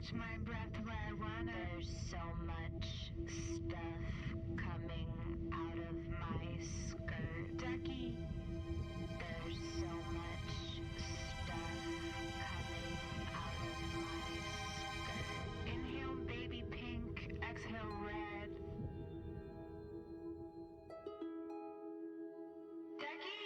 catch my breath where I wanna. There's so much stuff coming out of my skirt. Ducky. There's so much stuff coming out of my skirt. Inhale baby pink, exhale red. Ducky!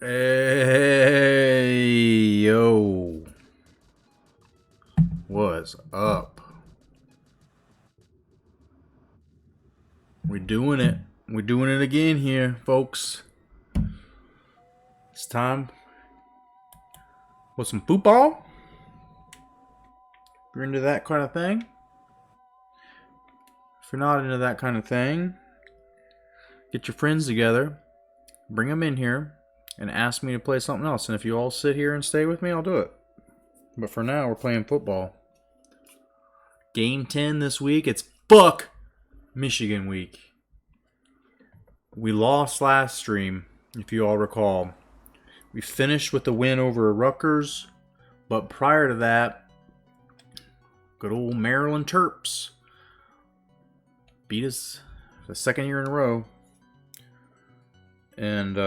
Hey, yo. What's up? We're doing it. We're doing it again here, folks. It's time for some football. If you're into that kind of thing. If you're not into that kind of thing, get your friends together, bring them in here, and ask me to play something else. And if you all sit here and stay with me, I'll do it. But for now, we're playing football. Game 10 this week. It's fuck Michigan week. We lost last stream, if you all recall. We finished with the win over Rutgers. But prior to that, good old Maryland Terps beat us for the second year in a row. And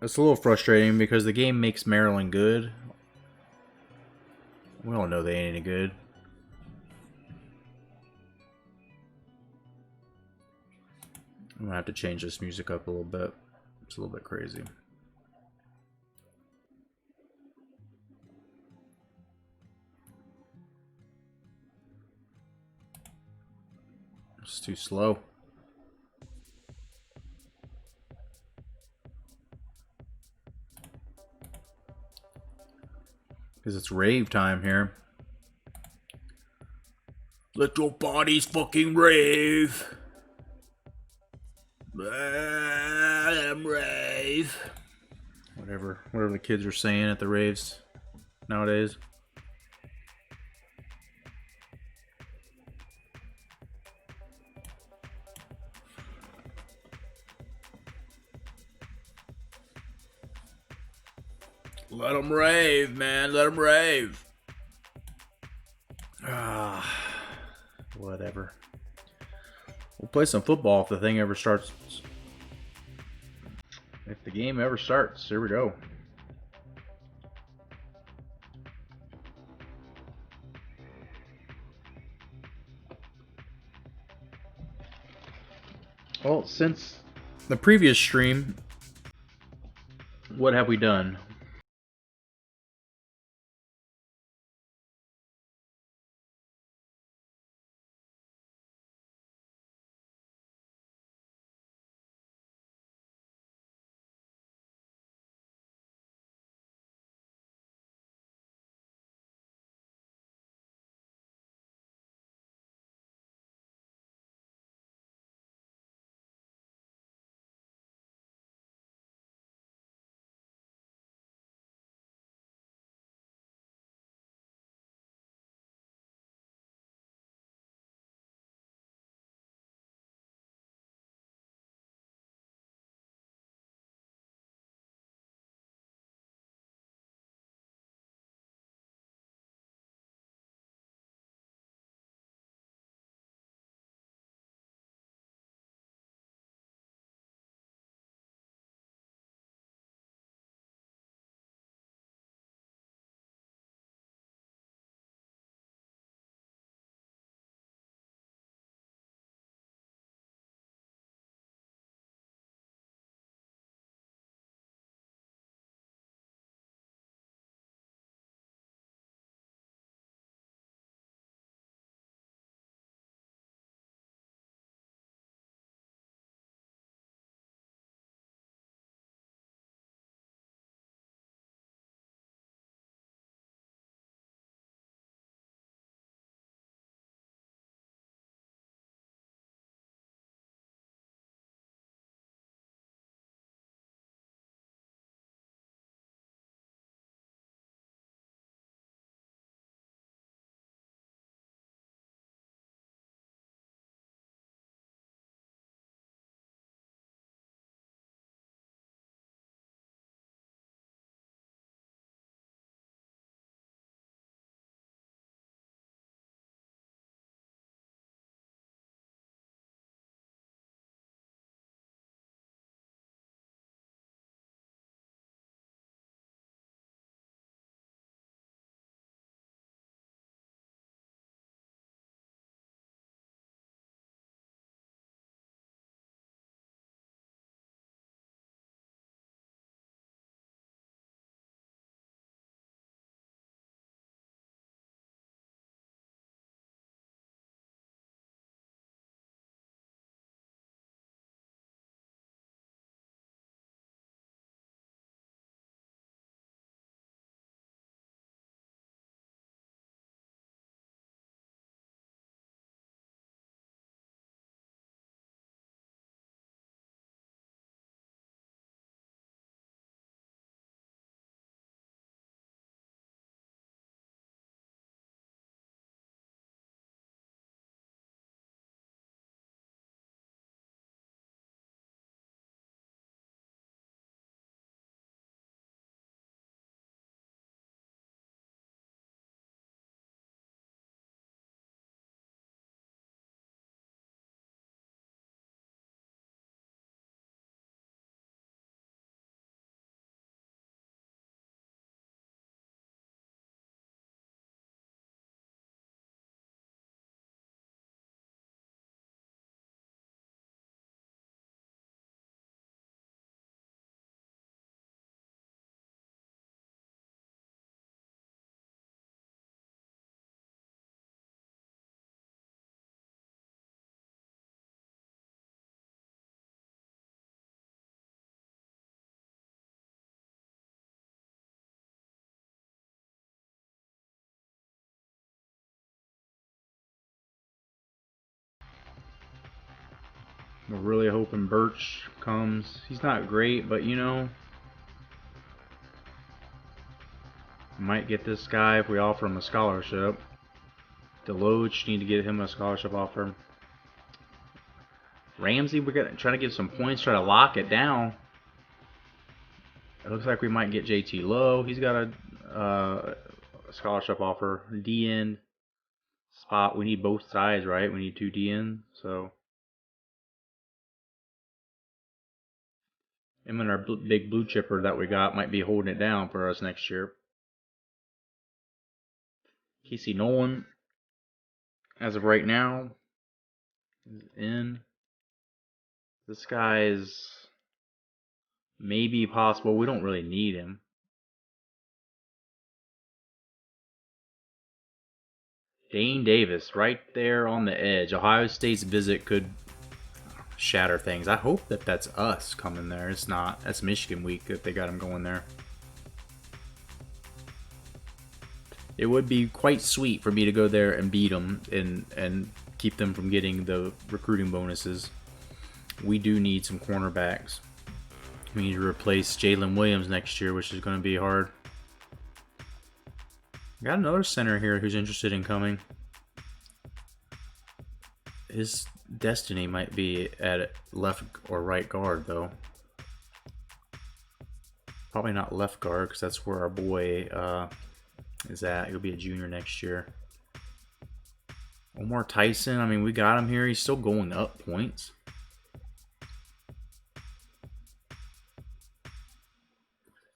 it's a little frustrating because the game makes Maryland good. We all know they ain't any good. I'm gonna have to change this music up a little bit. It's a little bit crazy. It's too slow. Because it's rave time here. Let your bodies fucking rave. I'm rave. Whatever the kids are saying at the raves nowadays. Let them rave, man. Let them rave. Whatever. We'll play some football if the thing ever starts. If the game ever starts, here we go. Well, since the previous stream, what have we done? We're really hoping Birch comes. He's not great, but you know, might get this guy if we offer him a scholarship. Deloach, need to get him a scholarship offer. Ramsey, we're trying to get some points, try to lock it down. It looks like we might get JT Lowe. He's got a scholarship offer. DN spot. We need both sides, right? We need 2 DN. So him and our big blue chipper that we got might be holding it down for us next year. Casey Nolan, as of right now, is in. This guy is maybe possible. We don't really need him. Dane Davis, right there on the edge. Ohio State's visit could shatter things. I hope that that's us coming there. It's not. That's Michigan week that they got him going there. It would be quite sweet for me to go there and beat them and keep them from getting the recruiting bonuses. We do need some cornerbacks. We need to replace Jalen Williams next year, which is going to be hard. Got another center here who's interested in coming. His destiny might be at left or right guard, though. Probably not left guard, because that's where our boy is at. He'll be a junior next year. Omar Tyson, I mean, we got him here. He's still going up points.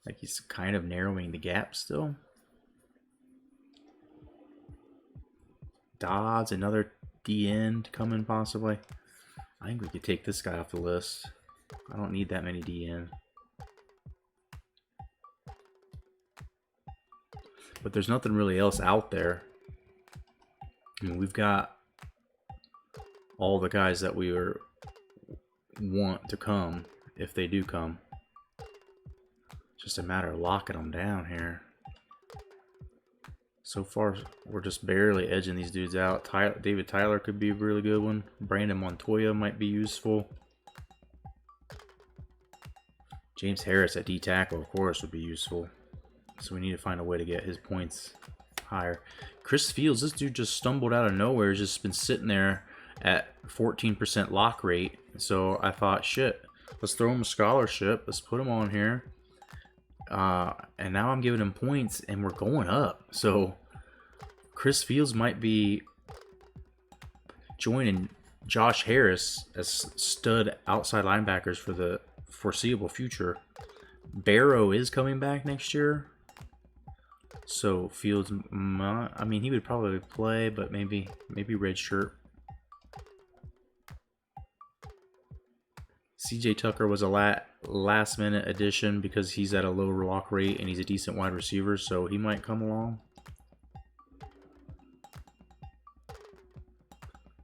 Like, he's kind of narrowing the gap still. Dodds, another DN coming possibly. I think we could take this guy off the list. I don't need that many DN. But there's nothing really else out there. I mean, we've got all the guys that we want to come if they do come. It's just a matter of locking them down here. So far, we're just barely edging these dudes out. David Tyler could be a really good one. Brandon Montoya might be useful. James Harris at D-tackle, of course, would be useful. So we need to find a way to get his points higher. Chris Fields, this dude just stumbled out of nowhere. He's just been sitting there at 14% lock rate. So I thought, shit, let's throw him a scholarship. Let's put him on here. And now I'm giving him points, and we're going up. So Chris Fields might be joining Josh Harris as stud outside linebackers for the foreseeable future. Barrow is coming back next year. So Fields, I mean, he would probably play, but maybe red shirt. CJ Tucker was a last minute addition because he's at a lower lock rate and he's a decent wide receiver, so he might come along.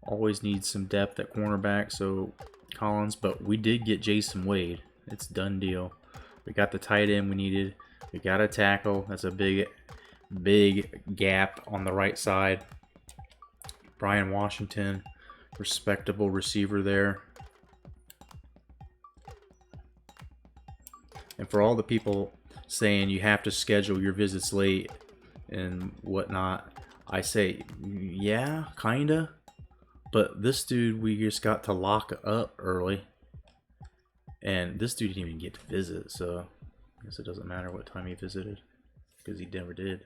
Always needs some depth at cornerback, so Collins, but we did get Jason Wade. It's a done deal. We got the tight end we needed. We got a tackle. That's a big gap on the right side. Brian Washington, respectable receiver there. And for all the people saying you have to schedule your visits late and whatnot, I say, yeah, kinda. But this dude, we just got to lock up early. And this dude didn't even get to visit, so I guess it doesn't matter what time he visited, because he never did.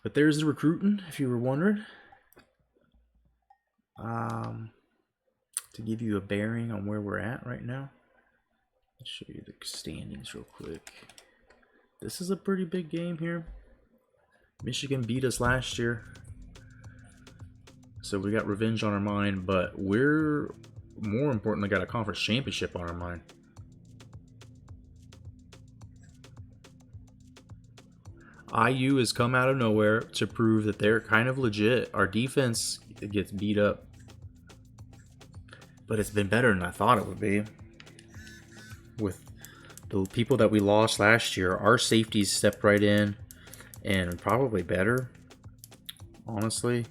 But there's the recruiting, if you were wondering. To give you a bearing on where we're at right now, I'll show you the standings real quick. This is a pretty big game here. Michigan beat us last year, so we got revenge on our mind, but we're more importantly got a conference championship on our mind. IU has come out of nowhere to prove that they're kind of legit. Our defense gets beat up, but it's been better than I thought it would be. With the people that we lost last year, our safeties stepped right in and probably better, honestly.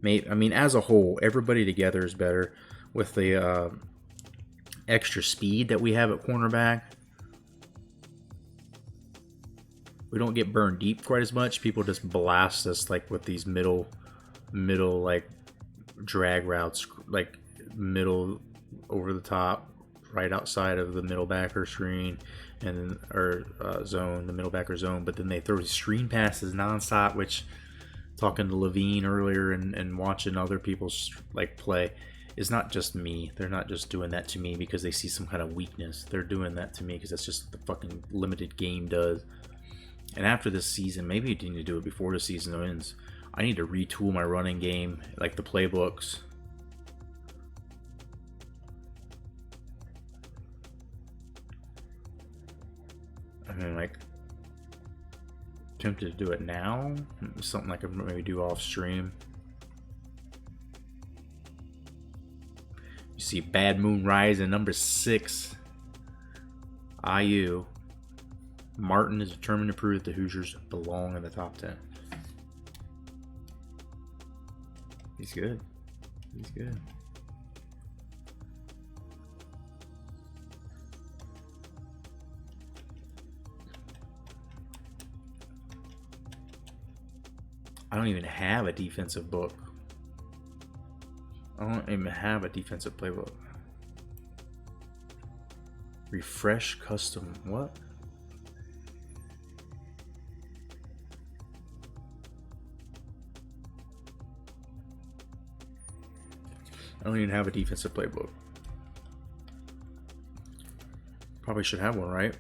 I mean, as a whole, everybody together is better. with the extra speed that we have at cornerback, we don't get burned deep quite as much. People just blast us like with these middle like drag routes, like middle over the top, right outside of the middle backer screen and zone, the middle backer zone. But then they throw screen passes nonstop, which, talking to Levine earlier and watching other people like play, is not just me. They're not just doing that to me because they see some kind of weakness. They're doing that to me because that's just what the fucking limited game does. And after this season, maybe you need to do it before the season ends, I need to retool my running game, like the playbooks. I mean, like, tempted to do it now. Something I could maybe do off stream. You see Bad Moon Rising, number 6. IU. Martin is determined to prove that the Hoosiers belong in the top 10. He's good. He's good. I don't even have a defensive book. I don't even have a defensive playbook. Refresh custom. What? I don't even have a defensive playbook. Probably should have one, right?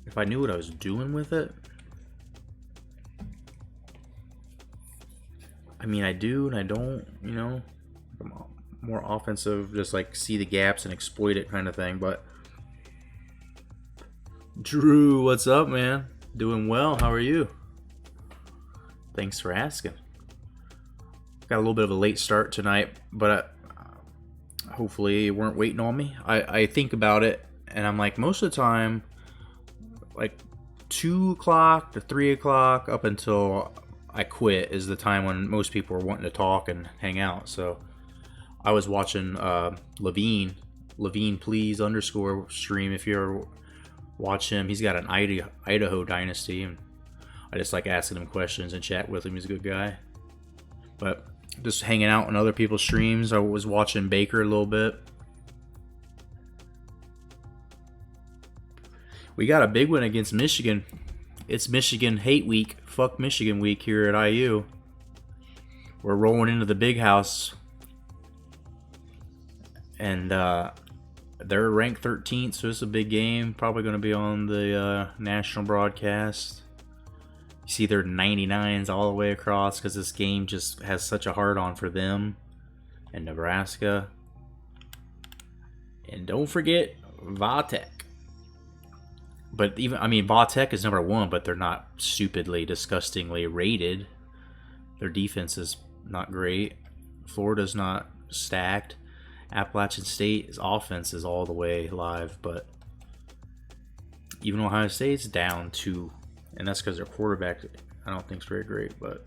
If I knew what I was doing with it. I mean, I do and I don't, you know. I'm more offensive, just like see the gaps and exploit it kind of thing. But Drew, what's up, man? Doing well. How are you? Thanks for asking. Got a little bit of a late start tonight, but hopefully you weren't waiting on me. I think about it, and I'm like, most of the time, like 2 o'clock to 3 o'clock up until I quit is the time when most people are wanting to talk and hang out. So I was watching Levine please _ stream. If you ever watch him, he's got an Idaho Dynasty, and I just like asking him questions and chat with him. He's a good guy. But just hanging out on other people's streams. I was watching Baker a little bit. We got a big one against Michigan. It's Michigan hate week. Fuck Michigan week here at IU. We're rolling into the big house. And they're ranked 13th, so it's a big game. Probably going to be on the national broadcast. You see their 99s all the way across because this game just has such a hard-on for them and Nebraska. And don't forget Vatek. But even, I mean, Vatek is number 1, but they're not stupidly, disgustingly rated. Their defense is not great. Florida's not stacked. Appalachian State's offense is all the way live, but even Ohio State's down 2. And that's because their quarterback, I don't think, is very great. But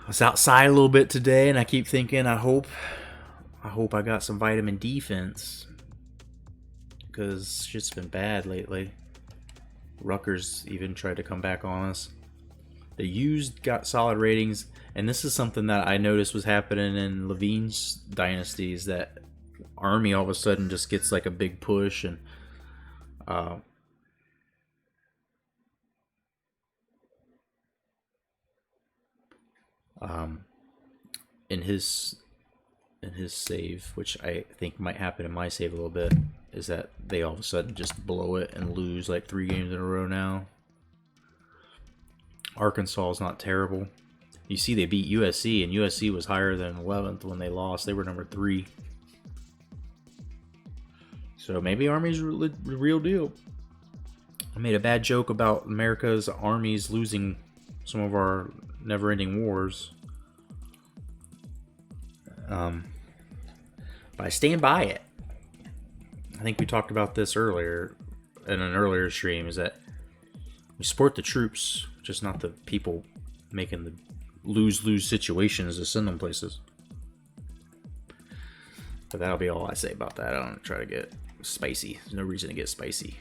I was outside a little bit today, and I keep thinking, I hope I got some vitamin defense, because shit's been bad lately. Rutgers even tried to come back on us. The U's got solid ratings, and this is something that I noticed was happening in Levine's dynasties, that Army all of a sudden just gets like a big push, and in his save, which I think might happen in my save a little bit, is that they all of a sudden just blow it and lose like 3 games in a row now. Arkansas is not terrible. You see they beat USC, and USC was higher than 11th when they lost. They were number 3. So maybe Army's the real deal. I made a bad joke about America's armies losing some of our never-ending wars. But I stand by it. I think we talked about this earlier in an earlier stream, is that we support the troops. just not the people making the lose-lose situations to send them places. But that'll be all I say about that. I don't try to get spicy. There's no reason to get spicy.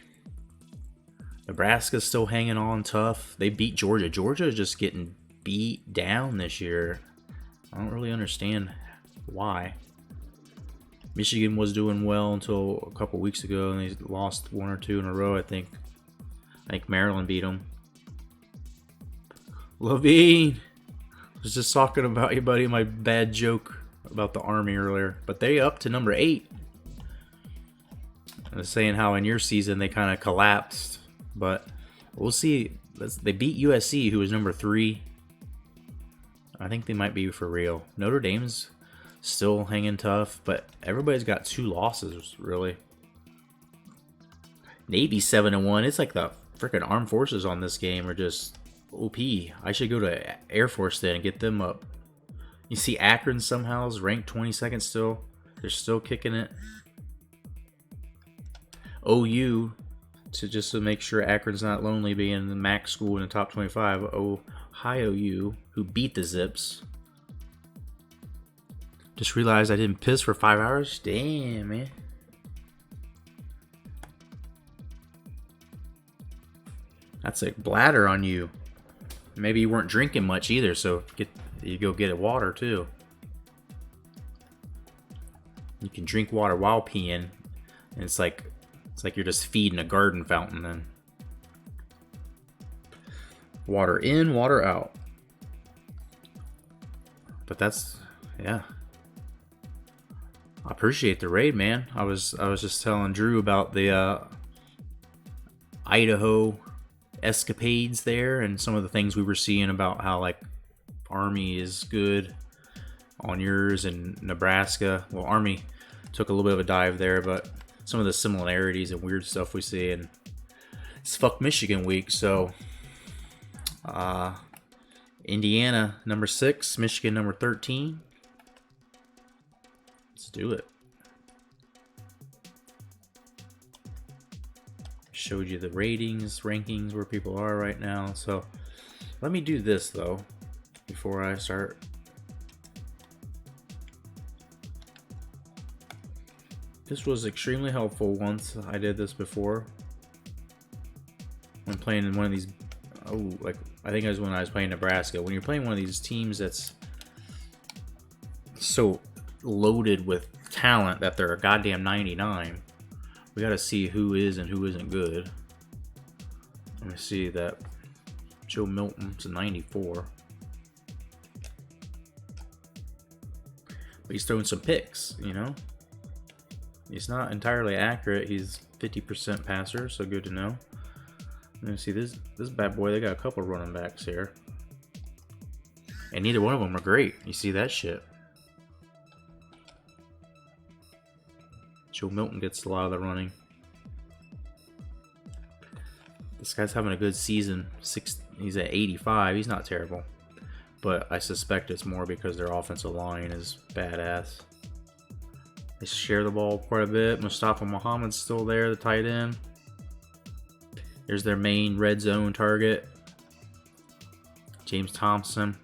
Nebraska's still hanging on tough. They beat Georgia. Georgia is just getting beat down this year. I don't really understand why. Michigan was doing well until a couple weeks ago, and they lost 1 or 2 in a row, I think. I think Maryland beat them. Levine! I was just talking about you, buddy, my bad joke about the Army earlier. But they up to number 8. I was saying how in your season they kind of collapsed. But we'll see. They beat USC, who was number 3. I think they might be for real. Notre Dame's still hanging tough, but everybody's got 2 losses, really. Navy 7-1. It's like the freaking armed forces on this game are just OP. I should go to Air Force then and get them up. You see Akron somehow is ranked 22nd still. They're still kicking it. OU, to make sure Akron's not lonely being the MAC school in the top 25. Ohio U, who beat the Zips. Just realized I didn't piss for 5 hours. Damn, man. That's a bladder on you. Maybe you weren't drinking much either, so you go get water too. You can drink water while peeing, and it's like you're just feeding a garden fountain then. Water in, water out. But that's, yeah. I appreciate the raid, man. I was just telling Drew about the Idaho escapades there and some of the things we were seeing about how like Army is good on yours and Nebraska. Well, Army took a little bit of a dive there, but some of the similarities and weird stuff we see, and it's fuck Michigan week, so Indiana number 6, Michigan number 13. Let's do it. Showed you the rankings where people are right now. So let me do this though before I start. This was extremely helpful once I did this before. When playing in one of these, like I think it was when I was playing Nebraska. When you're playing one of these teams that's so loaded with talent that they're a goddamn 99. We gotta see who is and who isn't good. Let me see that Joe Milton's a 94. But he's throwing some picks, you know? He's not entirely accurate. He's 50% passer, so good to know. Let me see this bad boy. They got a couple running backs here. And neither one of them are great. You see that shit. Joe Milton gets a lot of the running. This guy's having a good season. He's at 85. He's not terrible. But I suspect it's more because their offensive line is badass. They share the ball quite a bit. Mustafa Muhammad's still there, the tight end. Here's their main red zone target. James Thompson.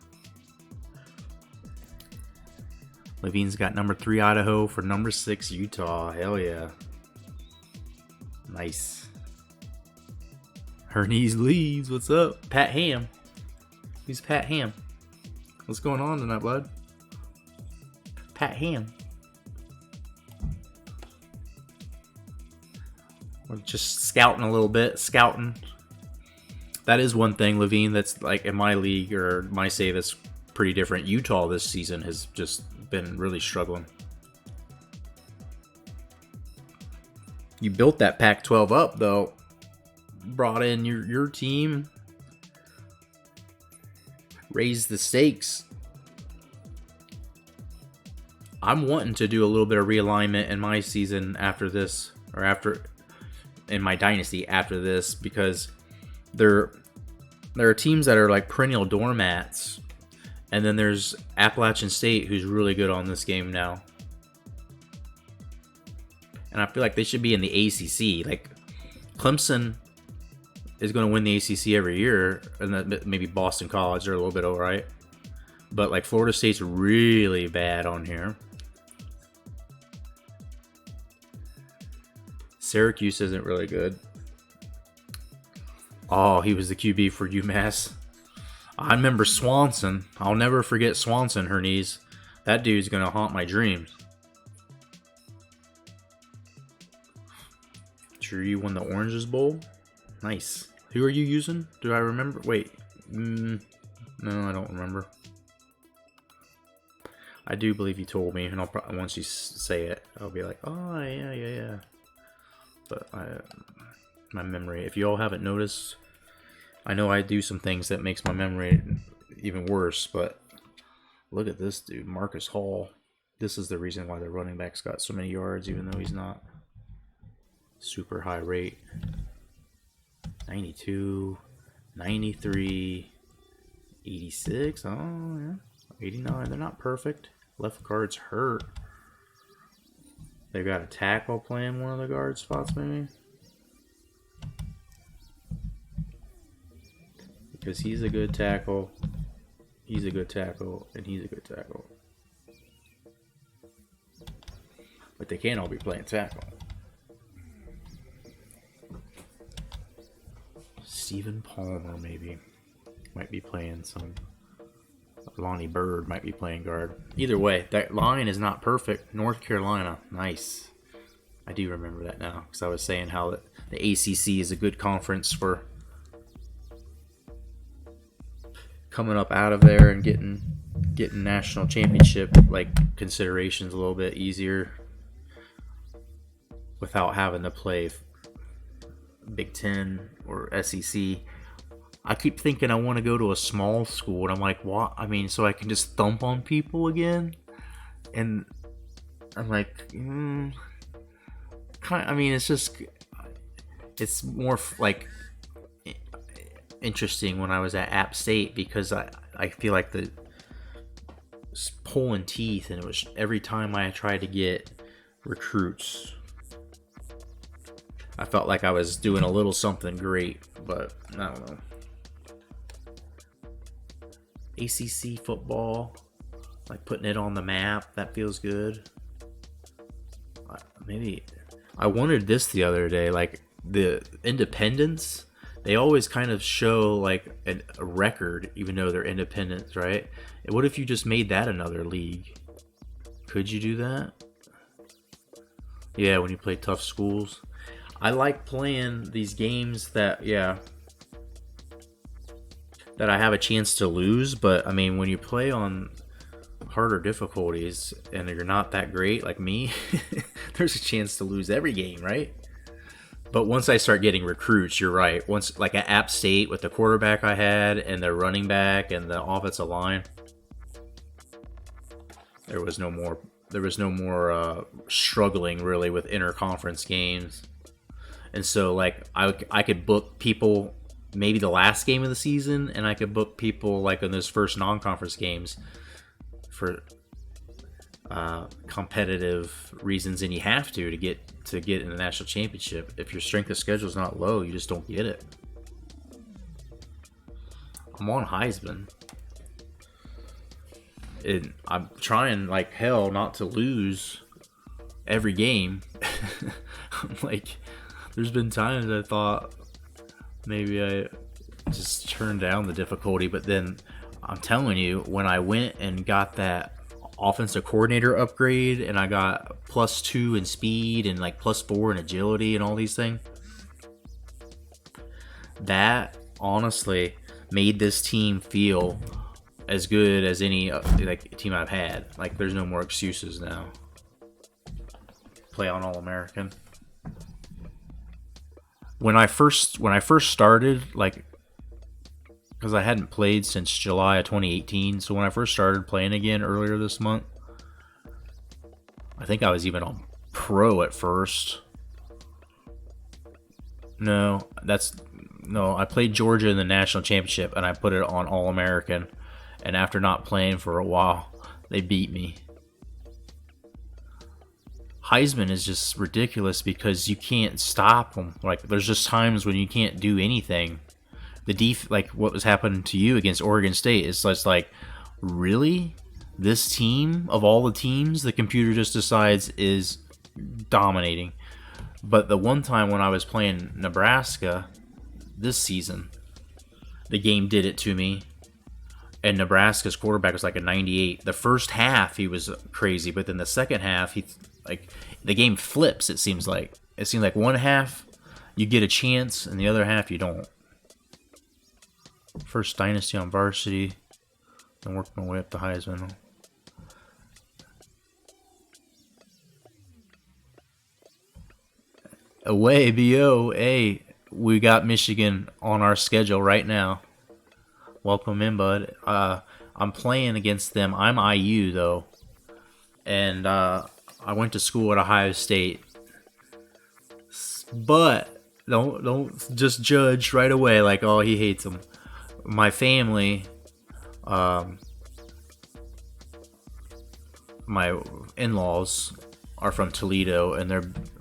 Levine's got number 3 Idaho for number 6 Utah. Hell yeah. Nice. Hernies Leeds, what's up? Pat Ham. Who's Pat Ham? What's going on tonight, bud? Pat Ham. We're just scouting a little bit. Scouting. That is one thing, Levine, that's like in my league or my save that's pretty different. Utah this season has just been really struggling. You built that Pac-12 up though. Brought in your team. Raised the stakes. I'm wanting to do a little bit of realignment in my season after this, or in my dynasty after this, because there are teams that are like perennial doormats. And then there's Appalachian State, who's really good on this game now. And I feel like they should be in the ACC. Like, Clemson is going to win the ACC every year, and then maybe Boston College are a little bit alright. But like Florida State's really bad on here. Syracuse isn't really good. Oh, he was the QB for UMass. I remember Swanson. I'll never forget Swanson, her knees. That dude's going to haunt my dreams. Sure, you won the Oranges Bowl? Nice. Who are you using? Do I remember? Wait. No, I don't remember. I do believe you told me, and I'll probably, once you say it, I'll be like, oh, yeah. But my memory, if you all haven't noticed, I know I do some things that makes my memory even worse, but look at this dude, Marcus Hall. This is the reason why the running back's got so many yards, even though he's not super high rate. 92, 93, 86, oh yeah, 89. They're not perfect. Left guard's hurt. They've got a tackle playing one of the guard spots, maybe. Because he's a good tackle, he's a good tackle, and he's a good tackle. But they can't all be playing tackle. Stephen Palmer, maybe. Might be playing some. Lonnie Bird might be playing guard. Either way, that line is not perfect. North Carolina, nice. I do remember that now, because I was saying how the ACC is a good conference for coming up out of there and getting national championship like considerations a little bit easier without having to play Big Ten or SEC. I keep thinking I want to go to a small school, and I'm like, what? I mean, so I can just thump on people again? And I'm like, I mean, it's more like interesting when I was at App State, because I feel like the pulling teeth, and it was every time I tried to get recruits, I felt like I was doing a little something great, but I don't know. ACC football, like putting it on the map, that feels good. Maybe I wondered this the other day, like the independents, they always kind of show like a record, even though they're independents, right? What if you just made that another league? Could you do that? Yeah, when you play tough schools. I like playing these games that, that I have a chance to lose, but I mean, when you play on harder difficulties and you're not that great like me, there's a chance to lose every game, right? But once I start getting recruits, you're right. Once, like at App State with the quarterback I had and the running back and the offensive line, there was no more struggling really with interconference games. And so like I could book people maybe the last game of the season, and I could book people like in those first non-conference games for competitive reasons, and you have to get in the national championship. If your strength of schedule is not low, you just don't get it. I'm on Heisman, and I'm trying like hell not to lose every game. I'm like, there's been times I thought maybe I just turned down the difficulty, but then I'm telling you, when I went and got that offensive coordinator upgrade and I got +2 in speed and like +4 in agility and all these things, that honestly made this team feel as good as any like team I've had. Like, there's no more excuses now. Play on All-American. When I first started, like, because I hadn't played since July of 2018, so when I first started playing again earlier this month, I think I was even on pro at first. I played Georgia in the national championship, and I put it on All-American, and after not playing for a while, they beat me. Heisman is just ridiculous because you can't stop them. Like, there's just times when you can't do anything. Like what was happening to you against Oregon State is just like, really? This team, of all the teams, the computer just decides is dominating. But the one time when I was playing Nebraska this season, the game did it to me. And Nebraska's quarterback was like a 98. The first half he was crazy, but then the second half the game flips. It seems like one half you get a chance, and the other half you don't. First Dynasty on varsity, then worked my way up to Heisman. Away, BO. Hey, we got Michigan on our schedule right now. Welcome in, bud. I'm playing against them. I'm IU, though. And I went to school at Ohio State. But don't just judge right away like, oh, he hates them. My family, my in-laws are from Toledo, and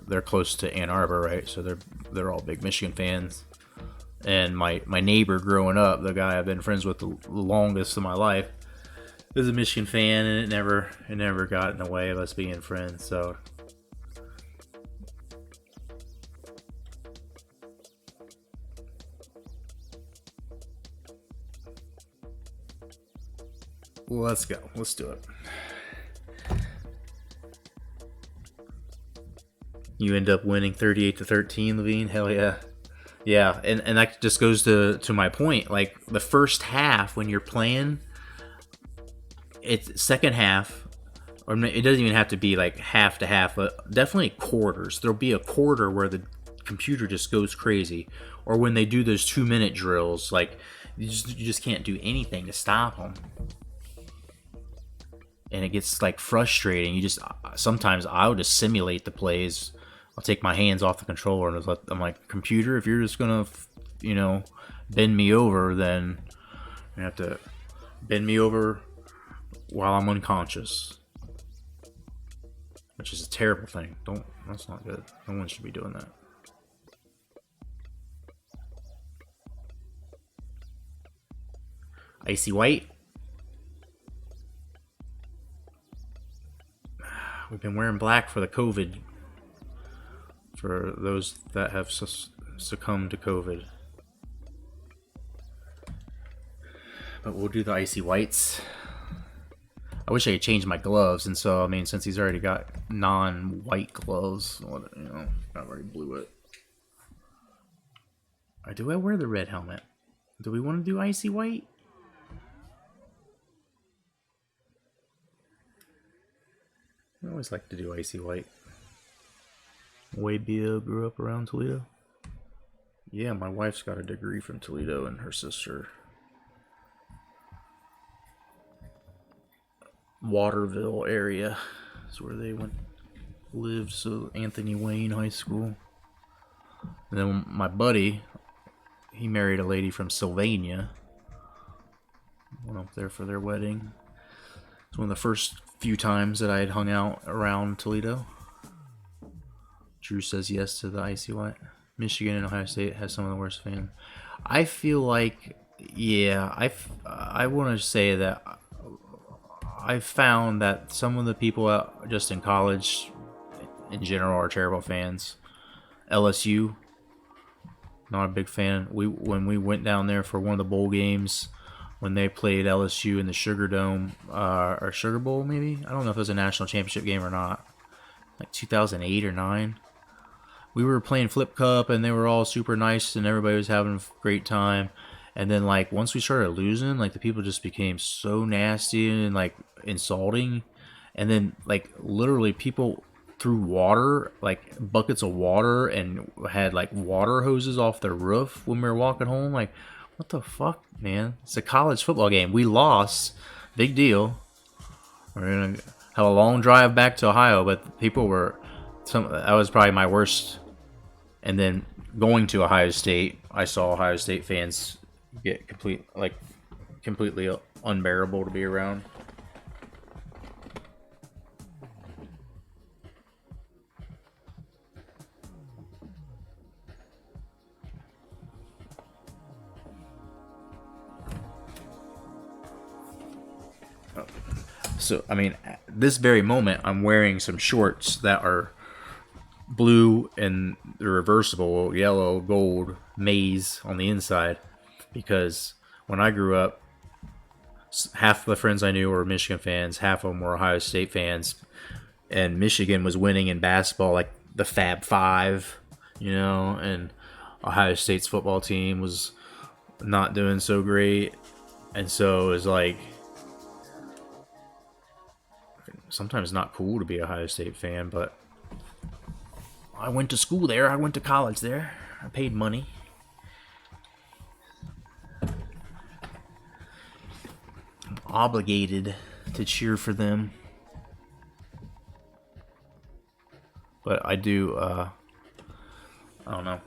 they're close to Ann Arbor, right? So they're all big Michigan fans. And my neighbor growing up, the guy I've been friends with the longest of my life, is a Michigan fan, and it never got in the way of us being friends. So let's go. Let's do it. You end up winning 38-13, Levine. Hell yeah. Yeah, and that just goes to my point. Like, the first half, when you're playing, it's second half, or it doesn't even have to be like half to half, but definitely quarters. There'll be a quarter where the computer just goes crazy, or when they do those 2-minute drills, like, you just can't do anything to stop them. And it gets like frustrating. Sometimes I'll just simulate the plays. I'll take my hands off the controller and I'm like, computer, if you're just gonna, bend me over, then you have to bend me over while I'm unconscious, which is a terrible thing. That's not good. No one should be doing that. Icy white. We've been wearing black for the COVID. For those that have succumbed to COVID. But we'll do the icy whites. I wish I could change my gloves, and so, since he's already got non-white gloves, I've already blew it. Do I wear the red helmet? Do we want to do icy white? I always like to do icy white. Wade Bio grew up around Toledo. Yeah, my wife's got a degree from Toledo, and her sister. Waterville area is where they lived. So Anthony Wayne High School. And then my buddy, he married a lady from Sylvania. Went up there for their wedding. It's one of the first few times that I had hung out around Toledo. Drew says yes to the icy white. Michigan and Ohio State have some of the worst fans. I feel like, I want to say that I found that some of the people out just in college, in general, are terrible fans. LSU, not a big fan. When we went down there for one of the bowl games, when they played LSU in the Sugar Dome, or Sugar Bowl, maybe? I don't know if it was a national championship game or not. Like 2008 or 9. We were playing Flip Cup, and they were all super nice, and everybody was having a great time. And then, like, once we started losing, like, the people just became so nasty and, like, insulting. And then, like, literally people threw water, like, buckets of water, and had, like, water hoses off their roof when we were walking home. Like, what the fuck, man? It's a college football game. We lost. Big deal. We're going to have a long drive back to Ohio, but people were... that was probably my worst. And then going to Ohio State, I saw Ohio State fans get completely unbearable to be around. So, I mean, at this very moment, I'm wearing some shorts that are blue and the reversible yellow, gold, maize on the inside. Because when I grew up, half of the friends I knew were Michigan fans, half of them were Ohio State fans. And Michigan was winning in basketball, like the Fab Five, you know, and Ohio State's football team was not doing so great. And so it was like, sometimes not cool to be a Ohio State fan, but I went to school there. I went to college there. I paid money. I'm obligated to cheer for them. But I do, I don't know.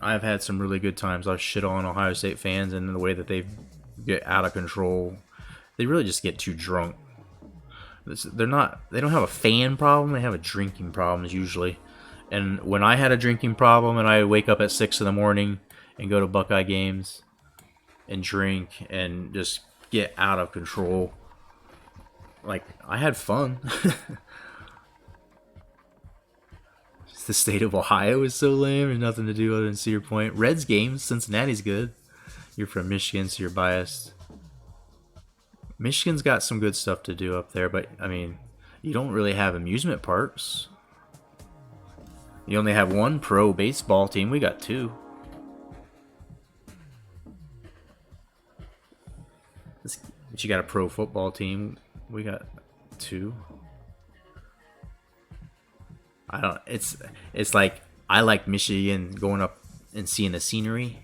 I've had some really good times. I shit on Ohio State fans and the way that they get out of control. They really just get too drunk. They don't have a fan problem. They have a drinking problem usually. And when I had a drinking problem and I wake up at 6 in the morning and go to Buckeye games and drink and just get out of control, like, I had fun. The state of Ohio is so lame. There's nothing to do other than Cedar Point. Reds games, Cincinnati's good. You're from Michigan, so you're biased. Michigan's got some good stuff to do up there, but, I mean, you don't really have amusement parks. You only have one pro baseball team. We got two. But you got a pro football team. We got two. I don't. It's like I like Michigan going up and seeing the scenery,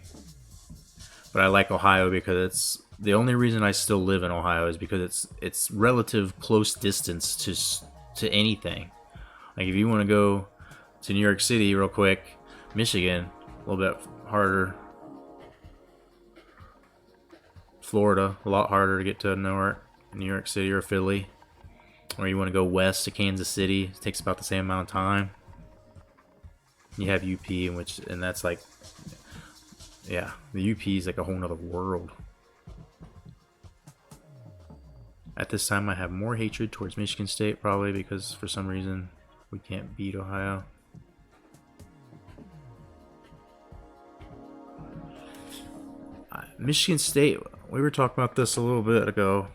but I like Ohio because it's the only reason I still live in Ohio is because it's relative close distance to anything. Like if you want to go to New York City real quick, Michigan a little bit harder. Florida a lot harder to get to New York City or Philly. Or you want to go west to Kansas City, it takes about the same amount of time. You have UP, and that's like, yeah, the UP is like a whole nother world. At this time, I have more hatred towards Michigan State, probably because for some reason we can't beat Ohio. Michigan State, we were talking about this a little bit ago,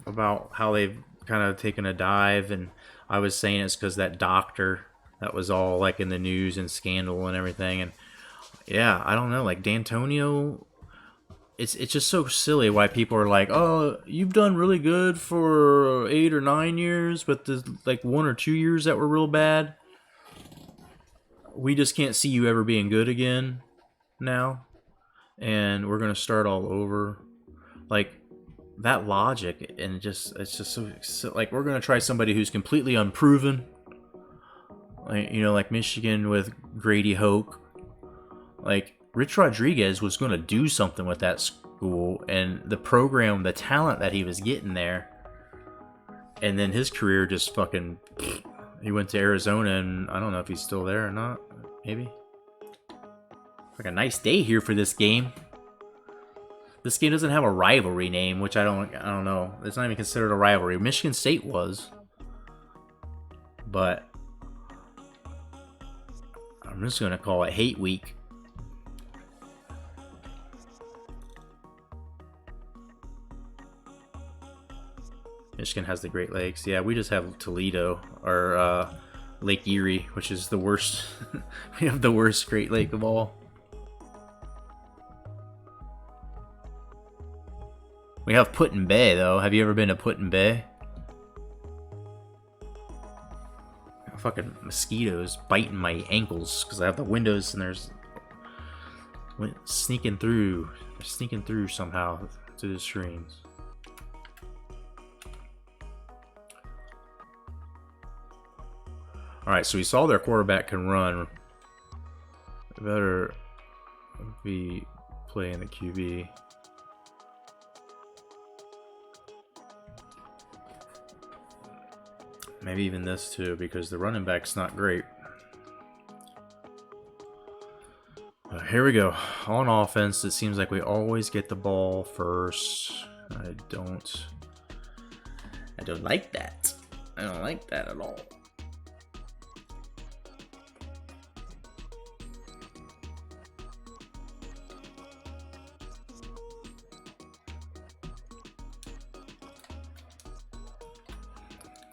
about how they've kind of taken a dive, and I was saying it's because that doctor that was all like in the news and scandal and everything, and yeah, I don't know, like D'Antonio, it's just so silly why people are like, oh, you've done really good for 8 or 9 years, but the like 1 or 2 years that were real bad, we just can't see you ever being good again now, and we're gonna start all over. Like that logic, and it's just so like we're gonna try somebody who's completely unproven, like, you know, like Michigan with Grady Hoke. Like Rich Rodriguez was gonna do something with that school and the program, the talent that he was getting there, and then his career just fucking. He went to Arizona, and I don't know if he's still there or not. Maybe. Like a nice day here for this game. This game doesn't have a rivalry name, which I don't know. It's not even considered a rivalry. Michigan State was. But I'm just going to call it Hate Week. Michigan has the Great Lakes. Yeah, we just have Toledo, or Lake Erie, which is the worst. We have the worst Great Lake of all. We have Put-in Bay, though. Have you ever been to Put-in Bay? Fucking mosquitoes biting my ankles because I have the windows and there's sneaking through somehow to the streams. Alright, so we saw their quarterback can run. They better be playing the QB. Maybe even this too, because the running back's not great. Here we go. On offense, it seems like we always get the ball first. I don't I don't like that. I don't like that at all.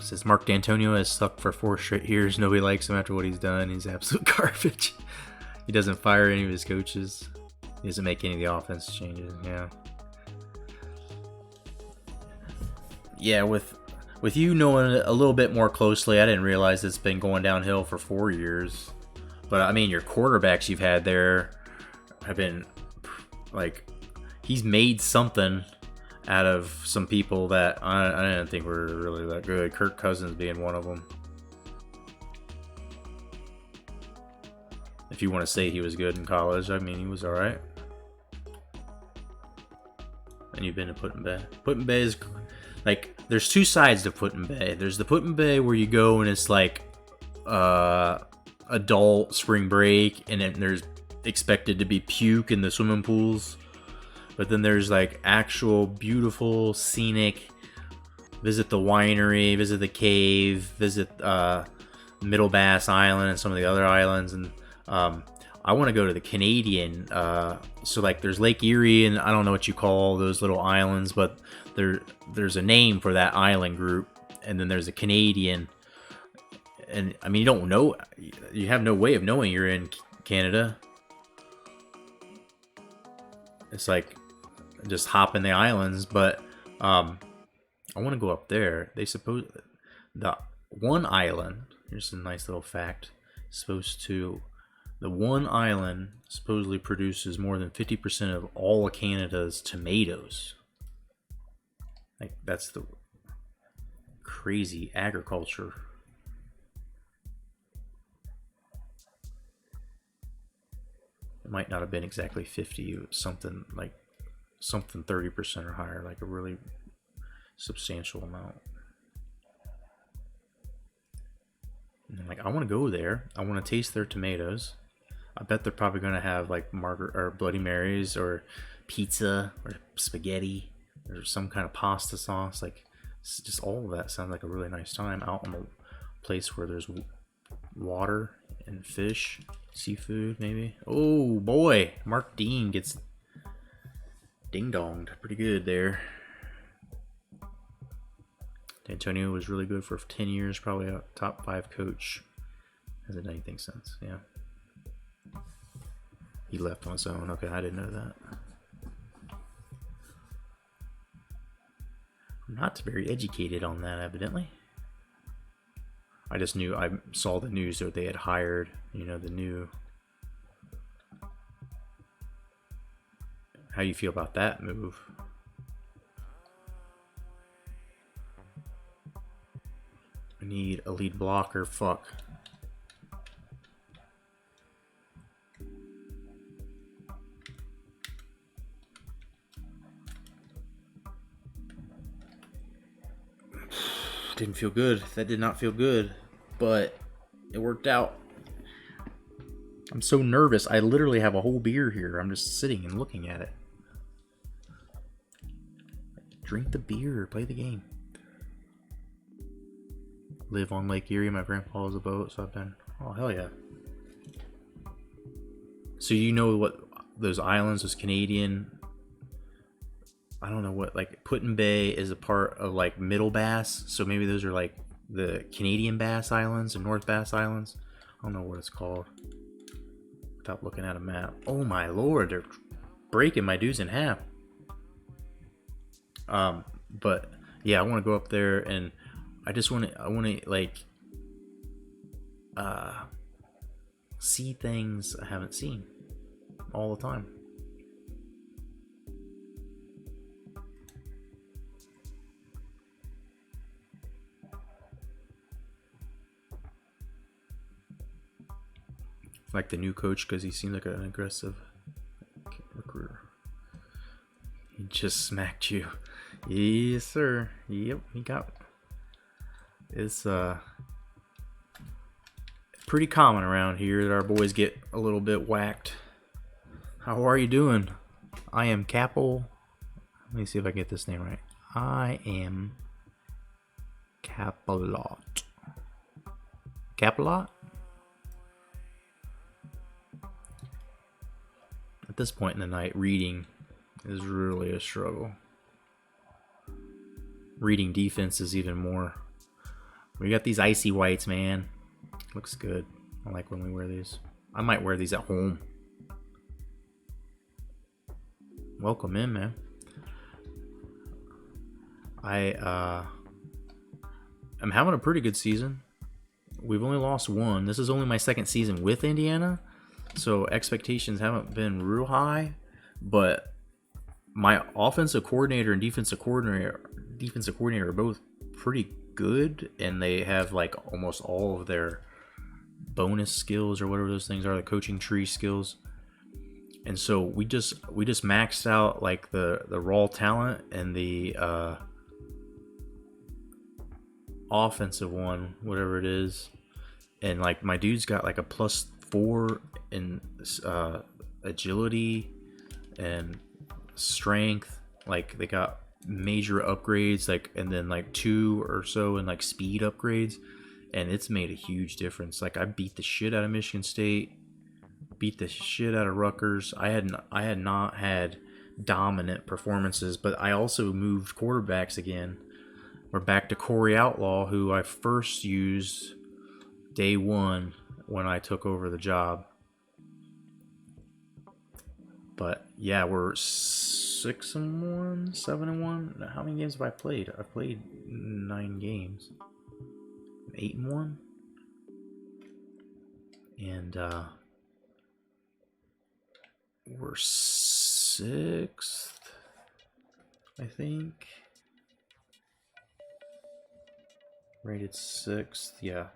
Says Mark D'Antonio has sucked for 4 straight years. Nobody likes him after what he's done. He's absolute garbage. He doesn't fire any of his coaches. He doesn't make any of the offense changes. Yeah. Yeah, with you knowing it a little bit more closely, I didn't realize it's been going downhill for 4 years. But I mean, your quarterbacks you've had there have been like, he's made something out of some people that I didn't think were really that good. Kirk Cousins being one of them. If you want to say he was good in college, I mean, he was all right. And you've been to Put-in-Bay. Put-in-Bay is like, there's 2 sides to Put-in-Bay. There's the Put-in-Bay where you go and it's like adult spring break, and then there's expected to be puke in the swimming pools. But then there's like actual beautiful scenic, visit the winery, visit the cave, visit Middle Bass Island and some of the other islands. And I want to go to the Canadian. So like there's Lake Erie, and I don't know what you call those little islands, but there's a name for that island group. And then there's a Canadian. And I mean, you have no way of knowing you're in Canada. It's like just hop in the islands, but I want to go up there. They suppose the one island, here's a nice little fact, the one island supposedly produces more than 50% of all of Canada's tomatoes. Like, that's the crazy agriculture. It might not have been exactly 50, it was something 30% or higher, like a really substantial amount. And I'm like, I want to go there. I want to taste their tomatoes. I bet they're probably going to have like or Bloody Marys or pizza or spaghetti or some kind of pasta sauce. Like, just all of that sounds like a really nice time out in a place where there's water and fish, seafood maybe. Oh boy, Mark Dean gets ding-donged pretty good there. D'Antonio was really good for 10 years, probably a top 5 coach. Hasn't done anything since. Yeah, he left on his own. Okay, I didn't know that. I'm not very educated on that, evidently. I just knew, I saw the news that they had hired, the new. How you feel about that move? I need a lead blocker. Fuck. Didn't feel good. That did not feel good, but it worked out. I'm so nervous. I literally have a whole beer here. I'm just sitting and looking at it. Drink the beer. Play the game. Live on Lake Erie. My grandpa has a boat, so I've been. Oh, hell yeah. So you know what those islands, those Canadian. I don't know what, like, Put-in-Bay is a part of like Middle Bass, so maybe those are like the Canadian Bass Islands and North Bass Islands. I don't know what it's called without looking at a map. Oh my lord, they're breaking my dudes in half. But yeah, I want to go up there, and I want to like see things I haven't seen all the time. Like the new coach, because he seemed like an aggressive recruiter. He just smacked you. Yes, sir. Yep, he got. It's pretty common around here that our boys get a little bit whacked. How are you doing? I am Capo. Let me see if I get this name right. I am Capalot. Capalot? At this point in the night, reading is really a struggle. Reading defense is even more. We got these icy whites, man. Looks good. I like when we wear these. I might wear these at home. Welcome in, man. I'm having a pretty good season. We've only lost one. This is only my second season with Indiana, so expectations haven't been real high. But my offensive coordinator and defensive coordinator are both pretty good, and they have like almost all of their bonus skills or whatever those things are, the coaching tree skills. And so we just maxed out like the raw talent and the offensive one, whatever it is, and like my dude's got like a +4 in agility and strength. Like they got major upgrades, like, and then like 2 or so in like speed upgrades, and it's made a huge difference. Like I beat the shit out of Michigan State, beat the shit out of Rutgers. I had not had dominant performances, but I also moved quarterbacks again. We're back to Corey Outlaw, who I first used day one when I took over the job. But yeah, we're 6-1, 7-1. How many games have I played? I've played 9 games. 8-1. And we're 6th, I think. Rated 6th, yeah.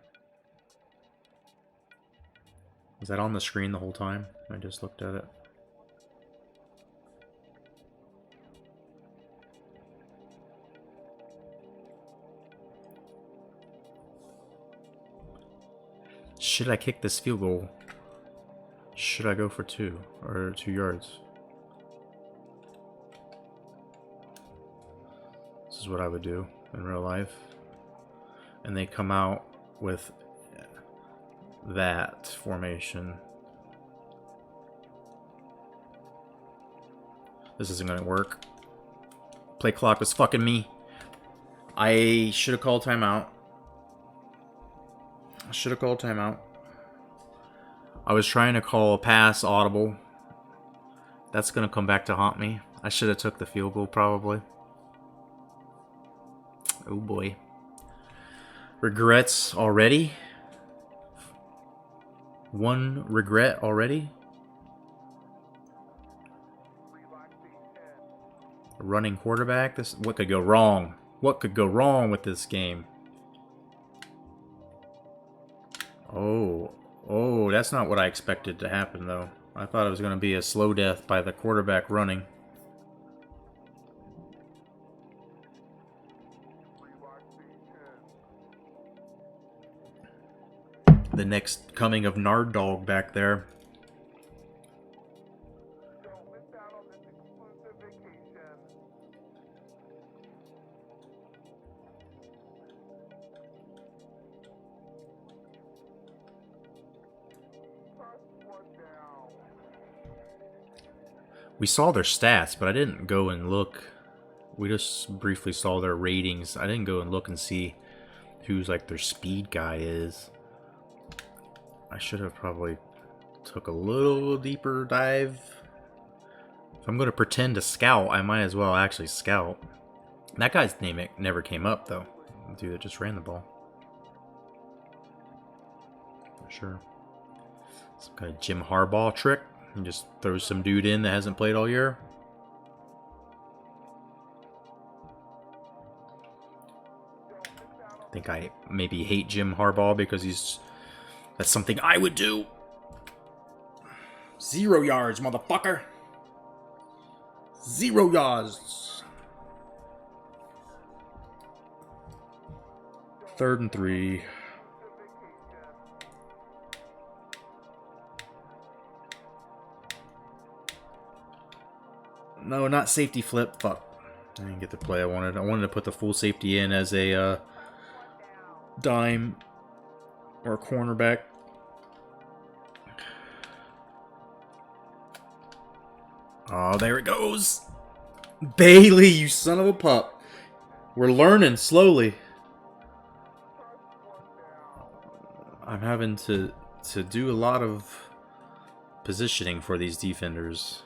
Was that on the screen the whole time? I just looked at it. Should I kick this field goal? Should I go for 2 or 2 yards? This is what I would do in real life. And they come out with that formation. This isn't gonna work. Play clock was fucking me. I should have called timeout. I was trying to call a pass audible. That's gonna come back to haunt me. I should have took the field goal probably. Oh boy. Regrets already? 1 regret already? A running quarterback? What could go wrong? What could go wrong with this game? Oh, that's not what I expected to happen though. I thought it was going to be a slow death by the quarterback running. The next coming of Nard Dog back there. We saw their stats, but I didn't go and look. We just briefly saw their ratings. I didn't go and look and see who's like their speed guy is. I should have probably took a little deeper dive. If I'm going to pretend to scout, I might as well actually scout. That guy's name never came up, though. The dude that just ran the ball. For sure. Some kind of Jim Harbaugh trick. And just throw some dude in that hasn't played all year. I think I maybe hate Jim Harbaugh because that's something I would do. 0 yards, motherfucker. 0 yards. 3rd and 3. No, not safety flip. Fuck. I didn't get the play I wanted. I wanted to put the full safety in as a dime or cornerback. Oh, there it goes. Bailey, you son of a pup. We're learning slowly. I'm having to do a lot of positioning for these defenders.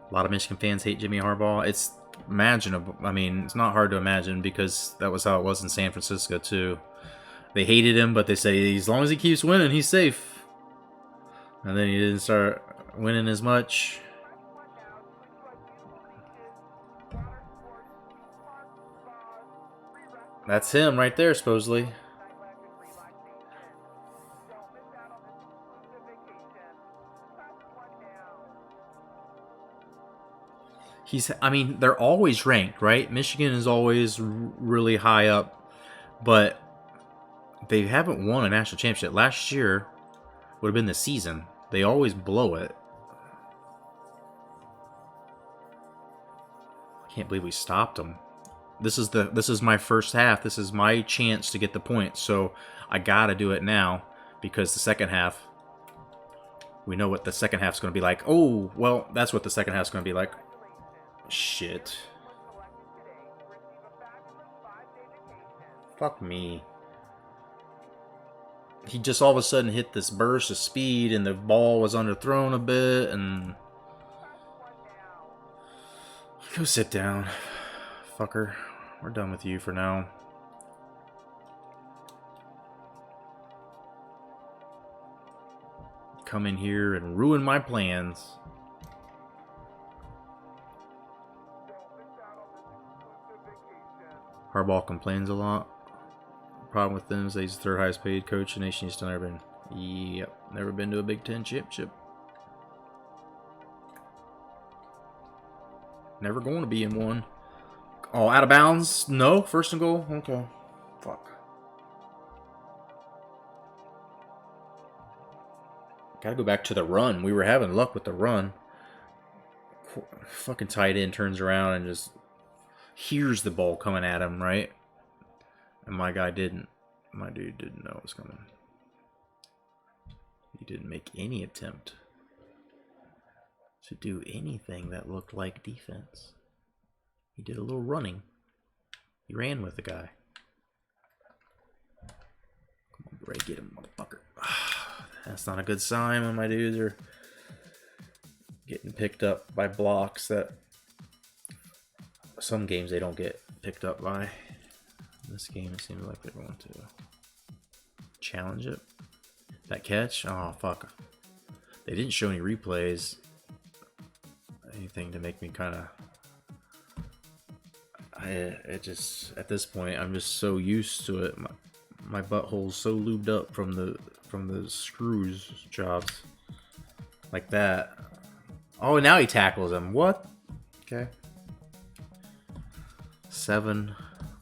A lot of Michigan fans hate Jimmy Harbaugh. It's imaginable. I mean, it's not hard to imagine because that was how it was in San Francisco too. They hated him, but they say as long as he keeps winning, he's safe. And then he didn't start winning as much. That's him right there, supposedly. I mean, they're always ranked, right? Michigan is always really high up, but they haven't won a national championship. Last year would have been the season. They always blow it. I can't believe we stopped them. This is my first half. This is my chance to get the points. So I gotta do it now because the second half, we know what the second half's going to be like. Oh, well, that's what the second half's going to be like. Shit. Fuck me. He just all of a sudden hit this burst of speed and the ball was underthrown a bit and... Go sit down, fucker. We're done with you for now. Come in here and ruin my plans. Harbaugh complains a lot. Problem with them is he's the third highest paid coach in the nation. He's still never been. Yep, never been to a Big Ten championship. Never going to be in one. Oh, out of bounds? No? First and goal? Okay. Fuck. Gotta go back to the run. We were having luck with the run. Fucking tight end turns around and just hears the ball coming at him, right? And my guy didn't. My dude didn't know it was coming. He didn't make any attempt to do anything that looked like defense. He did a little running. He ran with the guy. Come on, Bray, get him, motherfucker. That's not a good sign when my dudes are getting picked up by blocks that some games they don't get picked up by. In this game, it seems like they're going to challenge it. That catch? Oh, fuck. They didn't show any replays. Anything to make me kind of... It just... At this point, I'm just so used to it. My butthole's so lubed up from the screws jobs. Like that. Oh, now he tackles him. What? Okay. 7.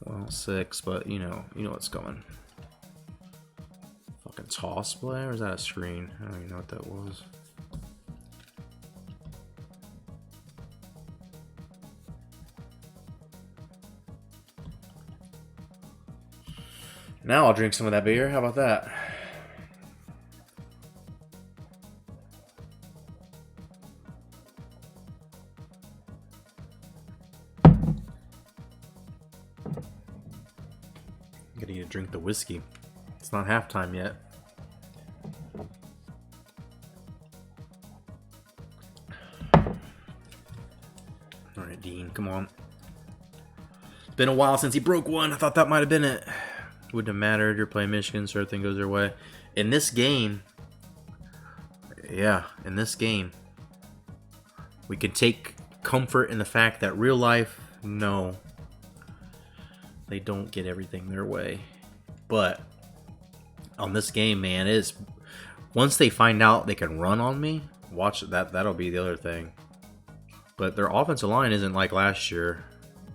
Well, 6, but you know what's coming. Fucking toss play, or is that a screen? I don't even know what that was. Now I'll drink some of that beer. How about that? Gonna need to drink the whiskey. It's not halftime yet. Alright, Dean, come on. It's been a while since he broke one. I thought that might have been it. Wouldn't have mattered. You're playing Michigan, so everything goes their way. In this game, yeah, in this game, we can take comfort in the fact that real life, no, they don't get everything their way. But on this game, man, is once they find out they can run on me, watch that. That'll be the other thing. But their offensive line isn't like last year.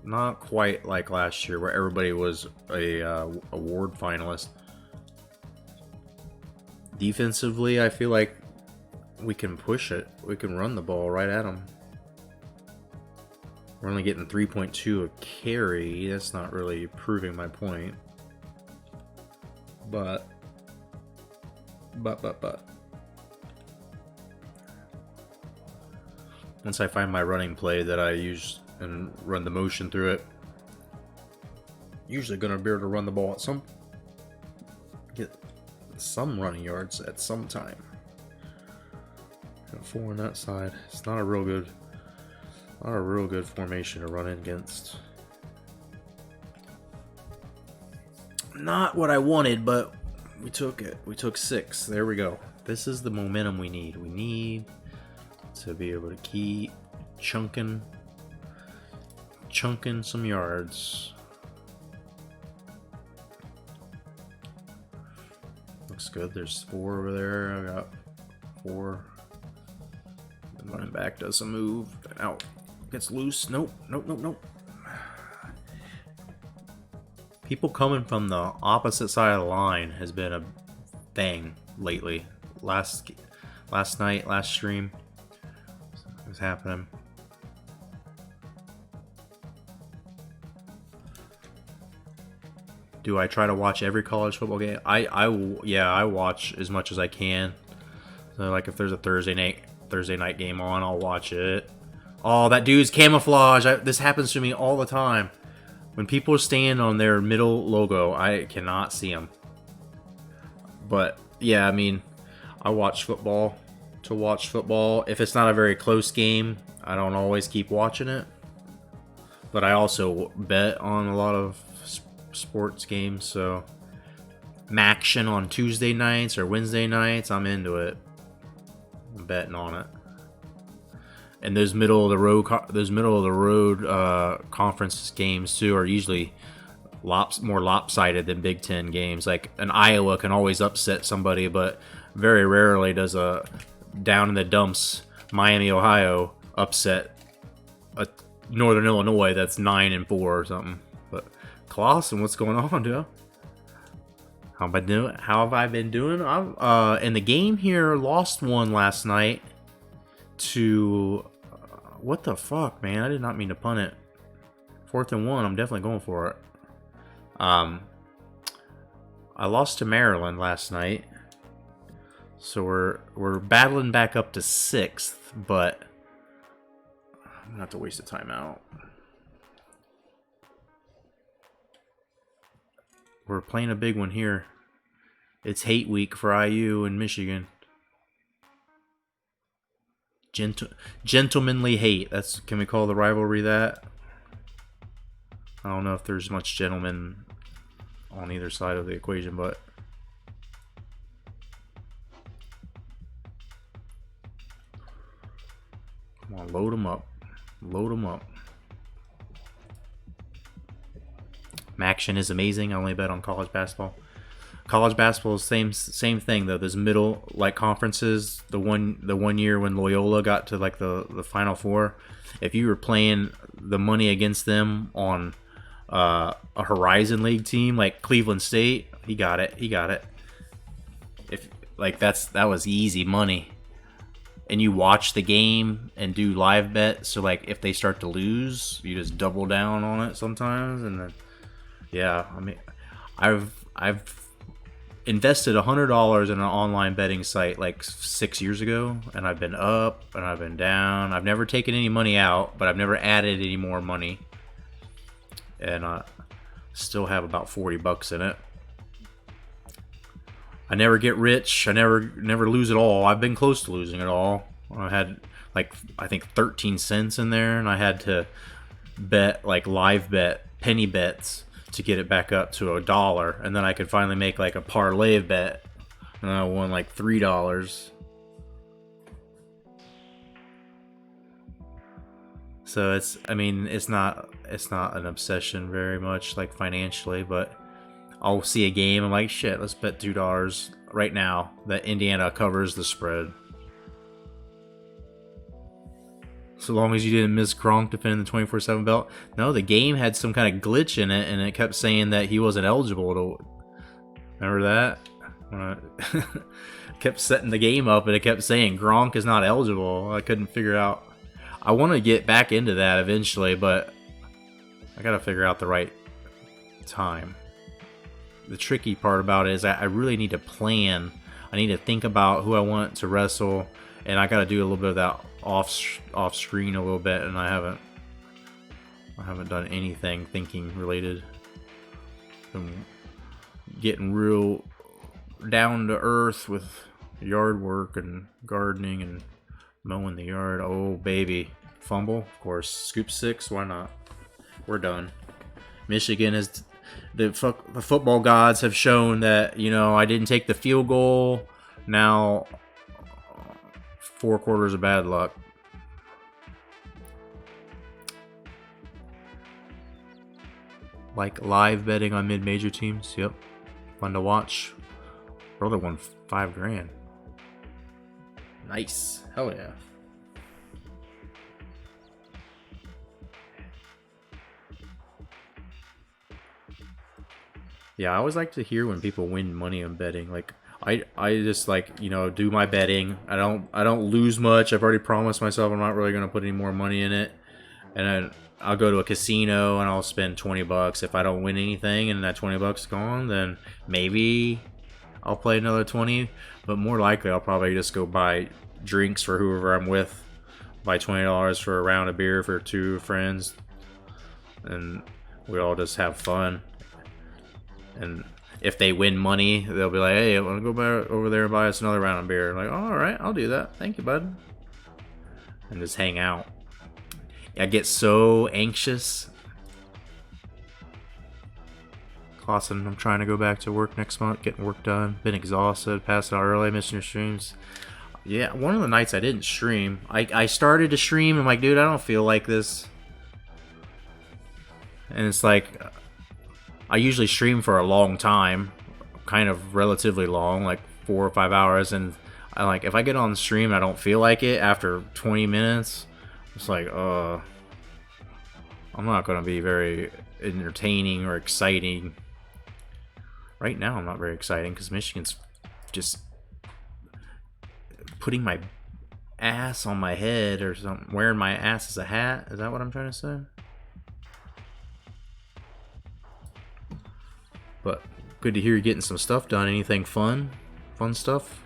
Not quite like last year, where everybody was a award finalist. Defensively, I feel like we can push it. We can run the ball right at them. We're only getting 3.2 a carry. That's not really proving my point. But. Once I find my running play that I use and run the motion through it, usually gonna be able to run the ball at get some running yards at some time. Got a 4 on that side. It's not a real good formation to run against. Not what I wanted, but we took it. We took 6. There we go. This is the momentum we need. We need to be able to keep chunking some yards. Looks good. There's 4 over there. I got 4. The running back does a move. Out. Gets loose. Nope. People coming from the opposite side of the line has been a thing lately. Last night, last stream, it was happening. Do I try to watch every college football game? I watch as much as I can. So like if there's a Thursday night game on, I'll watch it. Oh, that dude's camouflage. This happens to me all the time. When people stand on their middle logo, I cannot see them. But yeah, I mean, I watch football to watch football. If it's not a very close game, I don't always keep watching it. But I also bet on a lot of sports games, so Maaaan on Tuesday nights or Wednesday nights, I'm into it. I'm betting on it. And those middle of the road conference games too are usually more lopsided than Big Ten games. Like an Iowa can always upset somebody, but very rarely does a down in the dumps Miami, Ohio upset a Northern Illinois that's 9-4 or something. But Clausen, what's going on, dude? How have I been doing? I've in the game here lost one last night to what the fuck, man? I did not mean to punt it. 4th and 1. I'm definitely going for it. I lost to Maryland last night, so we're battling back up to 6th, but I'm gonna have to waste a timeout. We're playing a big one here. It's hate week for IU and Michigan. Gentlemanly hate. Can we call the rivalry that? I don't know if there's much gentleman on either side of the equation, but come on, load them up. Load them up. Maaaan is amazing. I only bet on college basketball. College basketball is same thing though. There's middle like conferences. The one year when Loyola got to like the Final Four, if you were playing the money against them on a Horizon League team like Cleveland State, he got it. If like that was easy money, and you watch the game and do live bet. So like if they start to lose, you just double down on it sometimes, and then yeah, I mean, I've invested $100 in an online betting site like 6 years ago, and I've been up and I've been down. I've never taken any money out, but I've never added any more money, and I still have about $40 in it. I never get rich. I never lose it all. I've been close to losing it all. I had like I think 13 cents in there, and I had to bet like live bet penny bets to get it back up to $1, and then I could finally make like a parlay bet, and I won like $3. So it's not an obsession very much like financially, but I'll see a game, I'm like, shit, let's bet $2 right now that Indiana covers the spread. So long as you didn't miss Gronk defending the 24/7 belt. No, the game had some kind of glitch in it, and it kept saying that he wasn't eligible to. Remember that? When I kept setting the game up, and it kept saying Gronk is not eligible. I couldn't figure out. I want to get back into that eventually, but I got to figure out the right time. the tricky part about it is I really need to plan. I need to think about who I want to wrestle, and I got to do a little bit of that off screen a little bit, and I haven't done anything thinking related. I'm getting real down to earth with yard work and gardening and mowing the yard. Oh baby, fumble, of course. Scoop 6, why not? We're done. Michigan is the football gods have shown that, you know, I didn't take the field goal. Now 4 quarters of bad luck. Like live betting on mid-major teams. Yep, fun to watch. Brother won $5 grand. Nice, hell yeah. Yeah, I always like to hear when people win money on betting. Like I just like, you know, do my betting. I don't lose much. I've already promised myself I'm not really gonna put any more money in it. And then I'll go to a casino and I'll spend $20. If I don't win anything and that $20 is gone, then maybe I'll play another 20. But more likely I'll probably just go buy drinks for whoever I'm with. Buy $20 for a round of beer for 2 friends. And we all just have fun. And if they win money, they'll be like, hey, I want to go back over there and buy us another round of beer. I'm like, oh, all right, I'll do that. Thank you, bud. And just hang out. I get so anxious. Clausen, I'm trying to go back to work next month, getting work done. Been exhausted, passed out early, missing your streams. Yeah, one of the nights I didn't stream. I started to stream. I'm like, dude, I don't feel like this. And it's like, I usually stream for a long time, kind of relatively long, like 4 or 5 hours. And I like, if I get on the stream and I don't feel like it after 20 minutes, it's like, I'm not going to be very entertaining or exciting. Right now, I'm not very exciting because Michigan's just putting my ass on my head or something, wearing my ass as a hat. Is that what I'm trying to say? But good to hear you getting some stuff done. Anything fun? Fun stuff?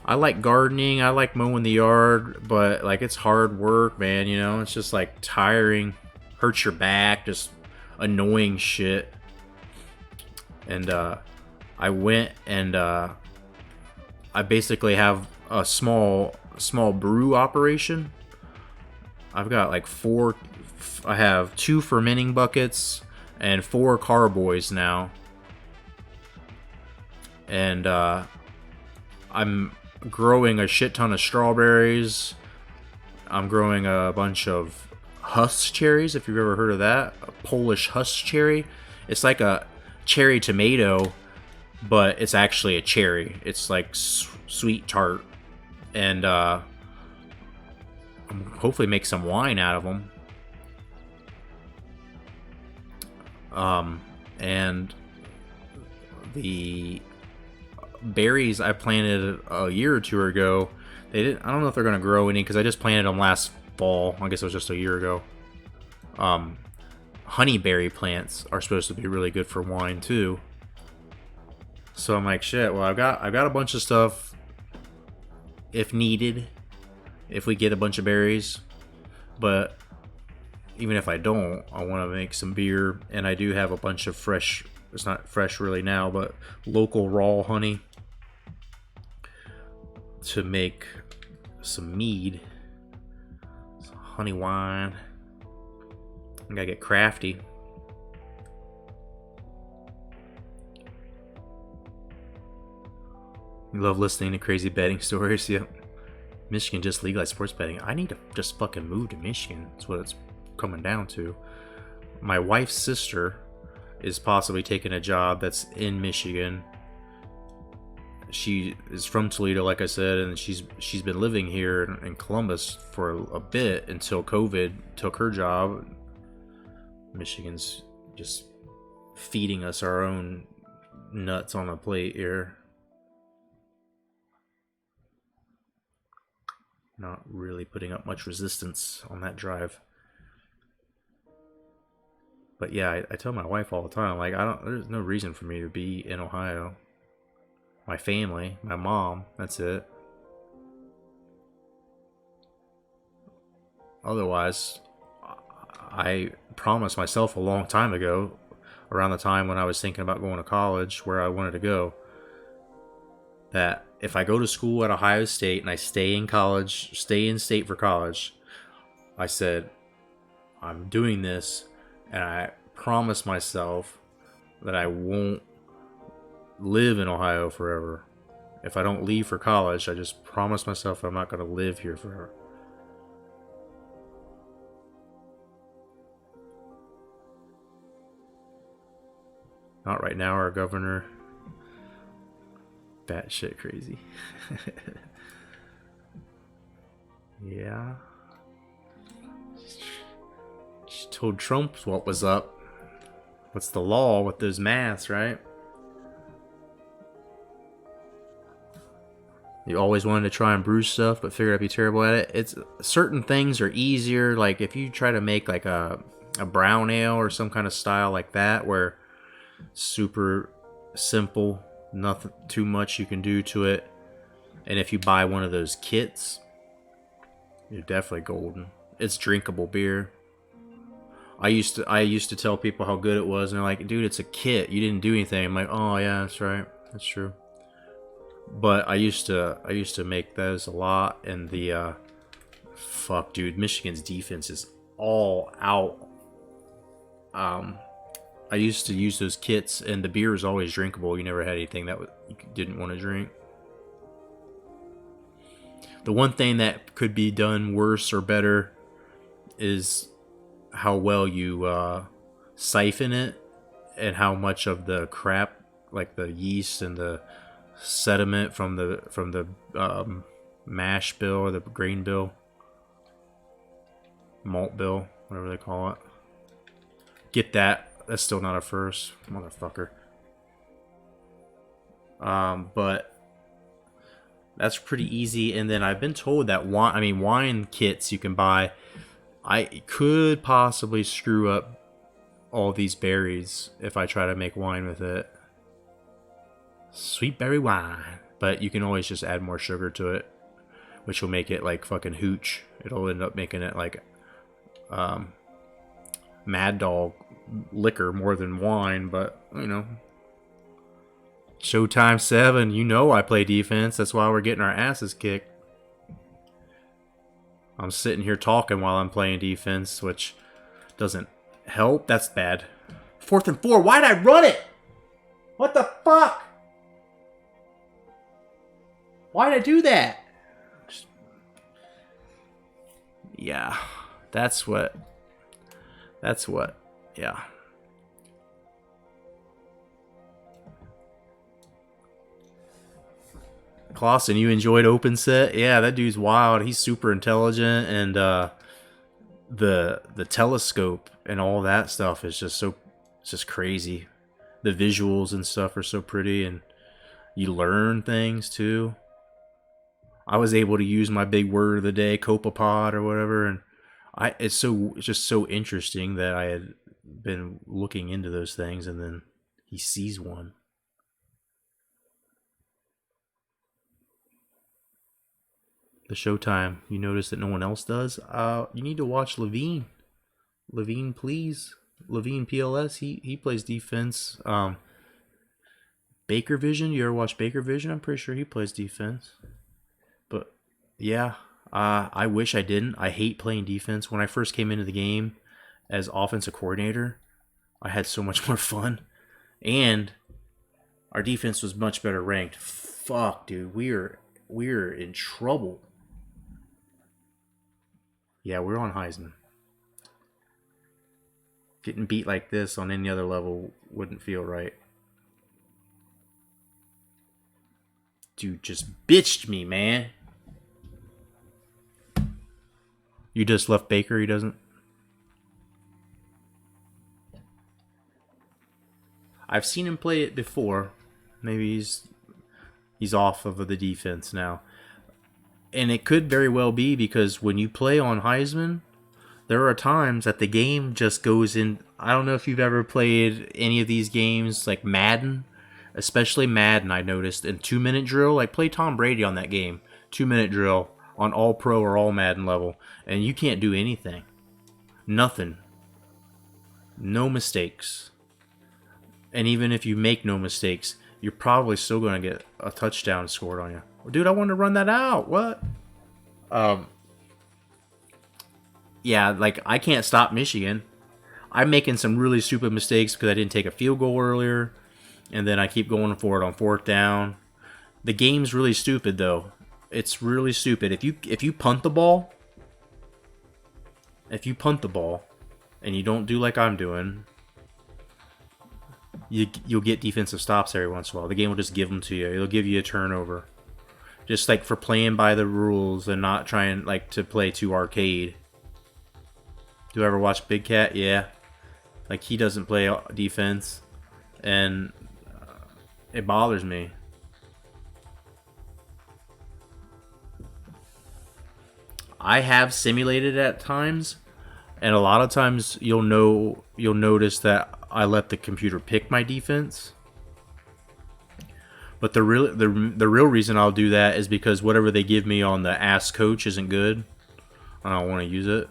I like gardening. I like mowing the yard, but like it's hard work, man. You know, it's just like tiring, hurts your back, just annoying shit. And I went and I basically have a small brew operation. I've got like 4. I have 2 fermenting buckets and 4 carboys now. And I'm growing a shit ton of strawberries. I'm growing a bunch of husk cherries, if you've ever heard of that. A Polish husk cherry. It's like a cherry tomato, but it's actually a cherry. It's like sweet tart. And I'm hopefully make some wine out of them. And the berries I planted a year or 2 ago, they didn't. I don't know if they're gonna grow any because I just planted them last fall. I guess it was just a year ago. Honeyberry plants are supposed to be really good for wine too. So I'm like, shit. Well, I've got a bunch of stuff if needed, if we get a bunch of berries. But even if I don't, I want to make some beer, and I do have a bunch of fresh. It's not fresh really now, but local raw honey to make some mead, some honey wine. I gotta get crafty. You love listening to crazy betting stories. Yep. Michigan just legalized sports betting. I need to just fucking move to Michigan. That's what it's coming down to. My wife's sister is possibly taking a job that's in Michigan. She is from Toledo, like I said, and she's been living here in Columbus for a bit until COVID took her job. Michigan's just feeding us our own nuts on a plate here. Not really putting up much resistance on that drive. But yeah, I tell my wife all the time, like, there's no reason for me to be in Ohio. My family, my mom, that's it. Otherwise, I promised myself a long time ago, around the time when I was thinking about going to college, where I wanted to go, that if I go to school at Ohio State and I stay in college, stay in state for college, I said, I'm doing this, and I promise myself that I won't live in Ohio forever. If I don't leave for college, I just promise myself I'm not going to live here forever. Not right now, our governor. Batshit crazy. Yeah. She told Trump what was up. What's the law with those masks, right? You always wanted to try and brew stuff, but figured I'd be terrible at it. It's certain things are easier. Like if you try to make like a brown ale or some kind of style like that, where super simple, nothing too much you can do to it. And if you buy one of those kits, you're definitely golden. It's drinkable beer. I used to tell people how good it was, and they're like, "Dude, it's a kit. You didn't do anything." I'm like, "Oh yeah, that's right. That's true." But I used to make those a lot, and the fuck, dude, Michigan's defense is all out. I used to use those kits, and the beer was always drinkable. You never had anything that you didn't want to drink. The one thing that could be done worse or better is how well you siphon it, and how much of the crap, like the yeast and the sediment from the mash bill or the grain bill, malt bill, whatever they call it. Get that. That's still not a first, motherfucker. But that's pretty easy. And then I've been told that wine kits you can buy. I could possibly screw up all these berries if I try to make wine with it. Sweet berry wine. But you can always just add more sugar to it, which will make it like fucking hooch. It'll end up making it like Mad Dog liquor more than wine, but you know. Showtime 7, you know I play defense. That's why we're getting our asses kicked. I'm sitting here talking while I'm playing defense, which doesn't help. That's bad. 4th and 4. Why'd I run it? What the fuck? Why'd I do that? Yeah, that's what. Yeah. Clausen, you enjoyed Open Set? Yeah, that dude's wild. He's super intelligent, and the telescope and all that stuff is just it's just crazy. The visuals and stuff are so pretty, and you learn things too. I was able to use my big word of the day, copepod or whatever, and it's just so interesting that I had been looking into those things, and then he sees one. The Showtime, you notice that no one else does? You need to watch Levine. Levine, please. Levine PLS, he plays defense. Baker Vision, you ever watch Baker Vision? I'm pretty sure he plays defense. But yeah, I wish I didn't. I hate playing defense. When I first came into the game as offensive coordinator, I had so much more fun. And our defense was much better ranked. Fuck, dude, we're in trouble. Yeah, we're on Heisman. Getting beat like this on any other level wouldn't feel right. Dude just bitched me, man. You just left Baker, he doesn't? I've seen him play it before. Maybe he's off of the defense now. And it could very well be because when you play on Heisman, there are times that the game just goes in I don't know if you've ever played any of these games, like Madden, especially Madden. I noticed in 2 minute drill, like play Tom Brady on that game, 2 minute drill on all pro or all Madden level, and you can't do anything, nothing, no mistakes. And even if you make no mistakes, you're probably still going to get a touchdown scored on you. Dude, I want to run that out. What? Yeah, like I can't stop Michigan. I'm making some really stupid mistakes because I didn't take a field goal earlier, and then I keep going for it on fourth down. The game's really stupid though. It's really stupid. If you punt the ball, and you don't do like I'm doing, you'll get defensive stops every once in a while. The game will just give them to you. It'll give you a turnover, just like for playing by the rules and not trying like to play too arcade. Do you ever watch Big Cat? Yeah. Like, he doesn't play defense, and it bothers me. I have simulated at times, and a lot of times you'll notice that I let the computer pick my defense. But the real reason I'll do that is because whatever they give me on the Ask Coach isn't good. I don't want to use it.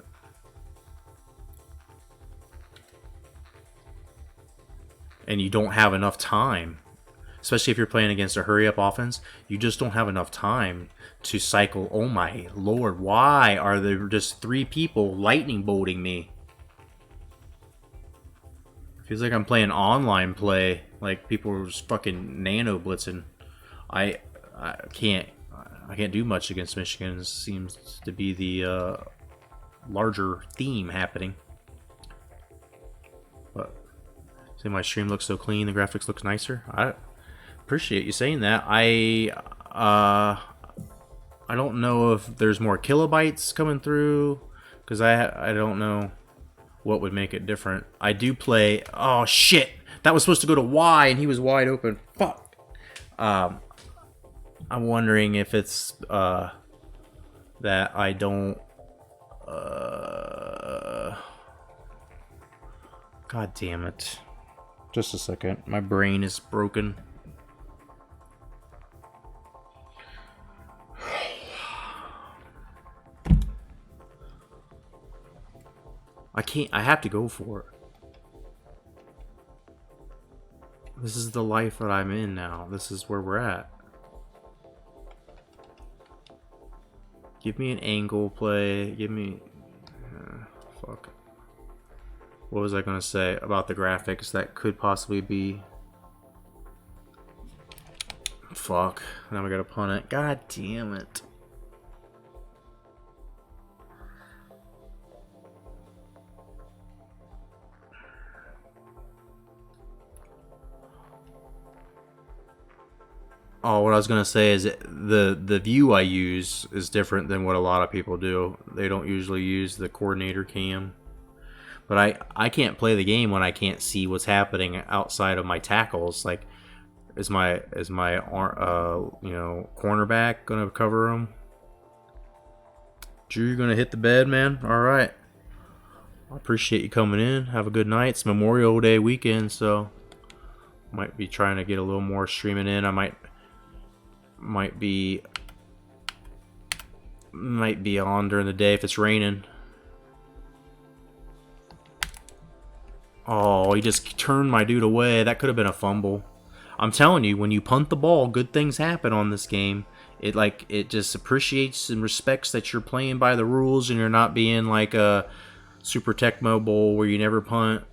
And you don't have enough time, especially if you're playing against a hurry-up offense. You just don't have enough time to cycle. Oh my lord, why are there just 3 people lightning bolting me? Feels like I'm playing online play, like people are just fucking nano blitzing. I can't do much against Michigan. It seems to be the larger theme happening. But see, my stream looks so clean, the graphics looks nicer. I appreciate you saying that. I don't know if there's more kilobytes coming through, because I don't know what would make it different. I do play. Oh shit! That was supposed to go to Y, and he was wide open. Fuck. I'm wondering if it's that I don't. God damn it! Just a second. My brain is broken. I can't. I have to go for it. This is the life that I'm in now. This is where we're at. Give me an angle play. Give me... fuck. What was I going to say about the graphics? That could possibly be... Fuck. Now we got to punt it. God damn it. Oh, what I was gonna say is the view I use is different than what a lot of people do. They don't usually use the coordinator cam, but I can't play the game when I can't see what's happening outside of my tackles. Like, is my cornerback gonna cover him? Drew, you're gonna hit the bed, man. All right. I appreciate you coming in. Have a good night. It's Memorial Day weekend, so might be trying to get a little more streaming in. I might be on during the day if it's raining. Oh, he just turned my dude away. That could have been a fumble. I'm telling you, when you punt the ball, good things happen on this game. It just appreciates and respects that you're playing by the rules and you're not being like a Super Tecmo Bowl where you never punt.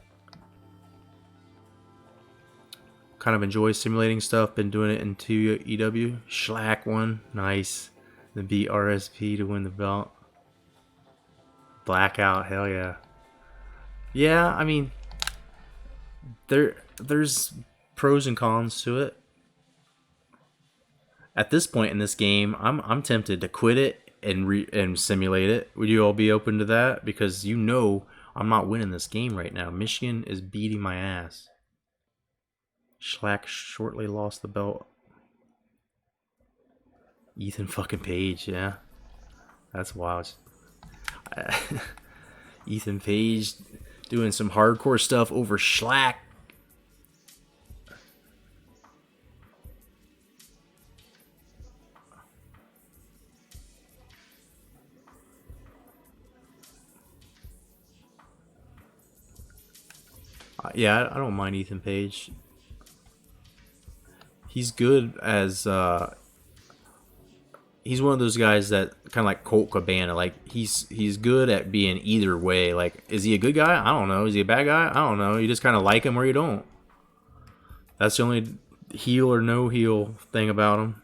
Kind of enjoy simulating stuff. Been doing it in 2 EW. Schlack one. Nice. The beat RSP to win the belt. Blackout. Hell yeah. Yeah, I mean, there's pros and cons to it. At this point in this game, I'm tempted to quit it and simulate it. Would you all be open to that? Because you know I'm not winning this game right now. Michigan is beating my ass. Schlack shortly lost the belt. Ethan fucking Page, yeah. That's wild. Ethan Page Doing some hardcore stuff over Slack. Yeah, I don't mind Ethan Page. He's good as he's one of those guys that kind of like Colt Cabana. Like he's good at being either way. Like, is he a good guy? I don't know. Is he a bad guy? I don't know. You just kind of like him or you don't. That's the only heel or no heel thing about him.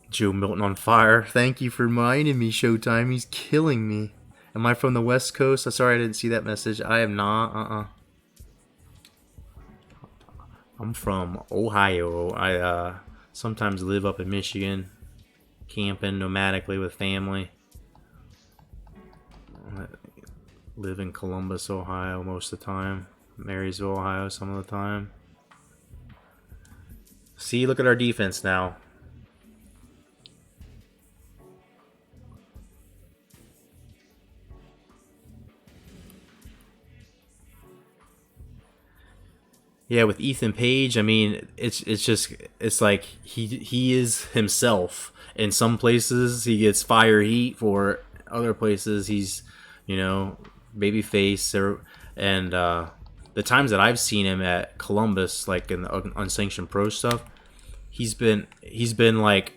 Joe Milton on fire. Thank you for reminding me, Showtime. He's killing me. Am I from the West Coast? I'm sorry I didn't see that message. I am not. I'm from Ohio. I sometimes live up in Michigan, camping nomadically with family. I live in Columbus, Ohio most of the time. Marysville, Ohio some of the time. See, look at our defense now. Yeah, with Ethan Page, I mean, it's like he is himself. In some places, he gets fire heat. For other places, he's, you know, babyface. And the times that I've seen him at Columbus, like in the unsanctioned pro stuff, he's been like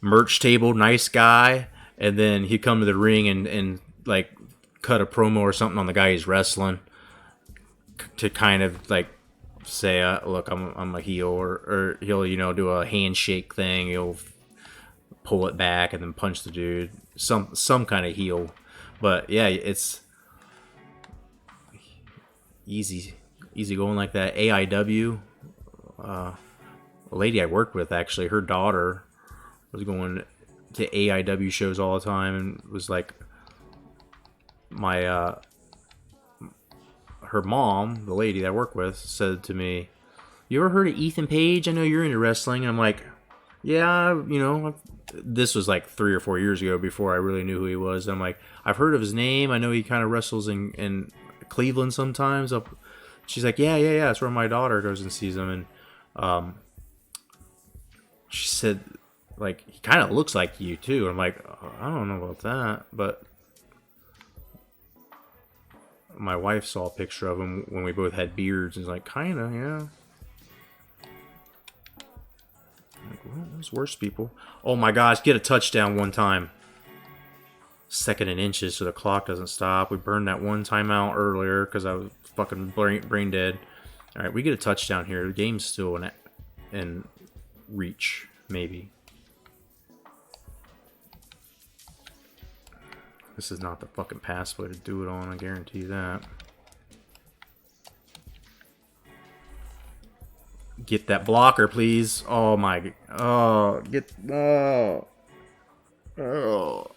merch table nice guy, and then he'd come to the ring and like cut a promo or something on the guy he's wrestling to kind of like say, look, I'm a heel, or he'll, you know, do a handshake thing. He'll pull it back and then punch the dude. Some kind of heel. But yeah, it's easy going like that. AIW, a lady I worked with, actually, her daughter was going to AIW shows all the time, and was like my her mom, the lady that I work with, said to me, "You ever heard of Ethan Page? I know you're into wrestling." And I'm like, "Yeah, you know." This was like 3 or 4 years ago, before I really knew who he was. And I'm like, "I've heard of his name. I know he kind of wrestles in Cleveland sometimes." She's like, yeah. That's where my daughter goes and sees him. And she said, like, he kind of looks like you too. I'm like, I don't know about that, but my wife saw a picture of him when we both had beards, and was like, kinda, yeah. I'm like, well, there's worse people. Oh my gosh, get a touchdown one time. 2nd and inches, so the clock doesn't stop. We burned that one timeout earlier because I was fucking brain dead. All right, we get a touchdown here. The game's still in reach, maybe. This is not the fucking pathway to do it on, I guarantee you that. Get that blocker, please. Oh my. Oh, get. Oh. Oh.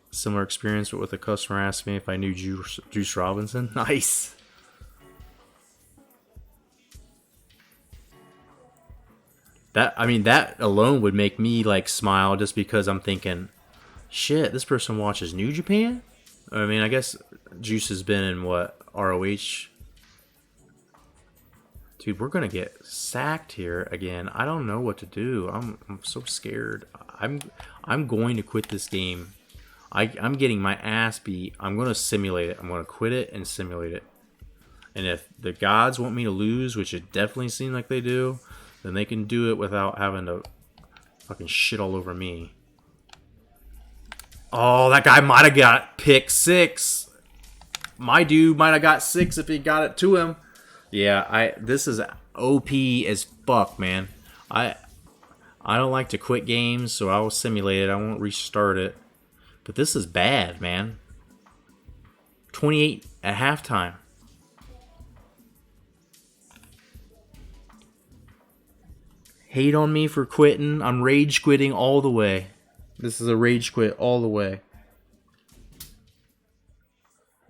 Similar experience, but with a customer asked me if I knew Juice Robinson. Nice. That alone would make me like smile, just because I'm thinking, shit, this person watches New Japan? I mean, I guess Juice has been in what, ROH? Dude, we're gonna get sacked here again. I don't know what to do. I'm so scared. I'm going to quit this game. I'm getting my ass beat. I'm gonna simulate it. I'm gonna quit it and simulate it. And if the gods want me to lose, which it definitely seems like they do, then they can do it without having to fucking shit all over me. Oh, that guy might have got pick 6. My dude might have got 6 if he got it to him. Yeah, this is OP as fuck, man. I don't like to quit games, so I will simulate it. I won't restart it. But this is bad, man. 28 at halftime. Hate on me for quitting. I'm rage quitting all the way. This is a rage quit all the way.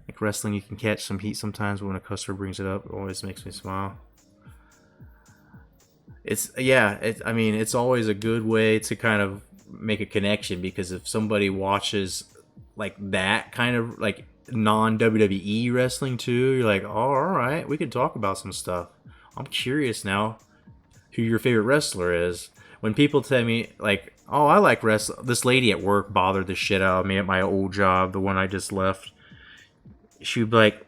Like wrestling, you can catch some heat sometimes, but when a customer brings it up, it always makes me smile. It's always a good way to kind of make a connection, because if somebody watches like that kind of like non WWE wrestling too, you're like, oh, all right, we can talk about some stuff. I'm curious now who your favorite wrestler is. When people tell me like, oh, I like wrestling, this lady at work bothered the shit out of me at my old job, the one I just left. She would be like,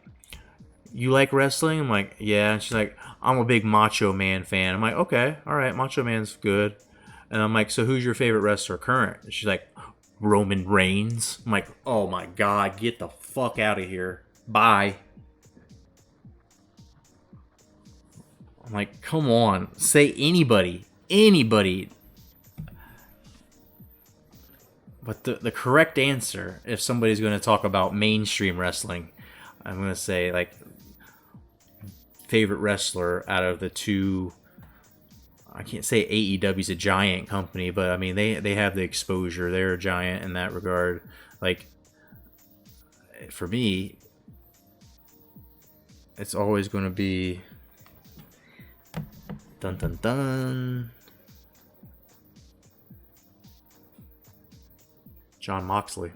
you like wrestling? I'm like, yeah. And she's like, I'm a big Macho Man fan. I'm like, okay, all right, Macho Man's good. And I'm like, so who's your favorite wrestler current? And she's like, Roman Reigns. I'm like, oh my god, get the fuck out of here. Bye. I'm like, come on, say anybody. Anybody. But the correct answer, if somebody's going to talk about mainstream wrestling, I'm going to say, like, favorite wrestler out of the two. I can't say AEW's a giant company, but I mean they have the exposure. They're a giant in that regard. Like, for me, it's always going to be dun dun dun Jon Moxley.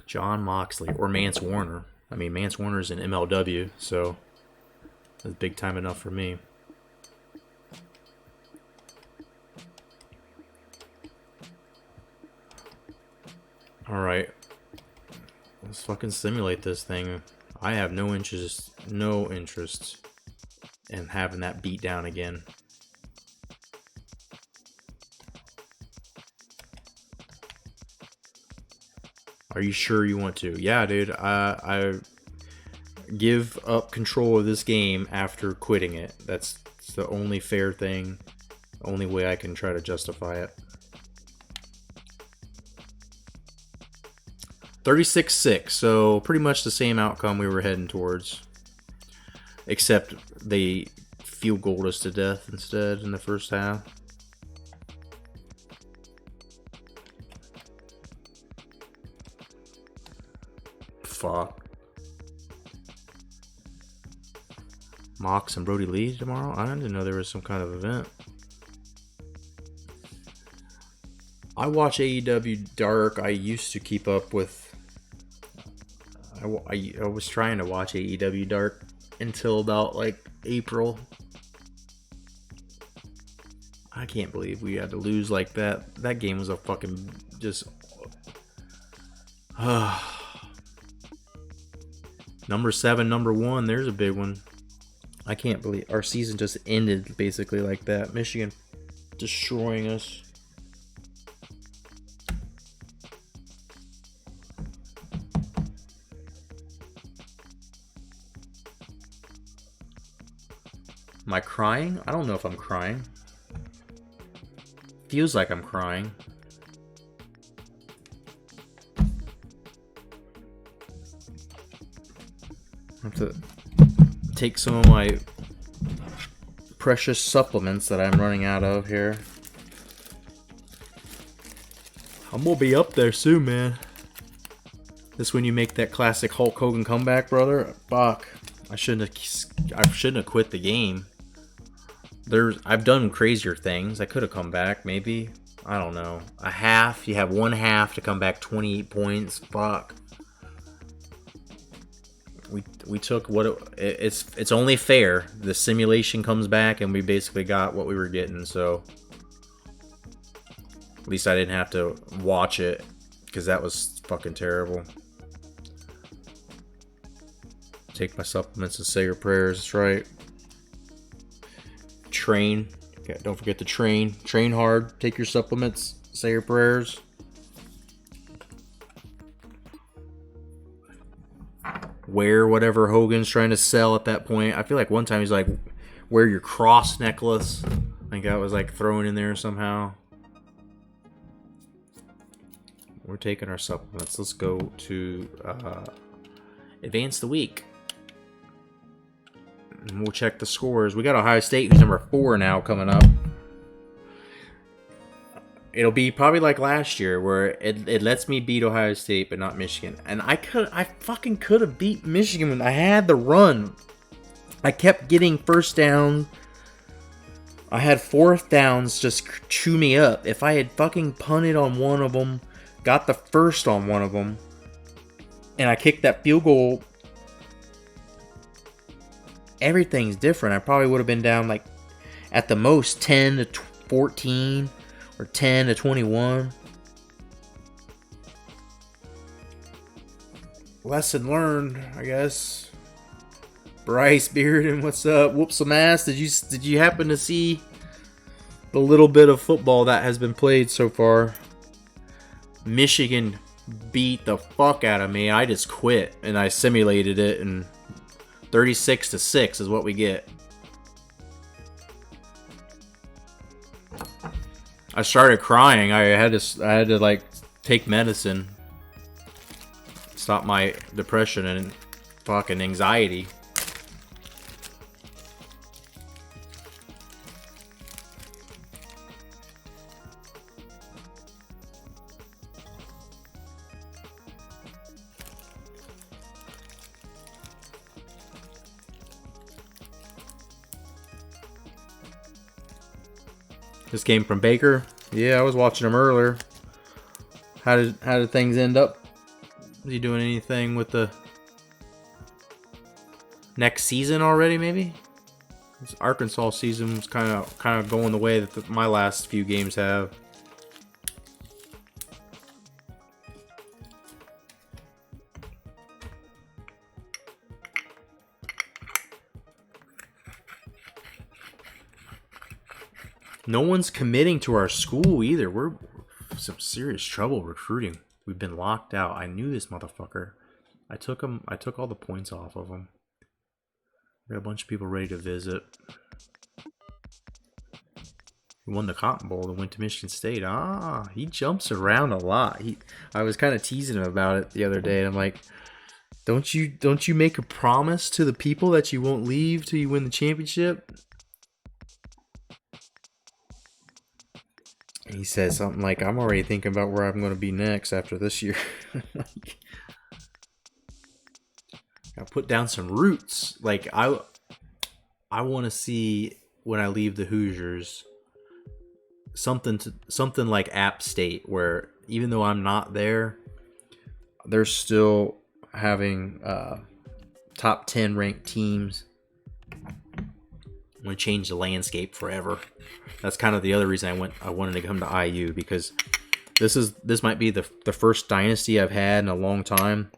Jon Moxley or Mance Warner. I mean, Mance Warner's in MLW, so that's big time enough for me. All right, let's fucking simulate this thing. I have no interest in having that beat down again. Are you sure you want to? Yeah, dude. I give up control of this game after quitting it. That's the only fair thing. Only way I can try to justify it. 36-6. So pretty much the same outcome we were heading towards. Except they field goaled us to death instead in the first half. Fuck. Mox and Brody Lee tomorrow? I didn't know there was some kind of event. I watch AEW Dark. I used to keep up with... I was trying to watch AEW Dark until about like April. I can't believe we had to lose like that. That game was a fucking just... Number 7, number 1, there's a big one. I can't believe our season just ended basically like that. Michigan destroying us. Am I crying? I don't know if I'm crying. Feels like I'm crying. I have to take some of my precious supplements that I'm running out of here. I'm gonna be up there soon, man. This when you make that classic Hulk Hogan comeback, brother. Fuck. I shouldn't have quit the game. I've done crazier things. I could have come back, maybe. I don't know. A half. You have one half to come back 28 points. Fuck. We took what it's only fair. The simulation comes back and we basically got what we were getting, so at least I didn't have to watch it because that was fucking terrible. Take my supplements and say your prayers. That's right. Train. Okay, don't forget to train. Train hard. Take your supplements. Say your prayers. Wear whatever Hogan's trying to sell at that point. I feel like one time he's like, wear your cross necklace. I think that was like thrown in there somehow. We're taking our supplements. Let's go to Advance the Week. And we'll check the scores. We got Ohio State, who's number 4 now, coming up. it'll be probably like last year where it lets me beat Ohio State but not Michigan. And I fucking could have beat Michigan when I had the run. I kept getting first down. I had fourth downs just chew me up. If I had fucking punted on one of them, got the first on one of them, and I kicked that field goal, everything's different. I probably would have been down like at the most 10 to 14 or 10 to 21. Lesson learned, I guess. Bryce Bearden, what's up? Whoop some ass. Did you happen to see the little bit of football that has been played so far? Michigan beat the fuck out of me. I just quit and I simulated it, and 36-6 is what we get. I started crying. I had to like take medicine, stop my depression and fucking anxiety. This came from Baker. Yeah, I was watching him earlier. How did things end up? Is he doing anything with the next season already? Maybe this Arkansas season was kind of going the way that my last few games have. No one's committing to our school either. We're in some serious trouble recruiting. We've been locked out. I knew this motherfucker. I took all the points off of him. We got a bunch of people ready to visit. He won the Cotton Bowl and went to Michigan State. He jumps around a lot. I was kind of teasing him about it the other day, and I'm like, don't you make a promise to the people that you won't leave till you win the championship? He says something like, I'm already thinking about where I'm going to be next after this year. Like, I put down some roots. Like, I want to see when I leave the Hoosiers something like App State, where even though I'm not there, they're still having top 10 ranked teams. I'm going to change the landscape forever. That's kind of the other reason I wanted to come to IU, because this might be the first dynasty I've had in a long time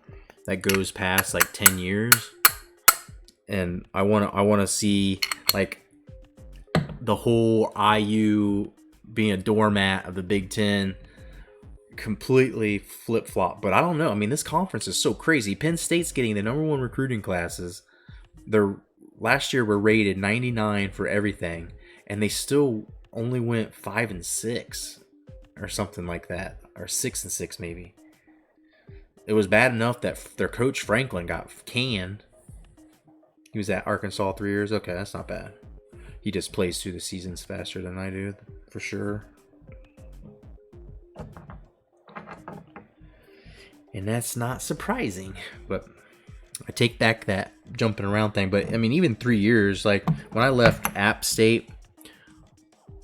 that goes past like 10 years, and I want to see like the whole IU being a doormat of the Big Ten completely flip flop. But I don't know. I mean, this conference is so crazy. Penn State's getting the #1 recruiting classes. They're last year were rated 99 for everything, and they still only went 5-6 or something like that, or 6-6 maybe. It was bad enough that their coach Franklin got canned. He was at Arkansas 3 years. Okay, that's not bad. He just plays through the seasons faster than I do, for sure. And that's not surprising, but I take back that jumping around thing. But I mean, even 3 years, like when I left App State,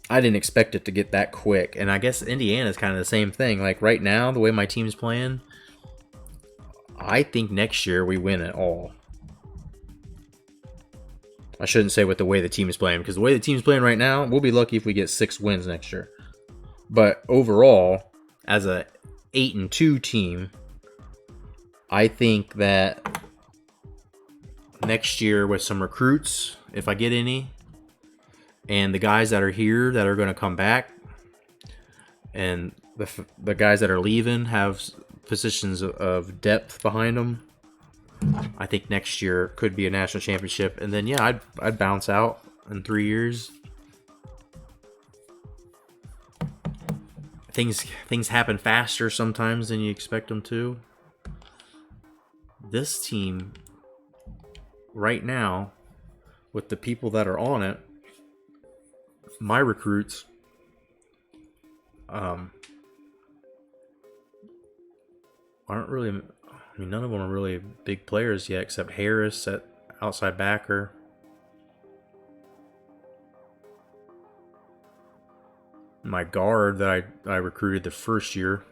I didn't expect it to get that quick. And I guess Indiana's kind of the same thing. Like right now, the way my team's playing, I think next year we win it all. I shouldn't say with the way the team is playing, because the way the team's playing right now, we'll be lucky if we get 6 wins next year. But overall, as a 8-2 team, I think that next year with some recruits, if I get any, and the guys that are here that are going to come back, and the guys that are leaving have positions of depth behind them, I think next year could be a national championship. And then yeah, I'd bounce out in 3 years. Things happen faster sometimes than you expect them to. This team right now, with the people that are on it, my recruits, aren't really. I mean, none of them are really big players yet, except Harris at outside backer. My guard that I recruited the first year.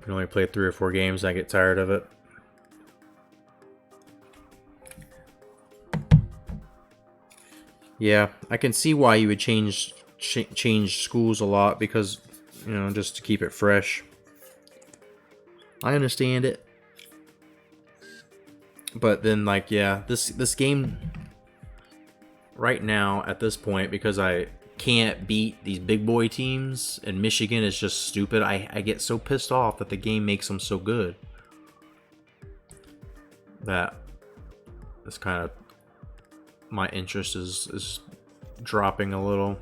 Can only play 3 or 4 games and I get tired of it. Yeah, I can see why you would change schools a lot, because, you know, just to keep it fresh. I understand it. But then, like, yeah, this game right now at this point, because I can't beat these big boy teams and Michigan is just stupid, I get so pissed off that the game makes them so good that it's kind of, my interest is dropping a little.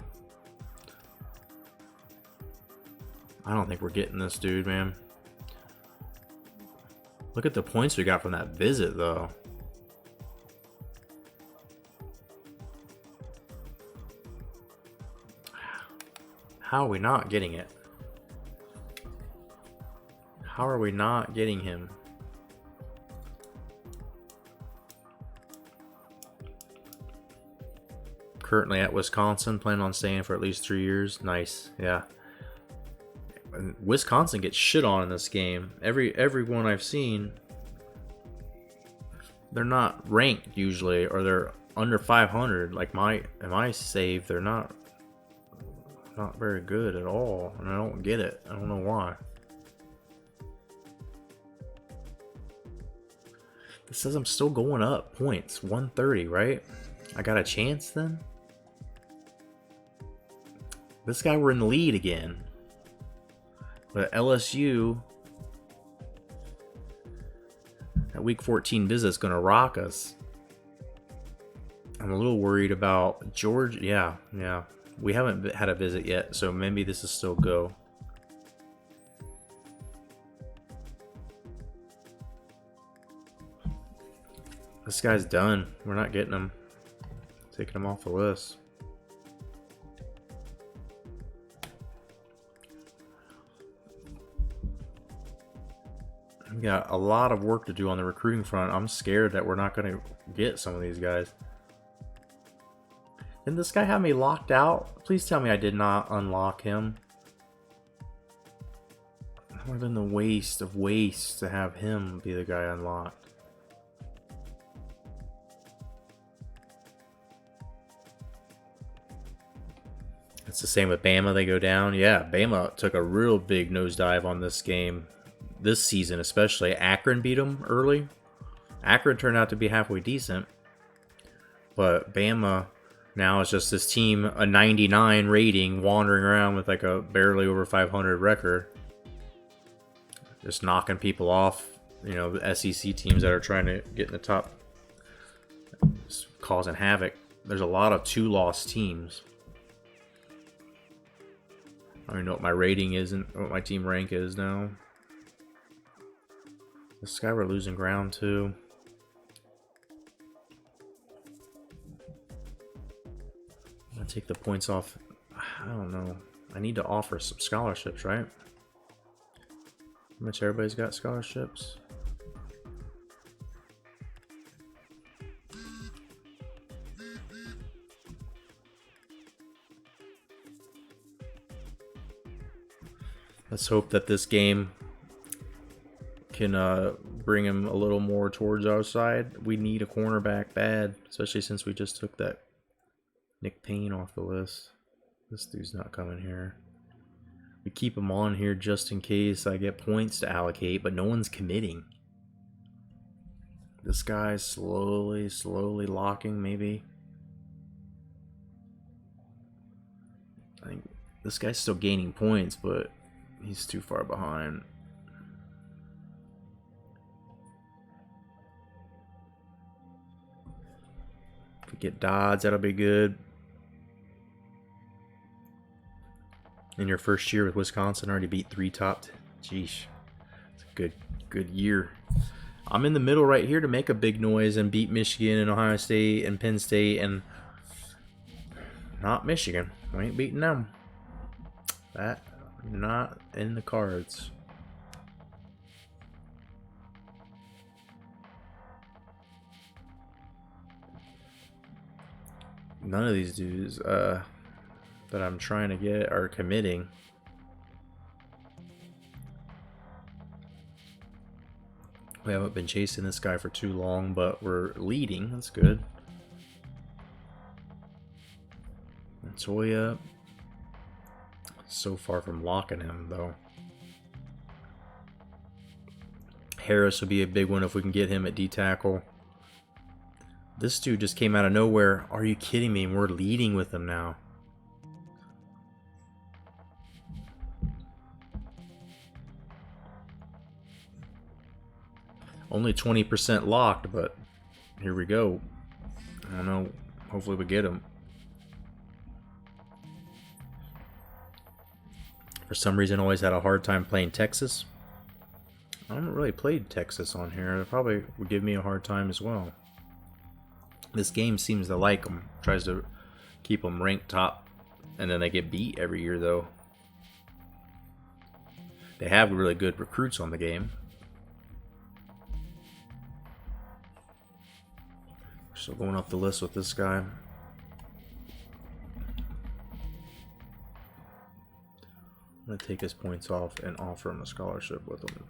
I don't think we're getting this dude, man. Look at the points we got from that visit, though. How are we not getting it? How are we not getting him? Currently at Wisconsin, planning on staying for at least 3 years. Nice, yeah. Wisconsin gets shit on in this game. Everyone I've seen, they're not ranked usually, or they're under 500. Like my save, they're not very good at all, and I don't get it. I don't know why. This says I'm still going up points, 130, right? I got a chance then. This guy, we're in the lead again. But LSU, that week 14 visit is going to rock us. I'm a little worried about Georgia. Yeah. We haven't had a visit yet, so maybe this is still go. This guy's done. We're not getting him. Taking him off the list. We got a lot of work to do on the recruiting front. I'm scared that we're not going to get some of these guys. Didn't this guy have me locked out? Please tell me I did not unlock him. That would have been the waste of waste to have him be the guy unlocked. It's the same with Bama. They go down. Yeah, Bama took a real big nosedive on this game. This season especially. Akron beat them early. Akron turned out to be halfway decent. But Bama now is just this team, a 99 rating, wandering around with like a barely over 500 record. Just knocking people off. You know, the SEC teams that are trying to get in the top. Just causing havoc. There's a lot of 2-loss teams. I don't even know what my rating is and what my team rank is now. This guy we're losing ground to. I'm gonna take the points off. I don't know. I need to offer some scholarships, right? How much everybody's got scholarships? Let's hope that this game can bring him a little more towards our side. We need a cornerback bad, especially since we just took that Nick Payne off the list. This dude's not coming here. We keep him on here just in case I get points to allocate, but no one's committing. This guy's slowly locking, maybe. I think this guy's still gaining points, but he's too far behind. If we get Dodds, that'll be good. In your first year with Wisconsin, already beat 3 top. Jeez, it's a good year. I'm in the middle right here to make a big noise and beat Michigan and Ohio State and Penn State and not Michigan. We ain't beating them. That not in the cards. None of these dudes that I'm trying to get are committing. We haven't been chasing this guy for too long, but we're leading. That's good. Montoya. So far from locking him, though. Harris would be a big one if we can get him at D-tackle. This dude just came out of nowhere. Are you kidding me? We're leading with him now. Only 20% locked, but here we go. I don't know. Hopefully we get him. For some reason, I always had a hard time playing Texas. I haven't really played Texas on here. It probably would give me a hard time as well. This game seems to like them. Tries to keep them ranked top, and then they get beat every year, though. They have really good recruits on the game. So going up the list with this guy. I'm going to take his points off and offer him a scholarship with him.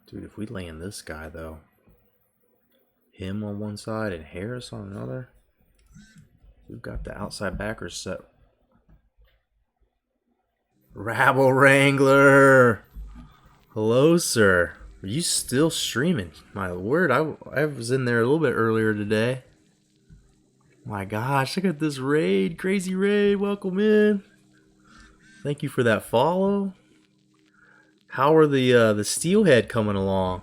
Dude, if we land this guy, though, him on one side and Harris on another, we've got the outside backers set. Rabble Wrangler! Hello, sir. Are you still streaming? My word, I was in there a little bit earlier today. My gosh, look at this raid. Crazy raid. Welcome in. Thank you for that follow. How are the Steelhead coming along?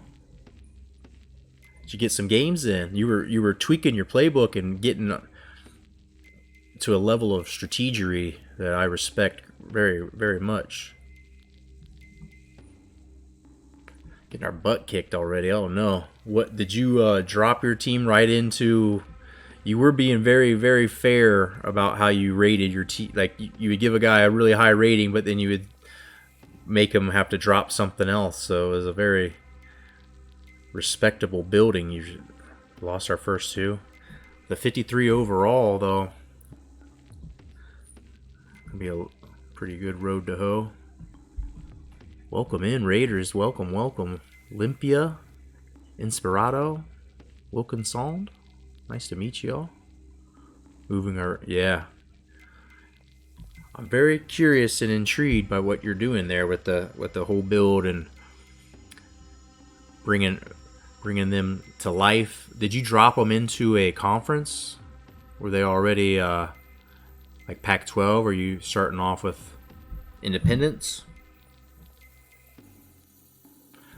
Did you get some games in? You were tweaking your playbook and getting to a level of strategery that I respect very, very much. Getting our butt kicked already. Oh no. What did you drop your team right into? You were being very, very fair about how you rated your team. Like you would give a guy a really high rating, but then you would make him have to drop something else. So it was a very respectable building. You lost our first two. The 53 overall, though, gonna be a pretty good road to hoe. Welcome in, Raiders. Welcome, welcome. Limpia, Inspirado, Wilkinson. Nice to meet y'all. Moving our, yeah. I'm very curious and intrigued by what you're doing there with the whole build and bringing them to life. Did you drop them into a conference? Were they already like Pac-12? Or are you starting off with independence?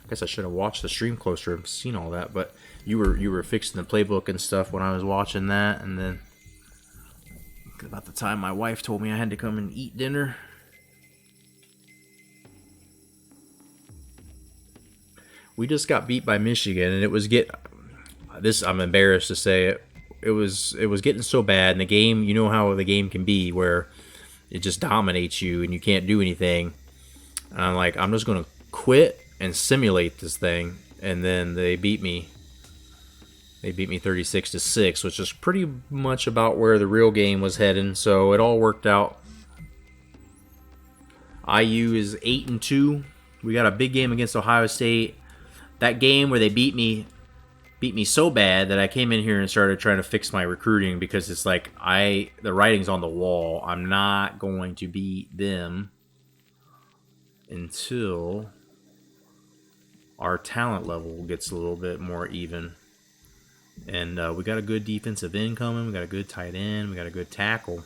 I guess I should have watched the stream closer and seen all that, but you were fixing the playbook and stuff when I was watching that, and then about the time my wife told me I had to come and eat dinner. We just got beat by Michigan, and it was I'm embarrassed to say it. It was getting so bad in the game. You know how the game can be, where it just dominates you and you can't do anything. And I'm like, I'm just gonna quit and simulate this thing, and then they beat me. They beat me 36-6, which is pretty much about where the real game was heading. So it all worked out. IU is 8-2. We got a big game against Ohio State. That game where they beat me so bad that I came in here and started trying to fix my recruiting, because it's like the writing's on the wall. I'm not going to beat them until our talent level gets a little bit more even. And we got a good defensive end coming. We got a good tight end. We got a good tackle.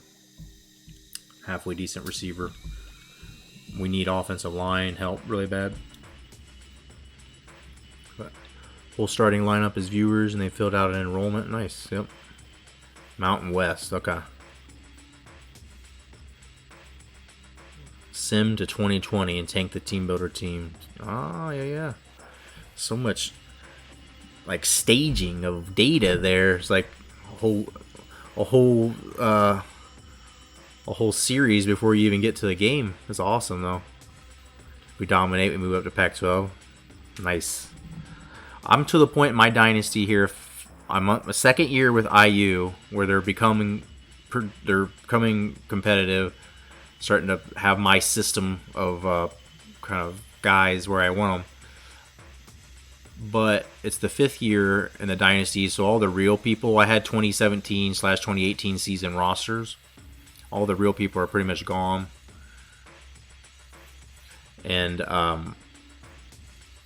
Halfway decent receiver. We need offensive line help really bad. But full starting lineup as viewers, and they filled out an enrollment. Nice. Yep. Mountain West, okay. Sim to 2020 and tank the team builder team. Oh, yeah. So much like staging of data there. It's like a whole series before you even get to the game. It's awesome though. We dominate, we move up to Pac-12. Nice. I'm to the point in my dynasty here. I'm on my second year with IU where they're becoming competitive, starting to have my system of kind of guys where I want them. But it's the 5th year in the dynasty, so all the real people, I had 2017/2018 season rosters. All the real people are pretty much gone. And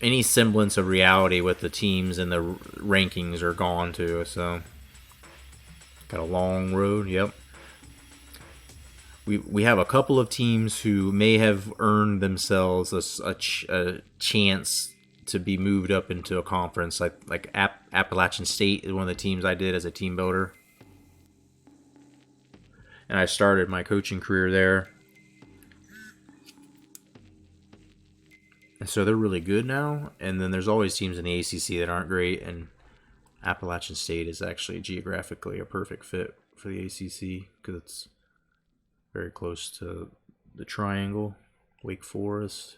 any semblance of reality with the teams and the rankings are gone too. So got a long road. Yep. We have a couple of teams who may have earned themselves a chance to be moved up into a conference. Like Appalachian State is one of the teams I did as a team builder, and I started my coaching career there. And so they're really good now. And then there's always teams in the ACC that aren't great. And Appalachian State is actually geographically a perfect fit for the ACC because it's very close to the Triangle, Wake Forest.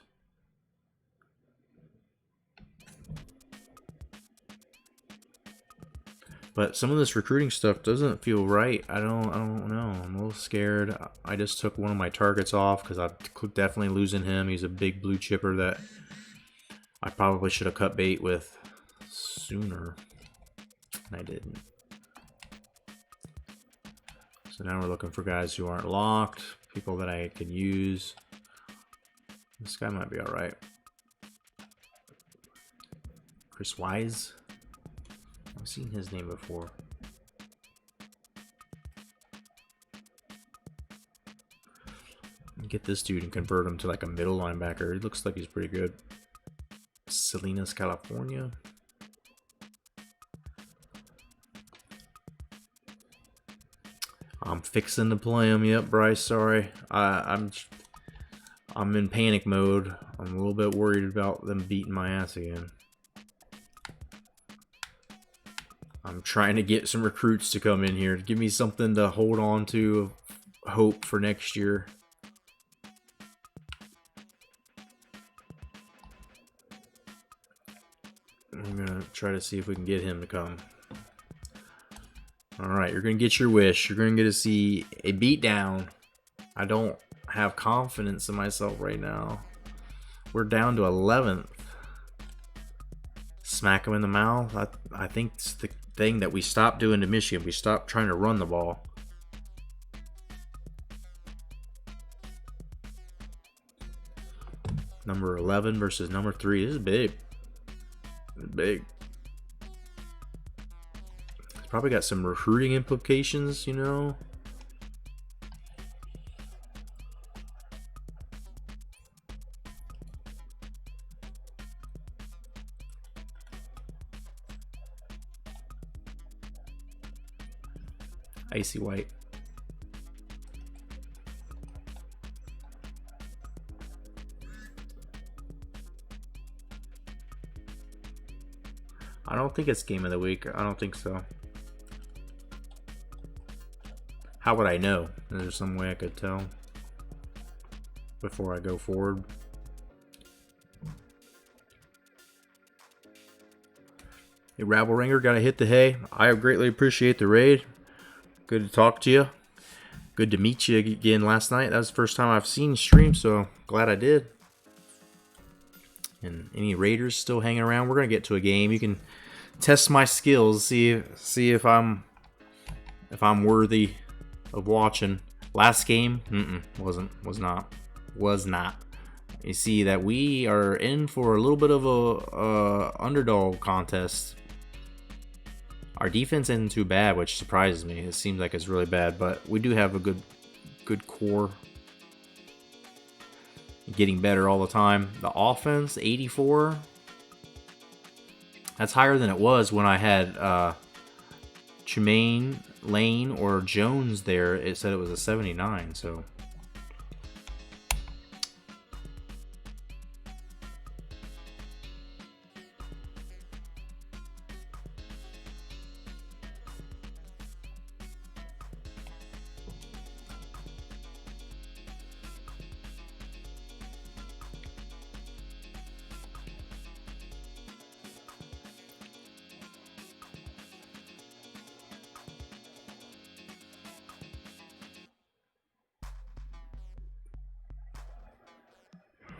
But some of this recruiting stuff doesn't feel right. I don't know. I'm a little scared. I just took one of my targets off because I'm definitely losing him. He's a big blue chipper that I probably should have cut bait with sooner. I didn't. So now we're looking for guys who aren't locked, people that I can use. This guy might be all right. Chris Wise. I've seen his name before. Get this dude and convert him to like a middle linebacker. He looks like he's pretty good. Salinas, California. I'm fixing to play him. Yep, Bryce. Sorry, I'm in panic mode. I'm a little bit worried about them beating my ass again. I'm trying to get some recruits to come in here to give me something to hold on to, hope for next year. I'm gonna try to see if we can get him to come. Alright, you're gonna get your wish. You're gonna get to see a beatdown. I don't have confidence in myself right now. We're down to 11th. Smack him in the mouth. I think it's the thing that we stopped doing to Michigan. We stopped trying to run the ball. Number 11 versus number 3. This is big. It's big. It's probably got some recruiting implications, you know. Icy white. I don't think it's game of the week. I don't think so. How would I know? Is there some way I could tell before I go forward? Hey, Rabble Ringer, gotta hit the hay. I greatly appreciate the raid. Good to talk to you. Good to meet you again last night. That was the first time I've seen you stream, so glad I did. And any Raiders still hanging around? We're gonna get to a game. You can test my skills, see if I'm worthy of watching. Last game, was not. You see that we are in for a little bit of a underdog contest. Our defense isn't too bad, which surprises me. It seems like it's really bad, but we do have a good core. Getting better all the time. The offense, 84. That's higher than it was when I had Tremaine Lane or Jones there, it said it was a 79, so.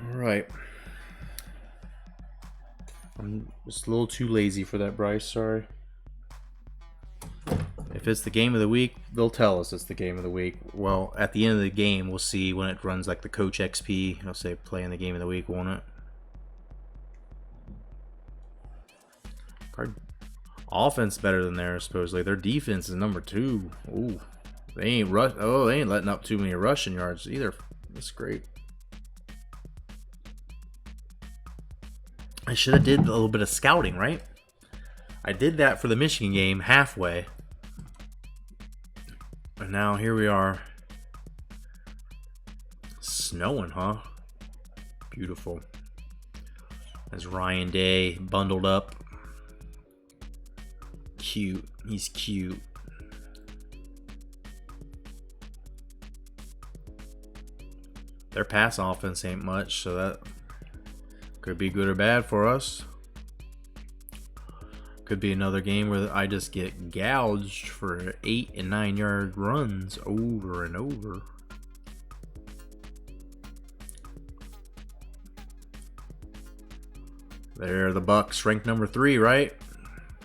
Alright. I'm just a little too lazy for that, Bryce. Sorry. If it's the game of the week, they'll tell us it's the game of the week. Well, at the end of the game, we'll see when it runs like the Coach XP. It'll say playing the game of the week, won't it? Card offense better than theirs, supposedly. Their defense is number 2. Ooh. They ain't they ain't letting up too many rushing yards either. That's great. I should have did a little bit of scouting, right? I did that for the Michigan game halfway. And now here we are. Snowing, huh? Beautiful. As Ryan Day bundled up. Cute. He's cute. Their pass offense ain't much, so that could be good or bad for us. Could be another game where I just get gouged for 8 and 9 yard runs over and over. They're the Bucks, ranked number 3, right?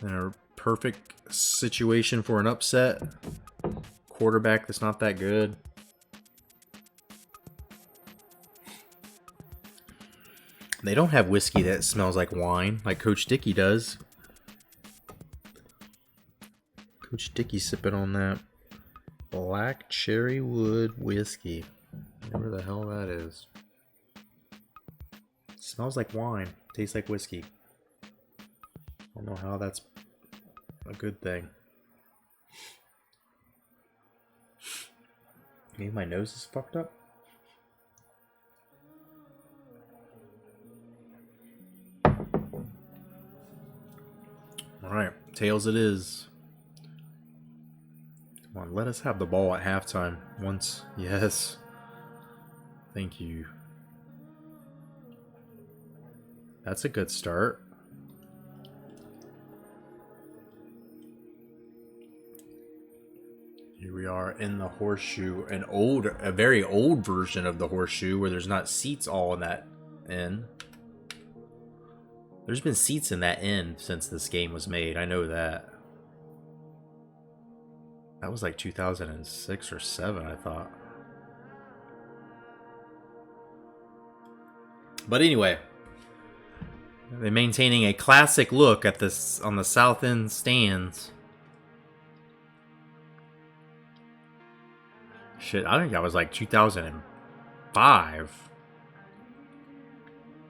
They're a perfect situation for an upset. Quarterback that's not that good. They don't have whiskey that smells like wine, like Coach Dickey does. Coach Dickey sipping on that black cherry wood whiskey. Whatever the hell that is. Smells like wine. Tastes like whiskey. I don't know how that's a good thing. Maybe my nose is fucked up. Alright, tails it is. Come on, let us have the ball at halftime once. Yes. Thank you. That's a good start. Here we are in the horseshoe, a very old version of the horseshoe where there's not seats all in that end. There's been seats in that end since this game was made. I know that. That was like 2006 or 7, I thought. But anyway, they're maintaining a classic look at this on the south end stands. Shit, I think that was like 2005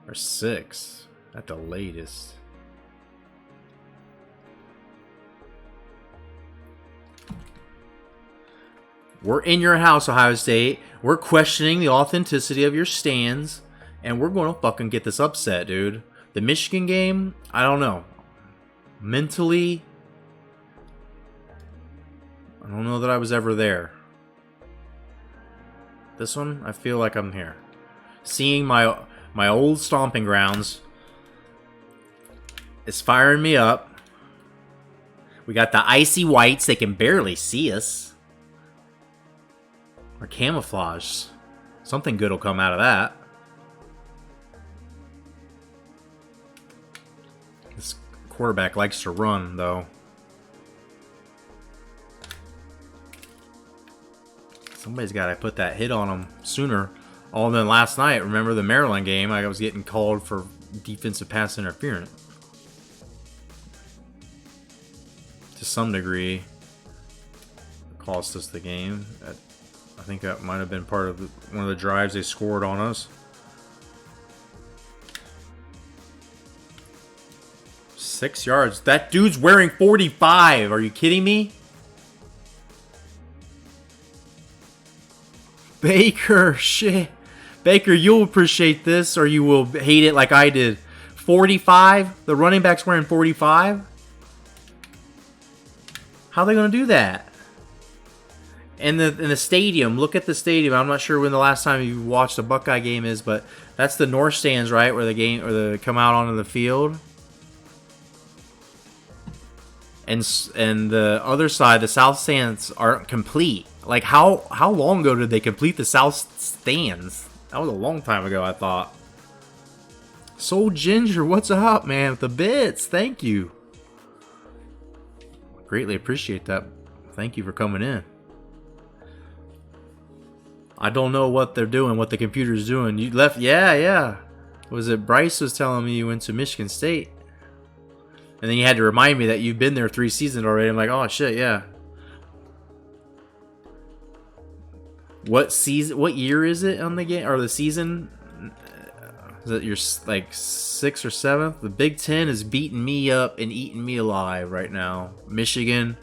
or 6 at the latest. We're in your house, Ohio State. We're questioning the authenticity of your stands, and we're going to fucking get this upset, dude. The Michigan game, I don't know. Mentally, I don't know that I was ever there. This one, I feel like I'm here. Seeing my old stomping grounds is firing me up. We got the icy whites. They can barely see us. Or camouflage. Something good will come out of that. This quarterback likes to run, though. Somebody's got to put that hit on him sooner. All than last night. Remember the Maryland game? I was getting called for defensive pass interference. To some degree, it cost us the game. I think that might have been part of one of the drives they scored on us. 6 yards. That dude's wearing 45. Are you kidding me? Baker, shit. Baker, you'll appreciate this or you will hate it like I did. 45? The running back's wearing 45? How are they going to do that? And the stadium, look at the stadium. I'm not sure when the last time you watched a Buckeye game is, but that's the north stands, right, where the game or the come out onto the field. And the other side, the south stands aren't complete. Like how long ago did they complete the south stands? That was a long time ago, I thought. Soul Ginger, what's up, man? With the bits, thank you. Greatly appreciate that. Thank you for coming in. I don't know what they're doing, what the computer's doing. You left, yeah. Was it Bryce was telling me you went to Michigan State? And then you had to remind me that you've been there 3 seasons already. I'm like, oh shit, yeah. What season? What year is it on the game or the season? Is it your like 6th or 7th? The Big Ten is beating me up and eating me alive right now. Michigan,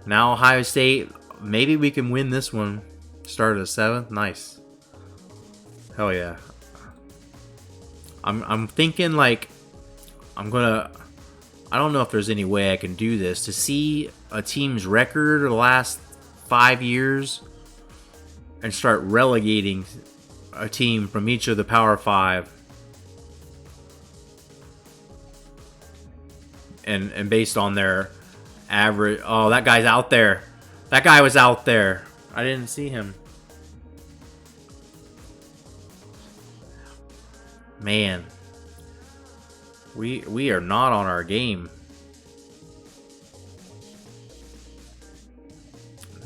now Ohio State. Maybe we can win this one. Start at 7th. Nice. Hell yeah. I'm thinking like I'm gonna. I don't know if there's any way I can do this to see a team's record the last 5 years and start relegating a team from each of the Power 5 and based on their average. Oh, that guy's out there. That guy was out there. I didn't see him. Man. We are not on our game.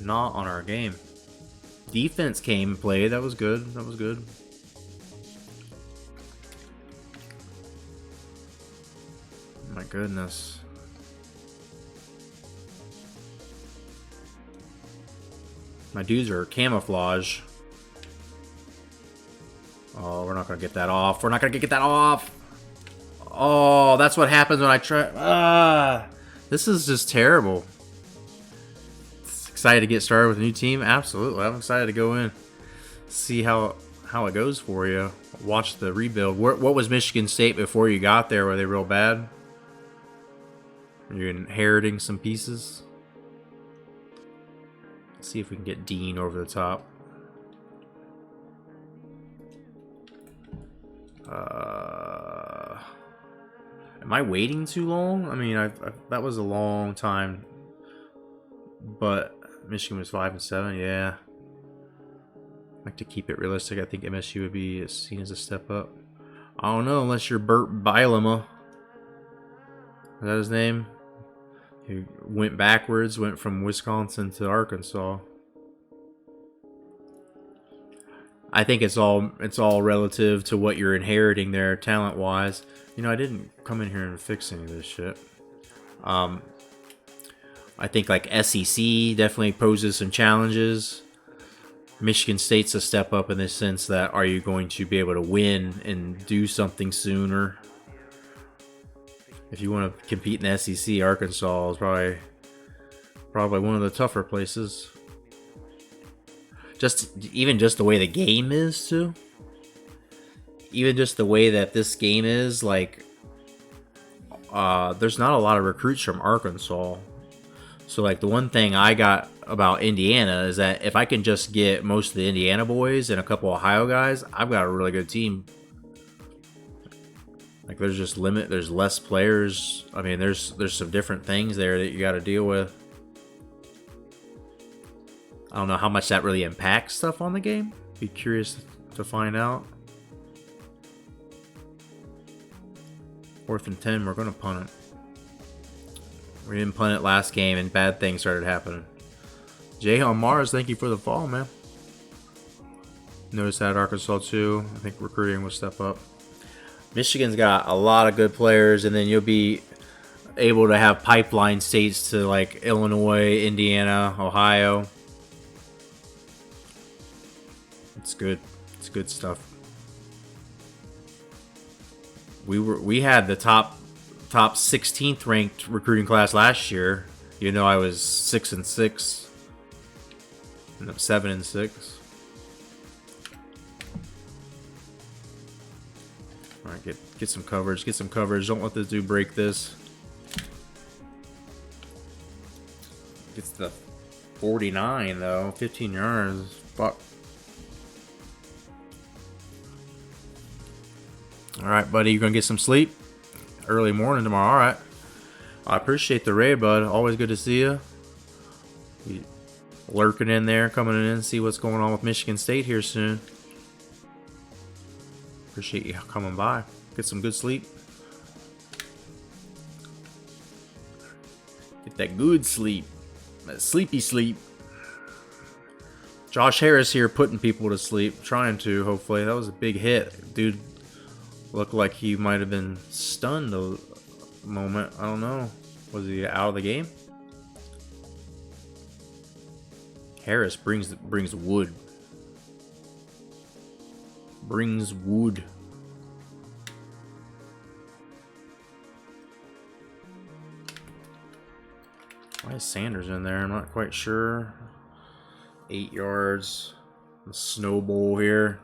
Not on our game. Defense came and played. That was good. That was good. My goodness. My dudes are camouflage. Oh, we're not going to get that off. We're not going to get that off. Oh, that's what happens when I try. This is just terrible. Excited to get started with a new team? Absolutely. I'm excited to go in. See how it goes for you. Watch the rebuild. What was Michigan State before you got there? Were they real bad? You're inheriting some pieces. Let's see if we can get Dean over the top. Am I waiting too long? I mean, that was a long time. But Michigan was 5 and 7. Yeah. I like to keep it realistic. I think MSU would be seen as a step up. I don't know unless you're Burt Bielema. Is that his name? He went backwards, went from Wisconsin to Arkansas. I think it's all relative to what you're inheriting there, talent-wise. You know, I didn't come in here and fix any of this shit. I think like SEC definitely poses some challenges. Michigan State's a step up in the sense that are you going to be able to win and do something sooner? If you want to compete in the SEC, Arkansas is probably one of the tougher places. Even just the way the game is too. Even just the way that this game is, like, there's not a lot of recruits from Arkansas. So, like, the one thing I got about Indiana is that if I can just get most of the Indiana boys and a couple Ohio guys, I've got a really good team. Like, there's less players. I mean, there's some different things there that you got to deal with. I don't know how much that really impacts stuff on the game. Be curious to find out. 4th and 10, we're going to punt it. We didn't punt it last game, and bad things started happening. Jay on Mars, thank you for the follow, man. Notice that Arkansas too. I think recruiting will step up. Michigan's got a lot of good players, and then you'll be able to have pipeline states to like Illinois, Indiana, Ohio. It's good. It's good stuff. We had the top 16th ranked recruiting class last year. You know, I was 6 and 6, and 7 and 6. All right, get some coverage. Get some coverage. Don't let this dude break this. Gets the 49 though. 15 yards. Fuck. All right, buddy. You're gonna get some sleep. Early morning tomorrow. All right. I appreciate the raid, bud. Always good to see you. Lurking in there, coming in, see what's going on with Michigan State here soon. Appreciate you coming by. Get some good sleep. Get that good sleep. That sleepy sleep. Josh Harris here putting people to sleep. Trying to, hopefully. That was a big hit. Dude looked like he might have been stunned a moment. I don't know. Was he out of the game? Harris brings wood. Brings wood. Why is Sanders in there? I'm not quite sure. 8 yards. The snowball here.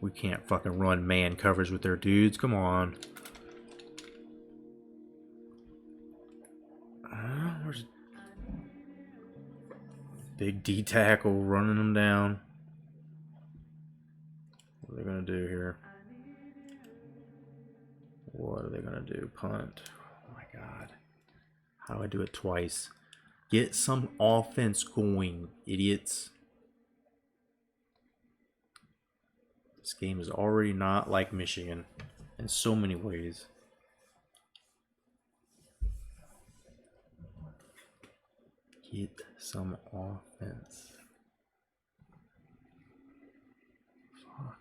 We can't fucking run man coverage with their dudes. Come on. Where's big D tackle running them down? What are they gonna do here? What are they gonna do? Punt. Oh my god. How do I do it twice? Get some offense going, idiots. This game is already not like Michigan in so many ways. Get some offense. Fuck.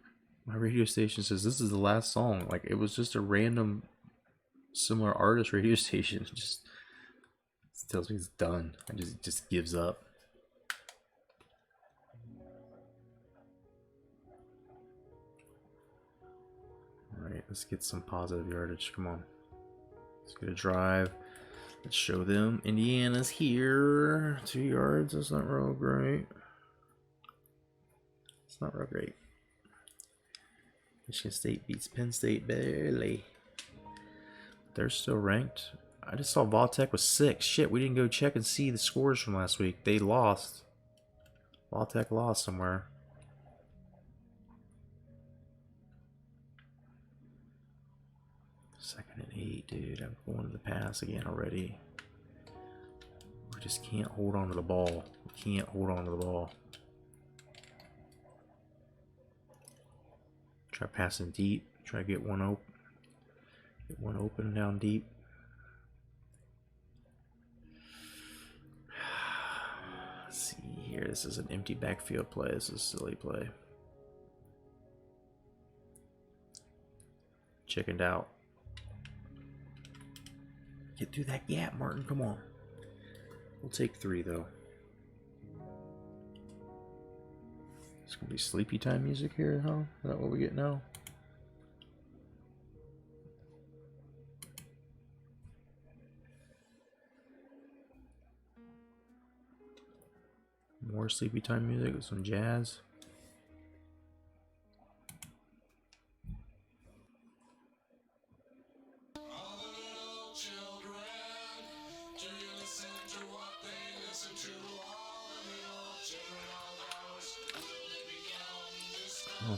My radio station says this is the last song. Like, it was just a random similar artist radio station. It just tells me it's done. I just gives up. Alright, let's get some positive yardage. Come on. Let's get a drive. Let's show them Indiana's here. 2 yards. That's not real great. It's not real great. Michigan State beats Penn State barely. They're still ranked. I just saw Vautech was 6. Shit, we didn't go check and see the scores from last week. They lost. Vautech lost somewhere. Second and 8, dude. I'm going to the pass again already. We just can't hold on to the ball. We can't hold on to the ball. Try passing deep. Try to get one open. Get one open down deep. Let's see here. This is an empty backfield play. This is a silly play. Chickened out. Get through that gap, Martin. Come on. We'll take 3, though. It's going to be sleepy time music here, huh? Is that what we get now? More sleepy time music with some jazz.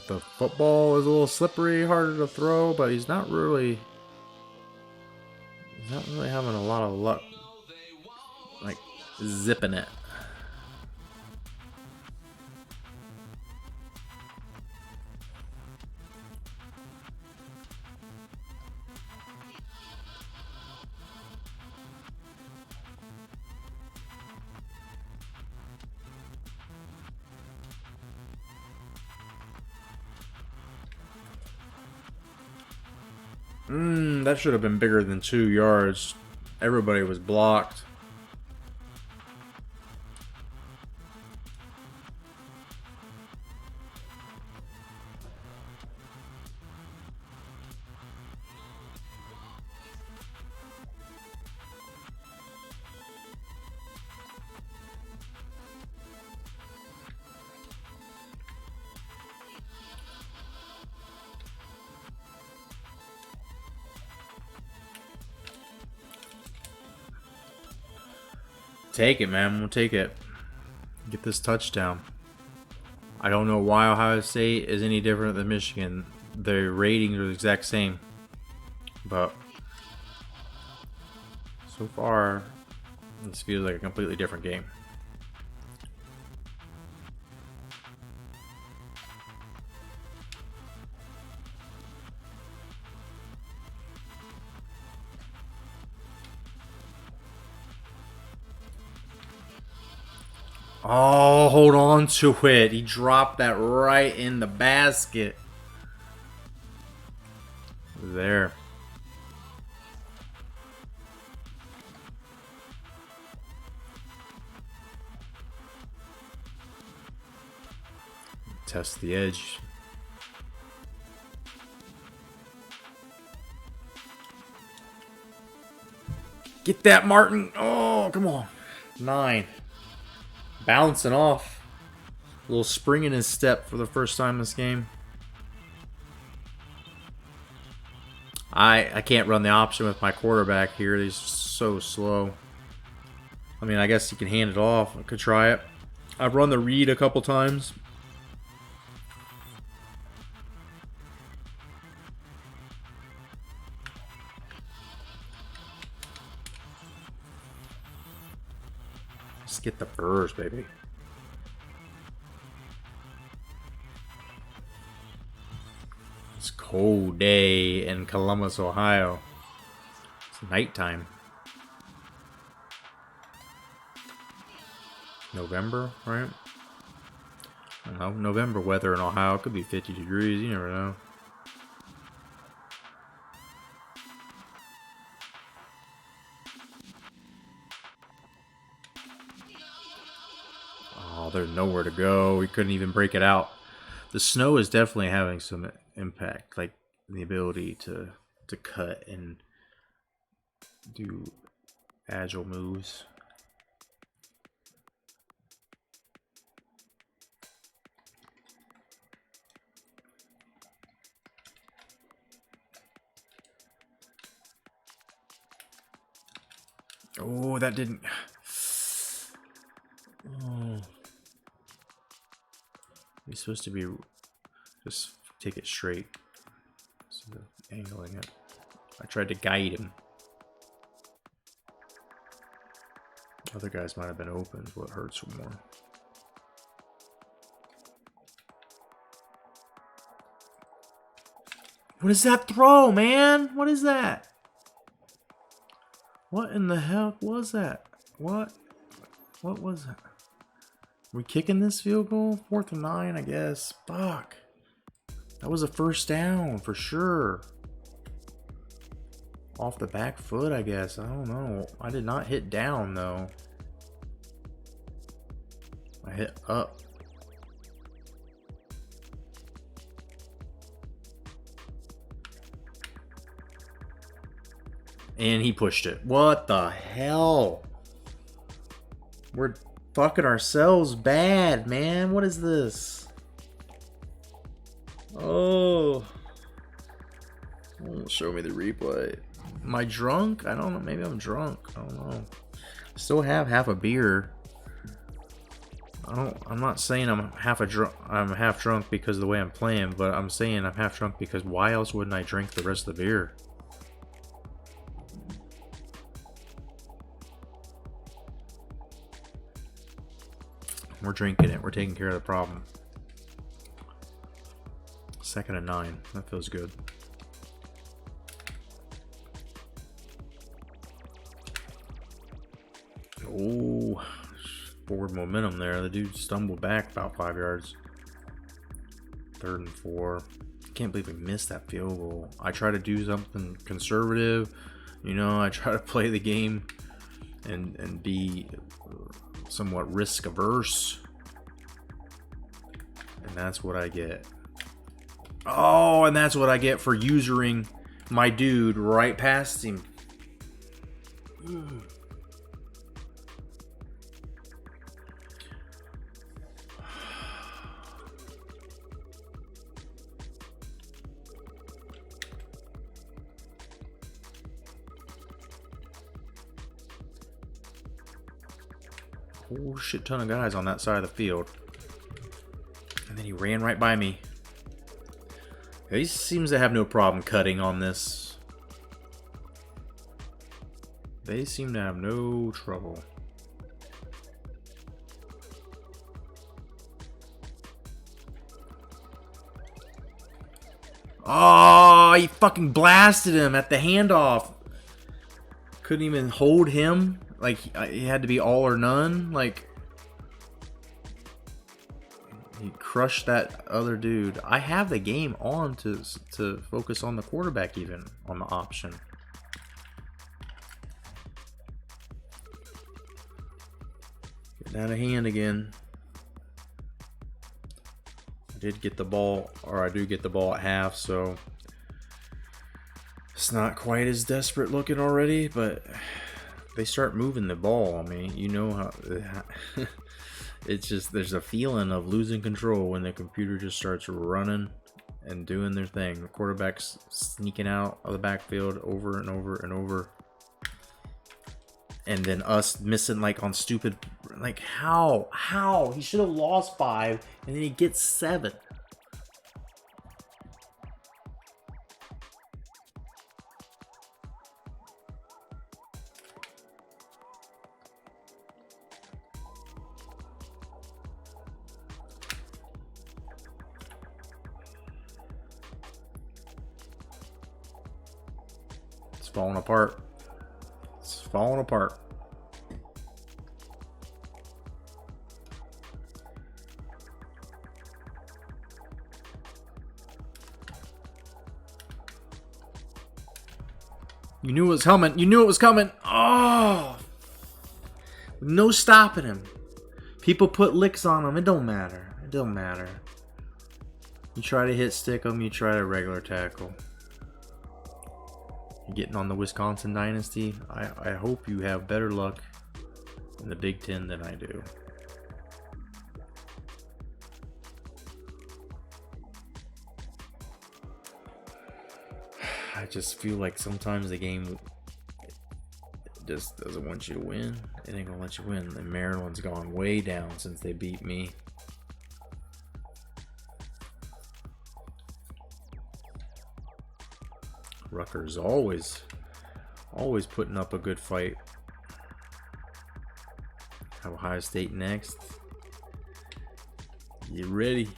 The football is a little slippery, harder to throw, but he's not really having a lot of luck, like zipping it. That should have been bigger than 2 yards. Everybody was blocked. Take it, man. We'll take it. Get this touchdown. I don't know why Ohio State is any different than Michigan. Their ratings are the exact same. But so far, this feels like a completely different game. Oh, hold on to it. He dropped that right in the basket. There. Test the edge. Get that, Martin. Oh, come on. 9. Bouncing off. A little spring in his step for the first time this game. I can't run the option with my quarterback here. He's so slow. I mean, I guess you can hand it off. I could try it. I've run the read a couple times. Let's get the burrs, baby. It's a cold day in Columbus, Ohio. It's nighttime. November, right? I don't know. November weather in Ohio. It could be 50 degrees. You never know. Oh, there's nowhere to go. We couldn't even break it out. The snow is definitely having some impact, like the ability to cut and do agile moves. Oh, that didn't. Oh. He's supposed to be just take it straight. So angling it. I tried to guide him. Other guys might have been open, is what hurts more. What is that throw, man? What is that? What in the hell was that? What was that? We kicking this field goal? 4th and 9, I guess. Fuck. That was a first down for sure. Off the back foot, I guess. I don't know. I did not hit down, though. I hit up. And he pushed it. What the hell? We're fucking ourselves bad, man. What is this? Oh. Show me the replay. Am I drunk? I don't know. Maybe I'm drunk. I don't know. Still have half a beer. I'm not saying I'm half drunk because of the way I'm playing, but I'm saying I'm half drunk because why else wouldn't I drink the rest of the beer? We're drinking it. We're taking care of the problem. 2nd and 9. That feels good. Oh, forward momentum there. The dude stumbled back about 5 yards. 3rd and 4. Can't believe we missed that field goal. I try to do something conservative. You know, I try to play the game and be somewhat risk averse. And that's what I get. Oh, and that's what I get for usering my dude right past him. whole shit ton of guys on that side of the field. And then he ran right by me. He seems to have no problem cutting on this. They seem to have no trouble. Oh, he fucking blasted him at the handoff. Couldn't even hold him. Like, he had to be all or none. Like, he crushed that other dude. I have the game on to focus on the quarterback, even on the option. Getting out of hand again. I did get the ball, or I do get the ball at half, so it's not quite as desperate looking already, but they start moving the ball. I mean, you know how it's just, there's a feeling of losing control when the computer just starts running and doing their thing. The quarterback's sneaking out of the backfield over and over and over. And then us missing like on stupid, like how? He should have lost 5 and then he gets 7. It's falling apart. It's falling apart. You knew it was coming. You knew it was coming. Oh! No stopping him. People put licks on him. It don't matter. It don't matter. You try to hit stick him. You try to regular tackle. You're getting on the Wisconsin Dynasty. I hope you have better luck in the Big Ten than I do. I just feel like sometimes the game just doesn't want you to win. It ain't gonna let you win. And Maryland's gone way down since they beat me. Rutgers always putting up a good fight. Have Ohio State next. You ready?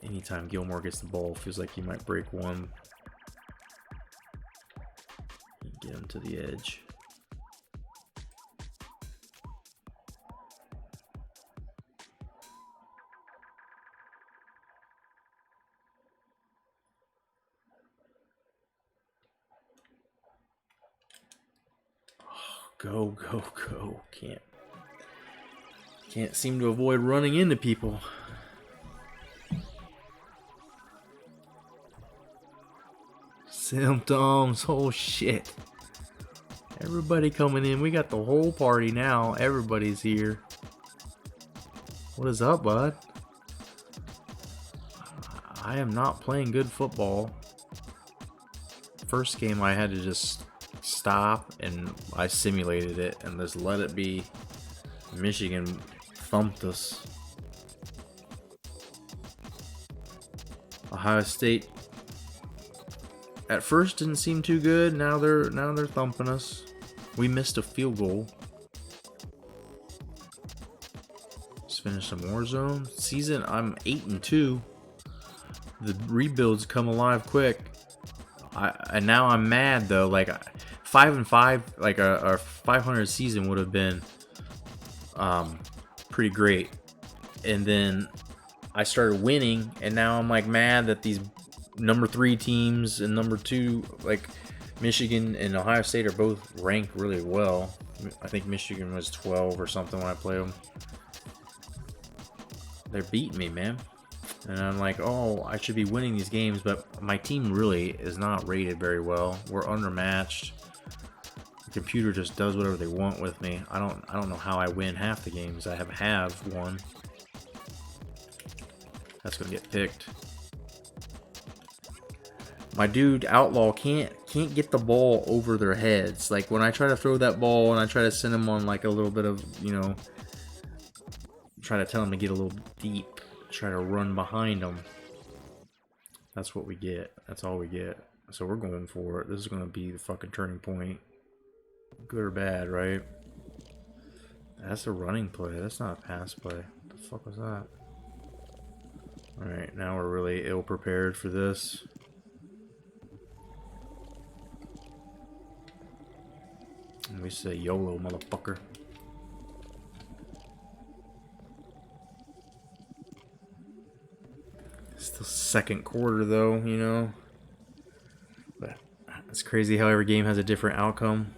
Anytime Gilmore gets the ball, feels like he might break one. Get him to the edge. Go, go, go. Can't seem to avoid running into people. Symptoms. Oh shit. Everybody coming in. We got the whole party now. Everybody's here. What is up, bud? I am not playing good football. First game I had to just stop and I simulated it and just let it be. Michigan thumped us. Ohio State at first didn't seem too good. Now they're thumping us. We missed a field goal. Let's finish some Warzone. Season, I'm 8-2. The rebuilds come alive quick. And now I'm mad though. Like 5-5, like a 500 season would have been pretty great. And then I started winning, and now I'm like mad that these number 3 teams and number 2, like Michigan and Ohio State, are both ranked really well. I think Michigan was 12 or something when I played them. They're beating me, man. And I'm like, oh, I should be winning these games, but my team really is not rated very well. We're undermatched. The computer just does whatever they want with me. I don't know how I win half the games. I have one. That's gonna get picked. my dude Outlaw can't get the ball over their heads. Like when I try to throw that ball and I try to send them on like a little bit of, you know, try to tell them to get a little deep, try to run behind them. That's what we get. That's all we get. So we're going for it. This is going to be the fucking turning point. Good or bad, right? That's a running play. That's not a pass play. What the fuck was that? Alright, now we're really ill prepared for this. And we say YOLO, motherfucker. Still second quarter though, you know. But it's crazy how every game has a different outcome.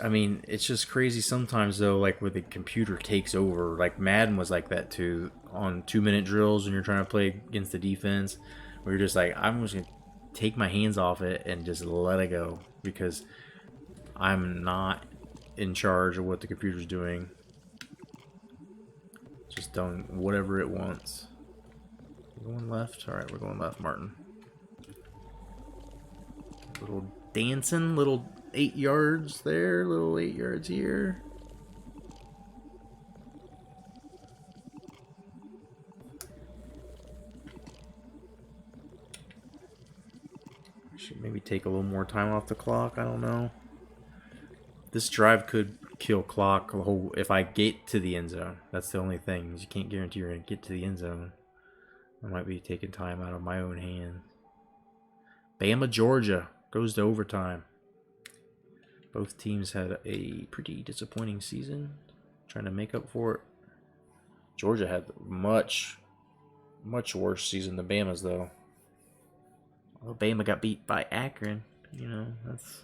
I mean, it's just crazy sometimes though, like where the computer takes over. Like Madden was like that too, on 2-minute drills when you're trying to play against the defense, where you're just like, I'm just gonna take my hands off it and just let it go because I'm not in charge of what the computer's doing. Just done whatever it wants. We're going left? Alright, we're going left, Martin. Little dancing, little 8 yards there, little 8 yards here. Should maybe take a little more time off the clock, I don't know. This drive could kill clock if I get to the end zone. That's the only thing. You can't guarantee you're going to get to the end zone. I might be taking time out of my own hands. Bama, Georgia goes to overtime. Both teams had a pretty disappointing season. Trying to make up for it. Georgia had much worse season than Bama's, though. Well, Bama got beat by Akron. You know, that's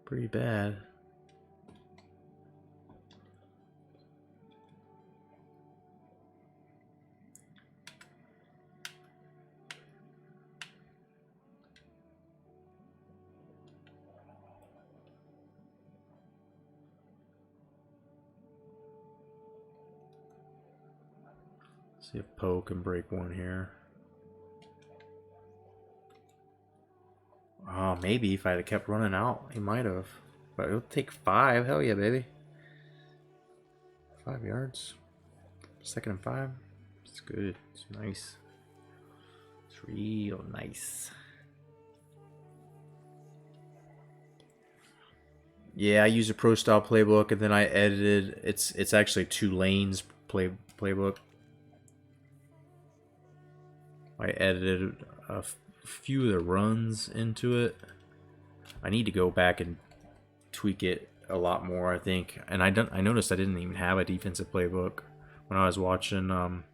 pretty bad. See if Poe can break one here. Oh, maybe if I had kept running out, he might have. But it'll take 5. Hell yeah, baby. 5 yards. 2nd and 5. It's good. It's nice. It's real nice. Yeah, I use a pro style playbook and then I edited. It's actually 2 lanes playbook. I edited a few of the runs into it. I need to go back and tweak it a lot more, I think. And I noticed I didn't even have a defensive playbook when I was watching earlier.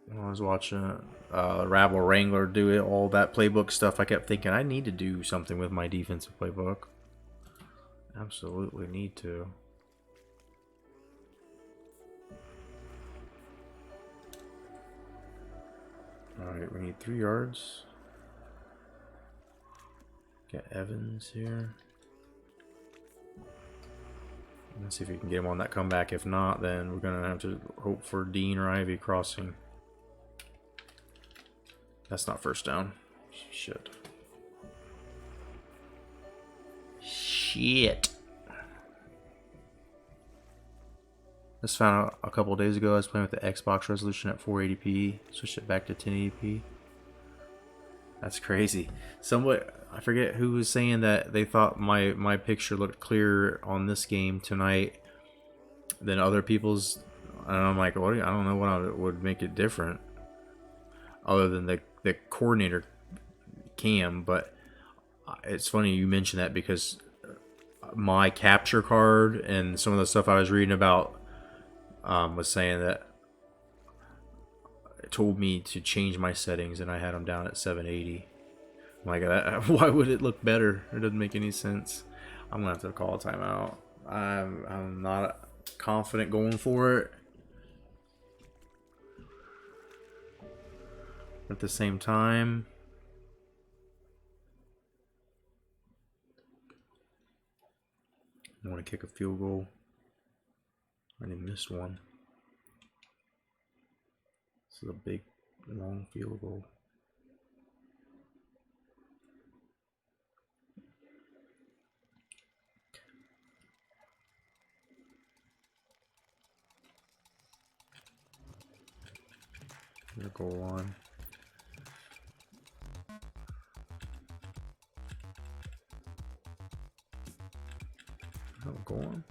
When I was watching Rabble Wrangler do it, all that playbook stuff, I kept thinking I need to do something with my defensive playbook. Absolutely need to. Alright, we need 3 yards. Get Evans here. Let's see if we can get him on that comeback. If not, then we're going to have to hope for Dean or Ivy crossing. That's not first down. Shit. Shit. Just found out a couple of days ago I was playing with the Xbox resolution at 480p. Switched it back to 1080p. That's crazy. I forget who was saying that they thought my picture looked clearer on this game tonight than other people's. And I'm like, what? I don't know what would make it different, other than the coordinator cam. But it's funny you mentioned that because my capture card and some of the stuff I was reading about was saying that it told me to change my settings, and I had them down at 780. I'm like, why would it look better? It doesn't make any sense. I'm gonna have to call a timeout. I'm not confident going for it. At the same time, I want to kick a field goal. I already missed one. This is a big, long field goal. Goal line. Oh, go on.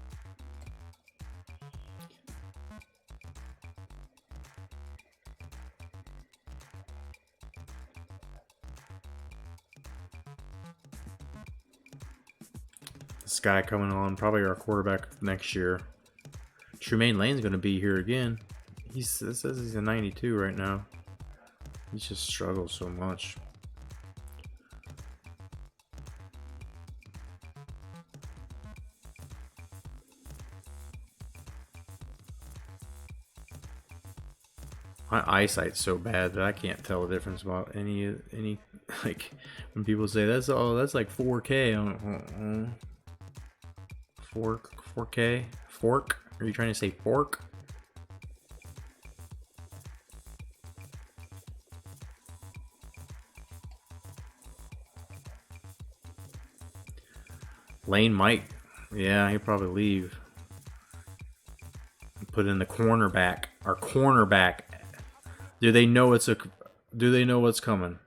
This guy coming on, probably our quarterback next year. Tremaine Lane's going to be here again. It says he's a 92 right now. He just struggles so much. My eyesight's so bad that I can't tell the difference about any like when people say that's like 4K. 4K? Fork? Are you trying to say fork? Lane might. Yeah, he'll probably leave. Put in the cornerback. Our cornerback. Do they know what's coming?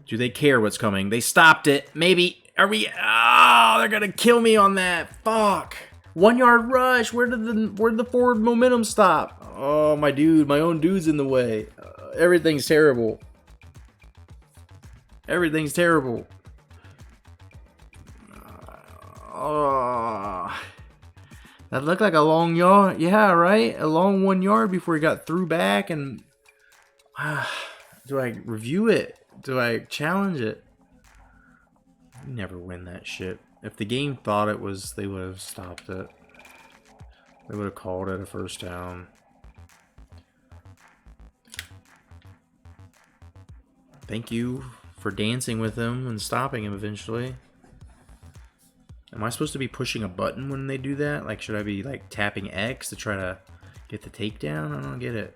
Do they care what's coming? They stopped it. Maybe. Are we? Oh, they're gonna kill me on that. Fuck. 1 yard rush. Where did the forward momentum stop? Oh, my own dude's in the way. Everything's terrible. Everything's terrible. Oh, that looked like a long yard. Yeah, right? A long 1 yard before he got through back. And do I review it? Do I challenge it? You never win that shit. If the game thought it was, they would have stopped it. They would have called it a first down. Thank you for dancing with him and stopping him eventually. Am I supposed to be pushing a button when they do that? Like, should I be like tapping X to try to get the takedown? I don't get it.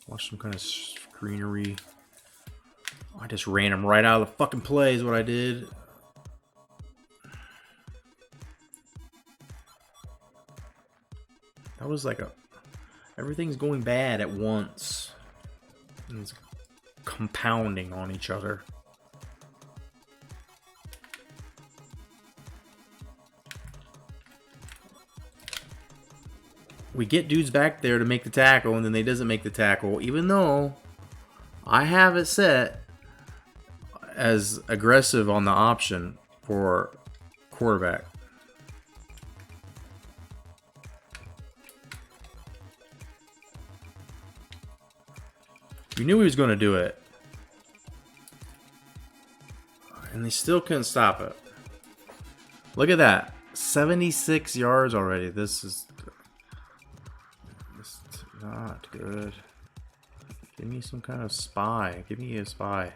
Watch some kind of screenery. Oh, I just ran him right out of the fucking play is what I did. That was like everything's going bad at once. And it's compounding on each other. We get dudes back there to make the tackle, and then they doesn't make the tackle, even though I have it set as aggressive on the option for quarterback. You knew he was going to do it. And they still couldn't stop it. Look at that. 76 yards already. This is not good. Give me some kind of spy. Give me a spy.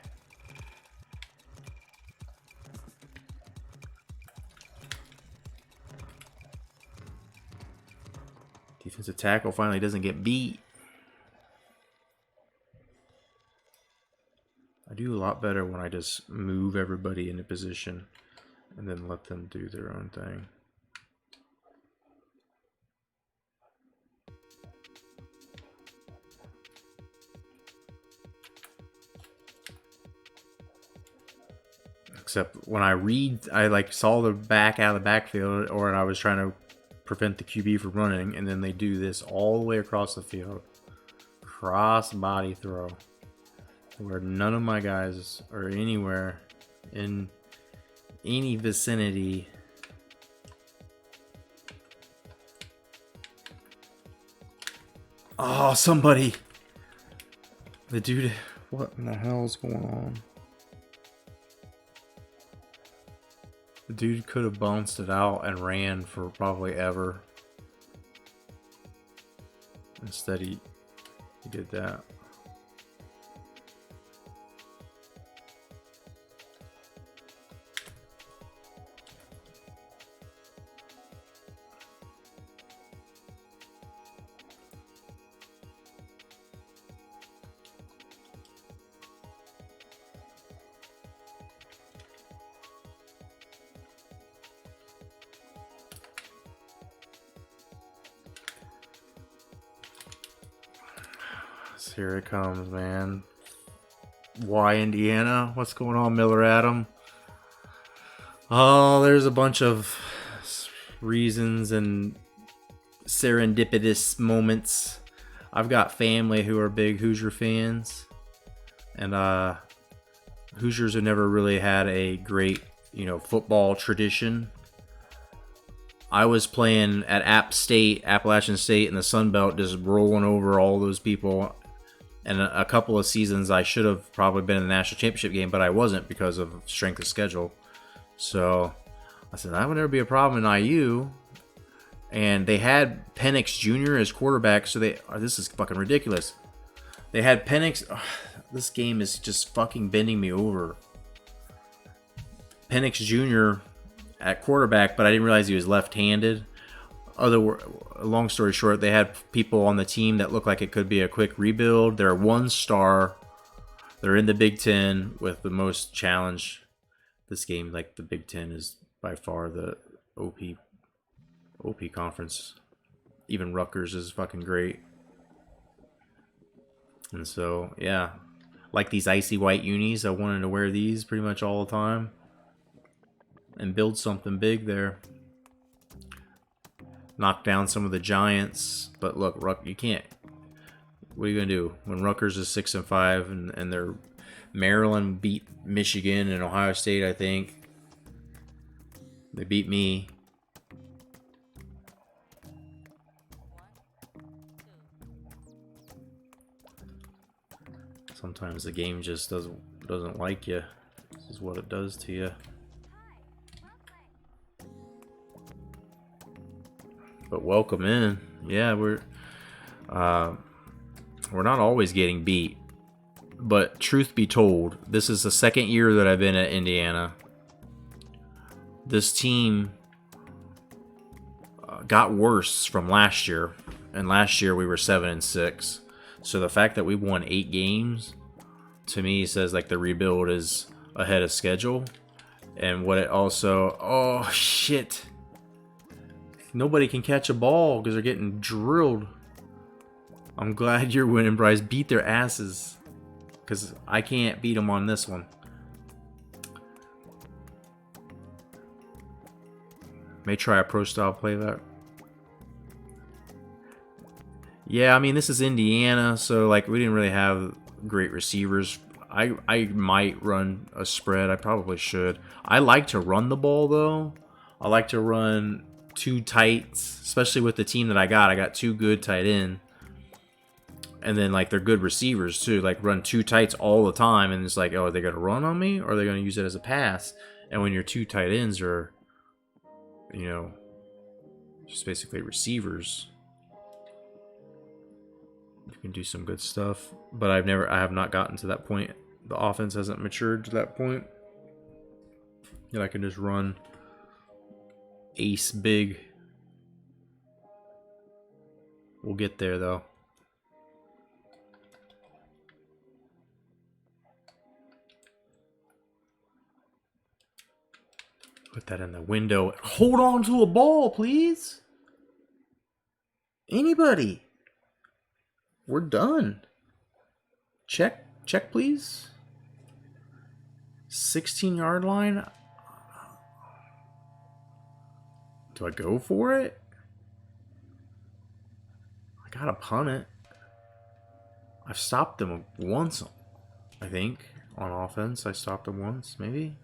Defensive tackle finally doesn't get beat. I do a lot better when I just move everybody into position and then let them do their own thing. Except when I like saw the back out of the backfield, or I was trying to prevent the QB from running, and then they do this all the way across the field. Cross body throw. Where none of my guys are anywhere in any vicinity. Oh, somebody. The dude, what in the hell is going on? The dude could have bounced it out and ran for probably ever. Instead, he did that. Here it comes, man. Why Indiana? What's going on, Miller Adam? Oh, there's a bunch of reasons and serendipitous moments. I've got family who are big Hoosier fans, and Hoosiers have never really had a great, football tradition. I was playing at Appalachian State in the Sun Belt, just rolling over all those people. And a couple of seasons I should have probably been in the national championship game, but I wasn't because of strength of schedule. So I said, that would never be a problem in IU. And they had Penix Jr. as quarterback, so this is fucking ridiculous. They had Penix. This game is just fucking bending me over. Penix Jr. at quarterback, but I didn't realize he was left-handed. Long story short, they had people on the team that looked like it could be a quick rebuild. They're 1-star. They're in the Big Ten with the most challenge. This game, like the Big Ten, is by far the OP conference. Even Rutgers is fucking great. And so, yeah. Like these icy white unis, I wanted to wear these pretty much all the time. And build something big there. Knock down some of the giants. But look, you can't. What are you going to do? When Rutgers is 6-5 and they're Maryland beat Michigan and Ohio State, I think. They beat me. Sometimes the game just doesn't like you. This is what it does to you. But welcome in. Yeah, we're not always getting beat. But truth be told, this is the second year that I've been at Indiana. This team got worse from last year, and last year we were 7-6. So the fact that we won 8 games, to me, says like the rebuild is ahead of schedule. And what it also, oh shit. Nobody can catch a ball because they're getting drilled. I'm glad you're winning, Bryce. Beat their asses. Because I can't beat them on this one. May try a pro style play that. Yeah, I mean, this is Indiana, so like we didn't really have great receivers. I might run a spread. I probably should. I like to run the ball, though. I like to run 2 tights, especially with the team that I got. I got 2 good tight end. And then, like, they're good receivers, too. Like, run 2 tights all the time, and it's like, oh, are they going to run on me, or are they going to use it as a pass? And when your 2 tight ends are, just basically receivers, you can do some good stuff. But I have not gotten to that point. The offense hasn't matured to that point. And I can just run ace big. We'll get there, though. Put that in the window. Hold on to a ball, please. Anybody. We're done. Check, please. 16-yard line. Do I go for it? I gotta punt it. I've stopped them once, I think, on offense. I stopped them once, maybe.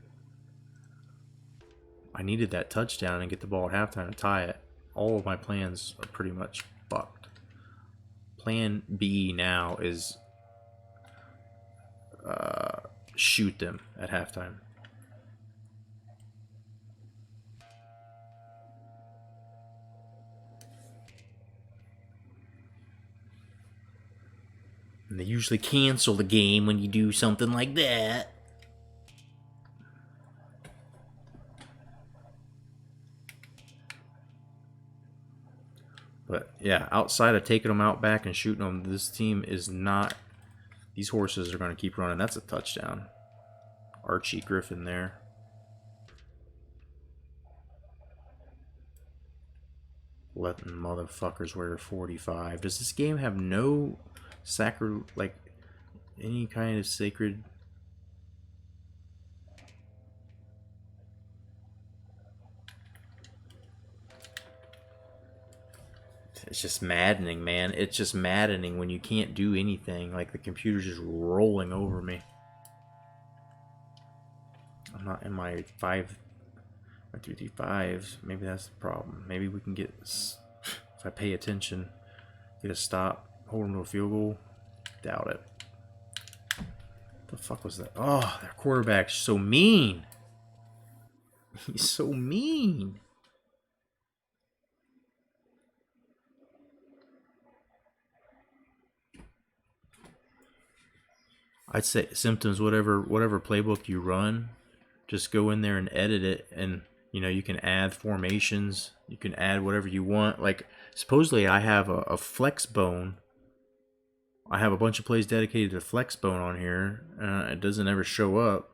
I needed that touchdown and get the ball at halftime to tie it. All of my plans are pretty much fucked. Plan B now is shoot them at halftime. And they usually cancel the game when you do something like that. But yeah, outside of taking them out back and shooting them, this team is not. These horses are going to keep running. That's a touchdown. Archie Griffin there. Letting motherfuckers wear 45. Does this game have no like any kind of sacred. It's just maddening, man. It's just maddening when you can't do anything. Like the computer's just rolling over me. I'm not in my 335s. Maybe that's the problem. Maybe we can get, if I pay attention, get a stop, hold them to a field goal. Doubt it. What the fuck was that? Oh, their quarterback's so mean. He's so mean. I'd say symptoms, whatever playbook you run, just go in there and edit it, and you can add formations, you can add whatever you want. Like supposedly I have a flex bone. I have a bunch of plays dedicated to flex bone on here. It doesn't ever show up.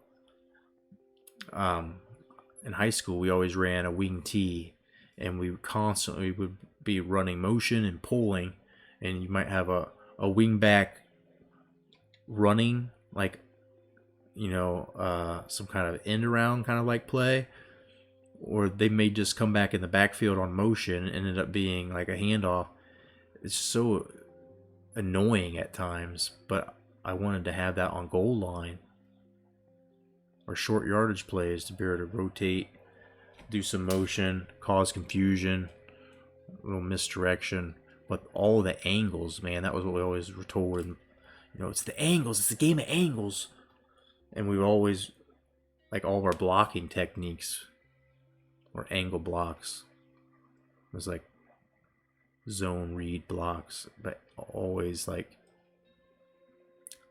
In high school, we always ran a wing T, and we constantly would be running motion and pulling, and you might have a wing back running, like some kind of end around kind of like play, or they may just come back in the backfield on motion and end up being like a handoff. It's so annoying at times, but I wanted to have that on goal line or short yardage plays to be able to rotate, do some motion, cause confusion, a little misdirection. But all the angles, man, that was what we always were told. And it's the angles, it's the game of angles. And we would always, like, all of our blocking techniques were angle blocks. It was like zone read blocks, but always like,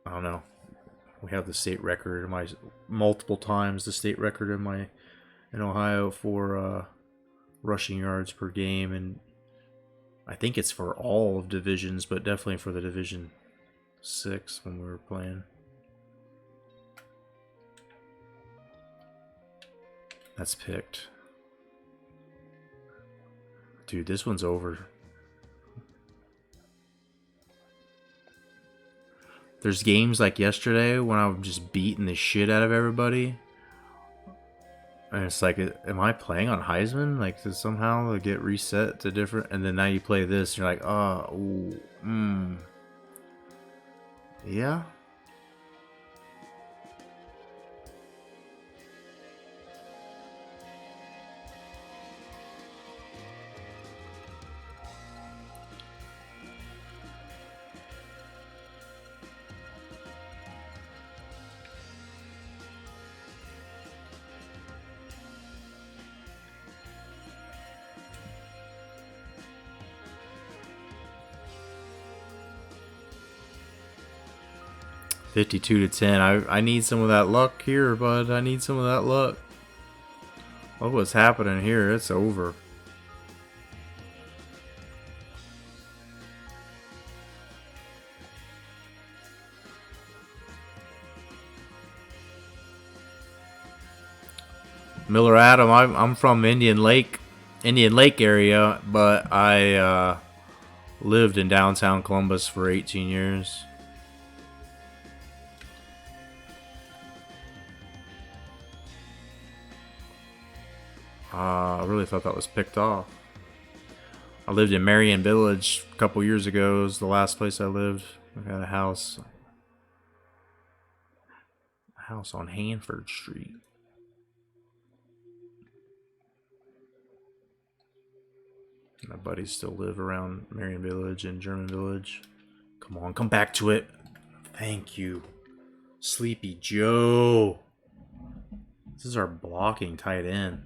I don't know. We have the state record in multiple times the state record in Ohio for rushing yards per game, and I think it's for all of divisions, but definitely for the Division 6 when we were playing. That's picked. Dude, this one's over. There's games like yesterday when I'm just beating the shit out of everybody. And it's like, am I playing on Heisman? Like, to somehow get reset to different... And then now you play this, and you're like, oh, ooh, yeah? $52-10. I need some of that luck here, bud. I need some of that luck. Look what's happening here. It's over. Miller Adam, I'm from Indian Lake area, but I lived in downtown Columbus for 18 years. I really thought that was picked off. I lived in Marion Village a couple years ago. It was the last place I lived. I had a house on Hanford Street. My buddies still live around Marion Village and German Village. Come on, come back to it. Thank you. Sleepy Joe. This is our blocking tight end.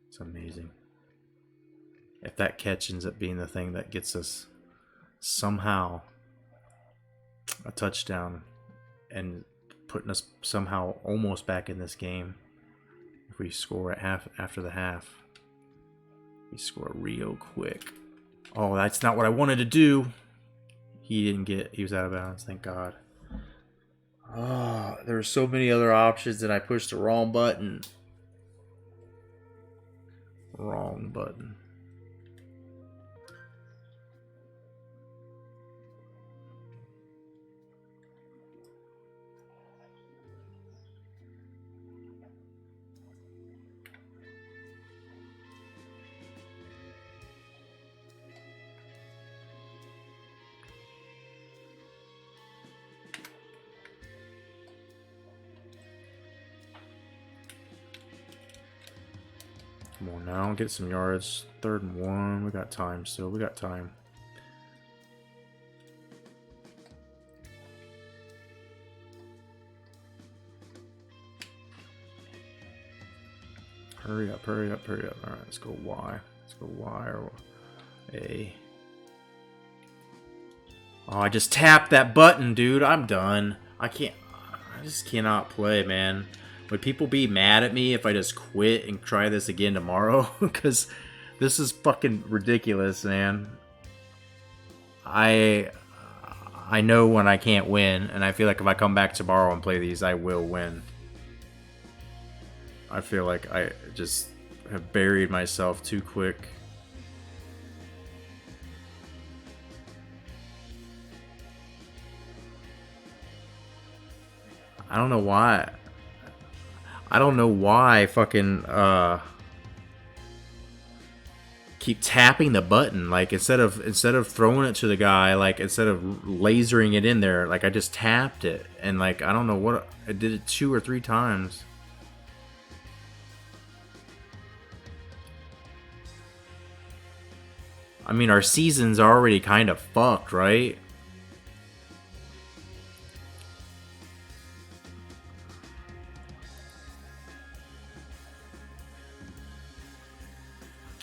It's amazing. If that catch ends up being the thing that gets us somehow a touchdown and putting us somehow almost back in this game, if we score at after the half, we score real quick. Oh, that's not what I wanted to do. He was out of bounds, thank God. Oh, there were so many other options and I pushed the wrong button. Wrong button. Come on now, get some yards. 3rd and 1. We got time still. We got time. Hurry up, hurry up, hurry up. Alright, let's go Y. Let's go Y or A. Oh, I just tapped that button, dude. I'm done. I just cannot play, man. Would people be mad at me if I just quit and try this again tomorrow? Because this is fucking ridiculous, man. I know when I can't win, and I feel like if I come back tomorrow and play these, I will win. I feel like I just have buried myself too quick. I don't know why. I don't know why I fucking keep tapping the button. Like instead of throwing it to the guy, like instead of lasering it in there, like I just tapped it, and like I don't know what I did it 2 or 3 times. I mean, our season's already kind of fucked, right?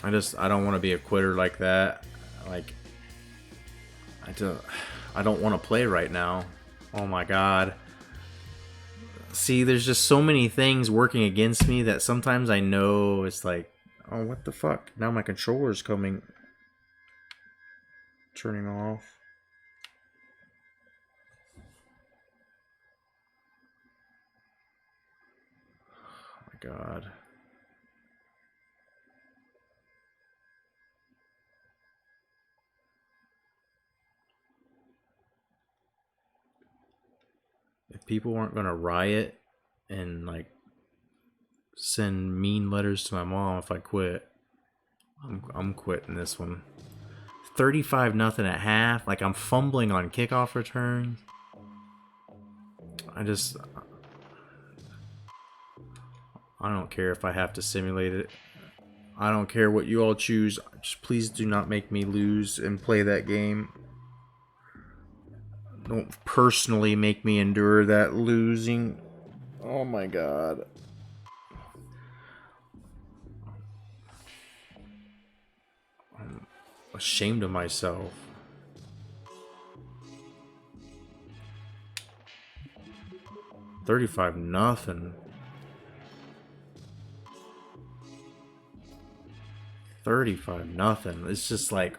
I don't want to be a quitter like that. Like, I don't want to play right now. Oh my god. See, there's just so many things working against me that sometimes I know it's like, oh, what the fuck? Now my controller's turning off. Oh my god. If people aren't gonna riot and like send mean letters to my mom if I quit, I'm quitting this one. 35-0 at half. Like I'm fumbling on kickoff returns. I don't care if I have to simulate it. I don't care what you all choose. Just please do not make me lose and play that game. Don't personally make me endure that losing. Oh my god. I'm ashamed of myself. $35-0. 35-0. It's just like,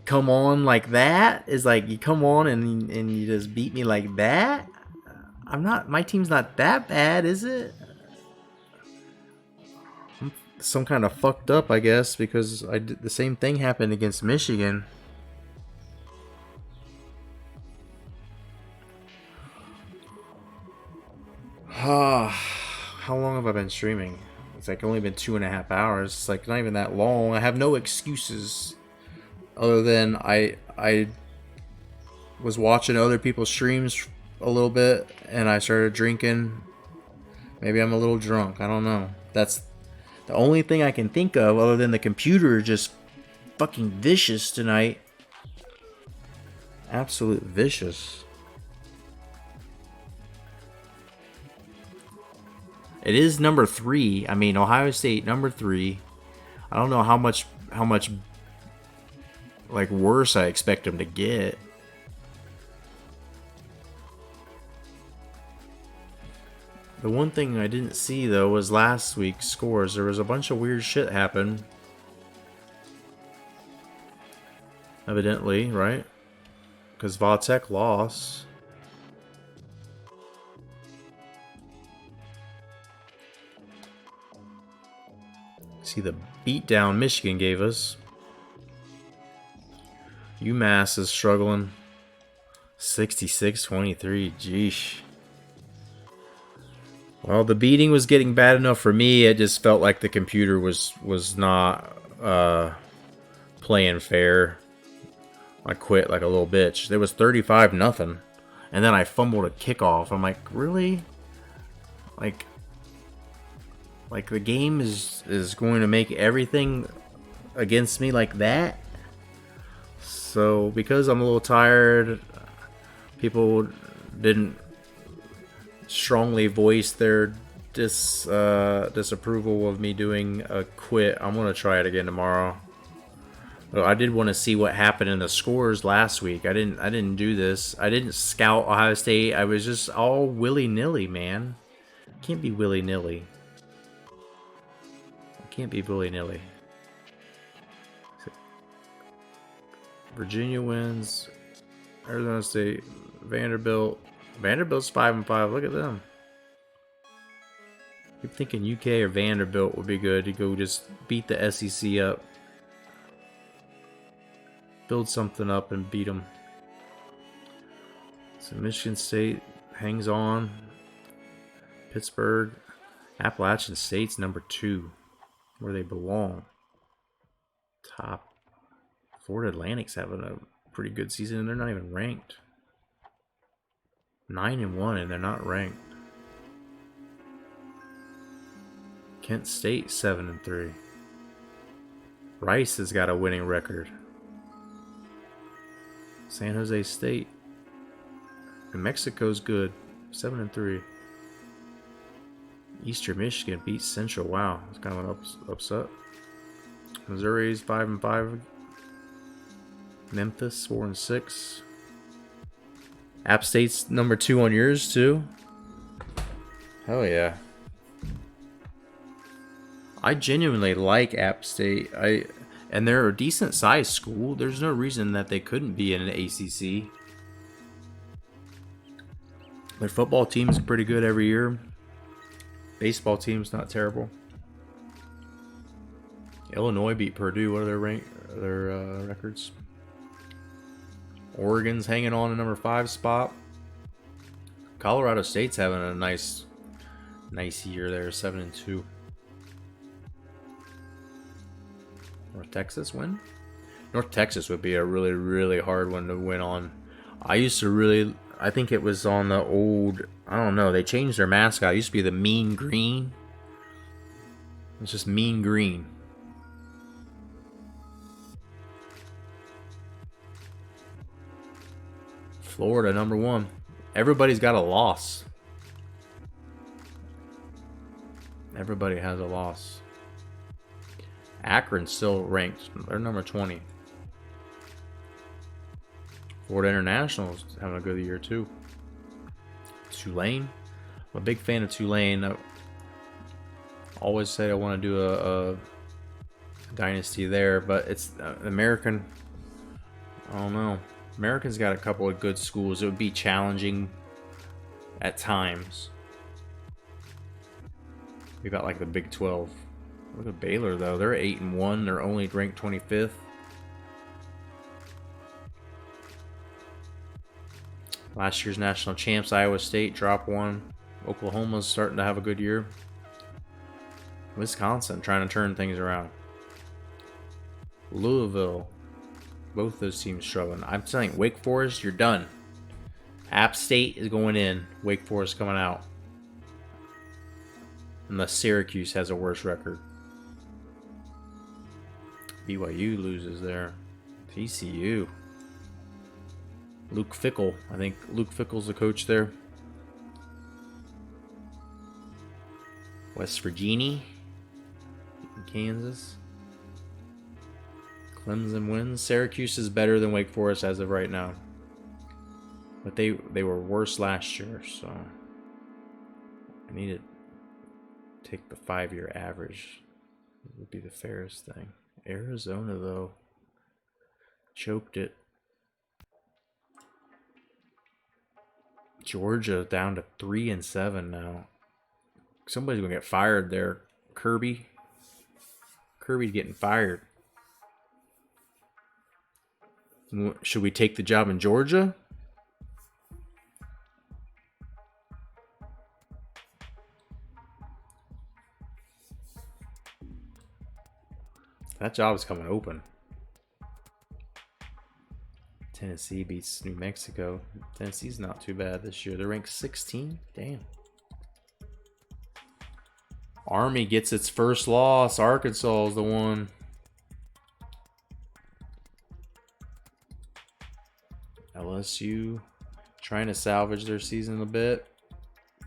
come on like that? Is like you come on and you just beat me like that? My team's not that bad, is it? I'm some kind of fucked up, I guess, because the same thing happened against Michigan. How long have I been streaming? It's like only been 2.5 hours. It's like not even that long. I have no excuses. Other than I was watching other people's streams a little bit and I started drinking. Maybe I'm a little drunk. I don't know. That's the only thing I can think of other than the computer just fucking vicious tonight. Absolute vicious. It is number 3. I mean, Ohio State number 3. I don't know how much like worse I expect them to get. The one thing I didn't see though was last week's scores. There was a bunch of weird shit happen. Evidently, right? Because Vautech lost. See the beatdown Michigan gave us. UMass is struggling. 66-23. Jeesh. Well, the beating was getting bad enough for me. It just felt like the computer was not playing fair. I quit like a little bitch. It was 35-0, and then I fumbled a kickoff. I'm like, really? Like, Like, the game is going to make everything against me like that. So, because I'm a little tired, people didn't strongly voice their disapproval of me doing a quit. I'm going to try it again tomorrow. I did want to see what happened in the scores last week. I didn't do this. I didn't scout Ohio State. I was just all willy-nilly, man. Can't be willy-nilly. Can't be willy-nilly. Virginia wins. Arizona State. Vanderbilt. Vanderbilt's 5-5. Look at them. I'm thinking UK or Vanderbilt would be good to go just beat the SEC up. Build something up and beat them. So Michigan State hangs on. Pittsburgh. Appalachian State's number 2. Where they belong. Top. Florida Atlantic's having a pretty good season and they're not even ranked. 9-1 and they're not ranked. Kent State 7-3. Rice has got a winning record. San Jose State. New Mexico's good. 7-3. Eastern Michigan beats Central. Wow, it's kind of an upset. Missouri's 5-5. Memphis 4-6. App State's number 2 on yours too. Hell yeah. I genuinely like App State. And they're a decent sized school. There's no reason that they couldn't be in an ACC. Their football team's pretty good every year. Baseball team's not terrible. Illinois beat Purdue. What are their records? Oregon's hanging on a number 5 spot. Colorado State's having a nice year there, 7-2. North Texas win? North Texas would be a really, really hard one to win on. I think it was on the old, I don't know, they changed their mascot. It used to be the Mean Green. It's just Mean Green. Florida, number 1. Everybody's got a loss. Everybody has a loss. Akron's still ranked. They're number 20. Florida International's having a good year too. Tulane. I'm a big fan of Tulane. I always say I want to do a dynasty there, but it's American. I don't know. American's got a couple of good schools. It would be challenging at times. We got like the Big 12. Look at Baylor though. They're 8-1. They're only ranked 25th. Last year's national champs, Iowa State, drop 1. Oklahoma's starting to have a good year. Wisconsin trying to turn things around. Louisville. Both those teams struggling. I'm telling you, Wake Forest, you're done. App State is going in. Wake Forest coming out. Unless Syracuse has a worse record. BYU loses there. TCU. Luke Fickell. I think Luke Fickell's the coach there. West Virginia. Kansas. Clemson wins. Syracuse is better than Wake Forest as of right now. But they were worse last year, so I need to take the 5-year average. It would be the fairest thing. Arizona, though, choked it. Georgia down to 3-7 now. Somebody's gonna get fired there. Kirby's getting fired. Should we take the job in Georgia? That job is coming open. Tennessee beats New Mexico. Tennessee's not too bad this year. They're ranked 16. Damn. Army gets its first loss. Arkansas is the one. LSU trying to salvage their season a bit.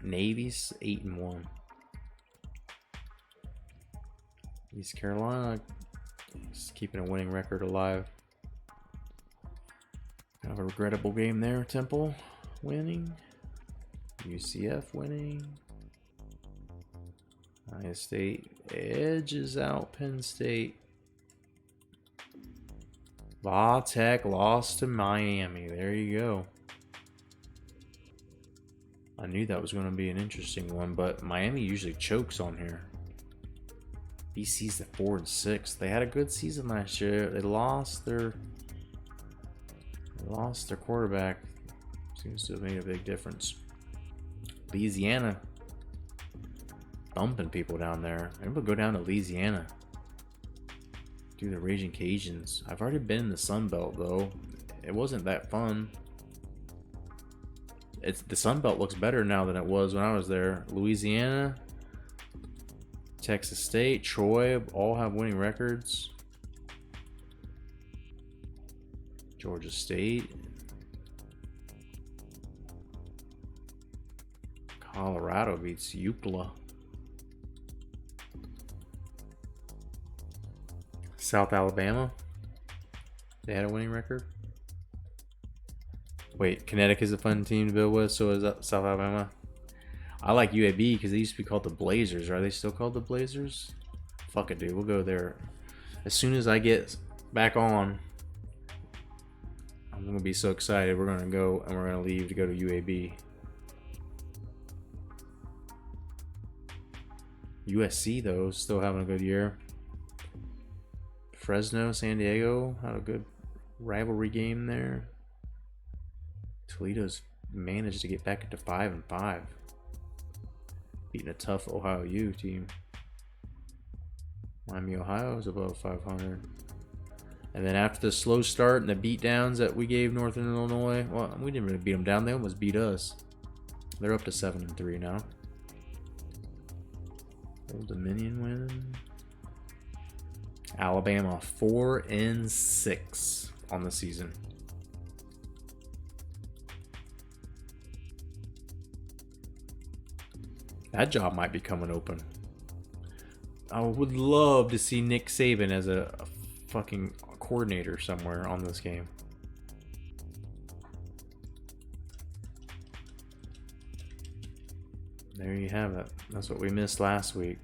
Navy's 8-1. East Carolina just keeping a winning record alive. Kind of a regrettable game there. Temple winning. UCF winning. Ohio State edges out Penn State. Va Tech lost to Miami. There you go. I knew that was going to be an interesting one, but Miami usually chokes on here. BC's at 4-6. They had a good season last year. They lost their quarterback. Seems to have made a big difference. Louisiana bumping people down there. Maybe we'll go down to Louisiana. Do the Raging Cajuns. I've already been in the Sun Belt though. It wasn't that fun. The Sun Belt looks better now than it was when I was there. Louisiana, Texas State, Troy all have winning records. Georgia State, Colorado beats UCLA. South Alabama, they had a winning record. Wait, Connecticut's a fun team to build with, so is that South Alabama. I like UAB because they used to be called the Blazers. Are they still called the Blazers? Fuck it, dude. We'll go there. As soon as I get back on, I'm going to be so excited. We're going to go and we're going to leave to go to UAB. USC, though, still having a good year. Fresno, San Diego had a good rivalry game there. Toledo's managed to get back into 5-5. Beating a tough Ohio U team. Miami, Ohio is above 500. And then after the slow start and the beat downs that we gave Northern Illinois, well, we didn't really beat them down. They almost beat us. They're up to 7-3 now. Old Dominion win. Alabama 4-6 on the season. That job might be coming open. I would love to see Nick Saban as a fucking coordinator somewhere on this game. There you have it. That's what we missed last week.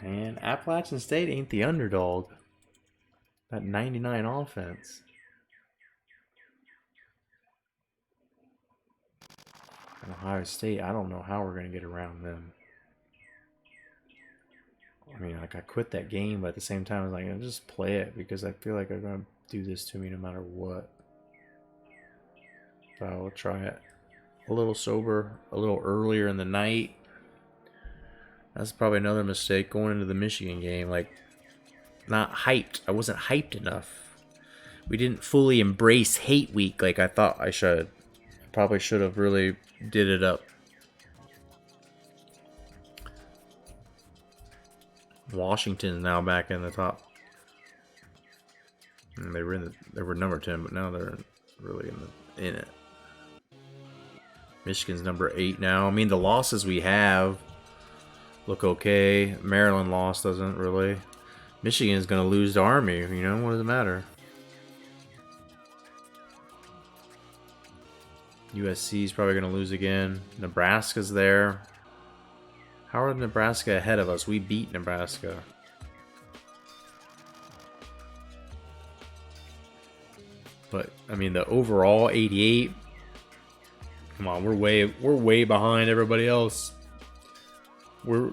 Man, Appalachian State ain't the underdog. That 99 offense. And Ohio State, I don't know how we're going to get around them. I mean, like, I quit that game, but at the same time, I was like, I'll just play it because I feel like they're going to do this to me no matter what. But I will try it. A little sober, a little earlier in the night. That's probably another mistake going into the Michigan game. Like, not hyped. I wasn't hyped enough. We didn't fully embrace hate week like I thought I should. I probably should have really did it up. Washington's now back in the top. And they were number 10, but now they're really in it. Michigan's number 8 now. I mean, the losses we have look okay. Maryland lost doesn't really. Michigan's going to lose to Army. You know, what does it matter? USC's probably going to lose again. Nebraska's there. How are Nebraska ahead of us? We beat Nebraska. But, I mean, the overall 88. Come on, we're way behind everybody else. We're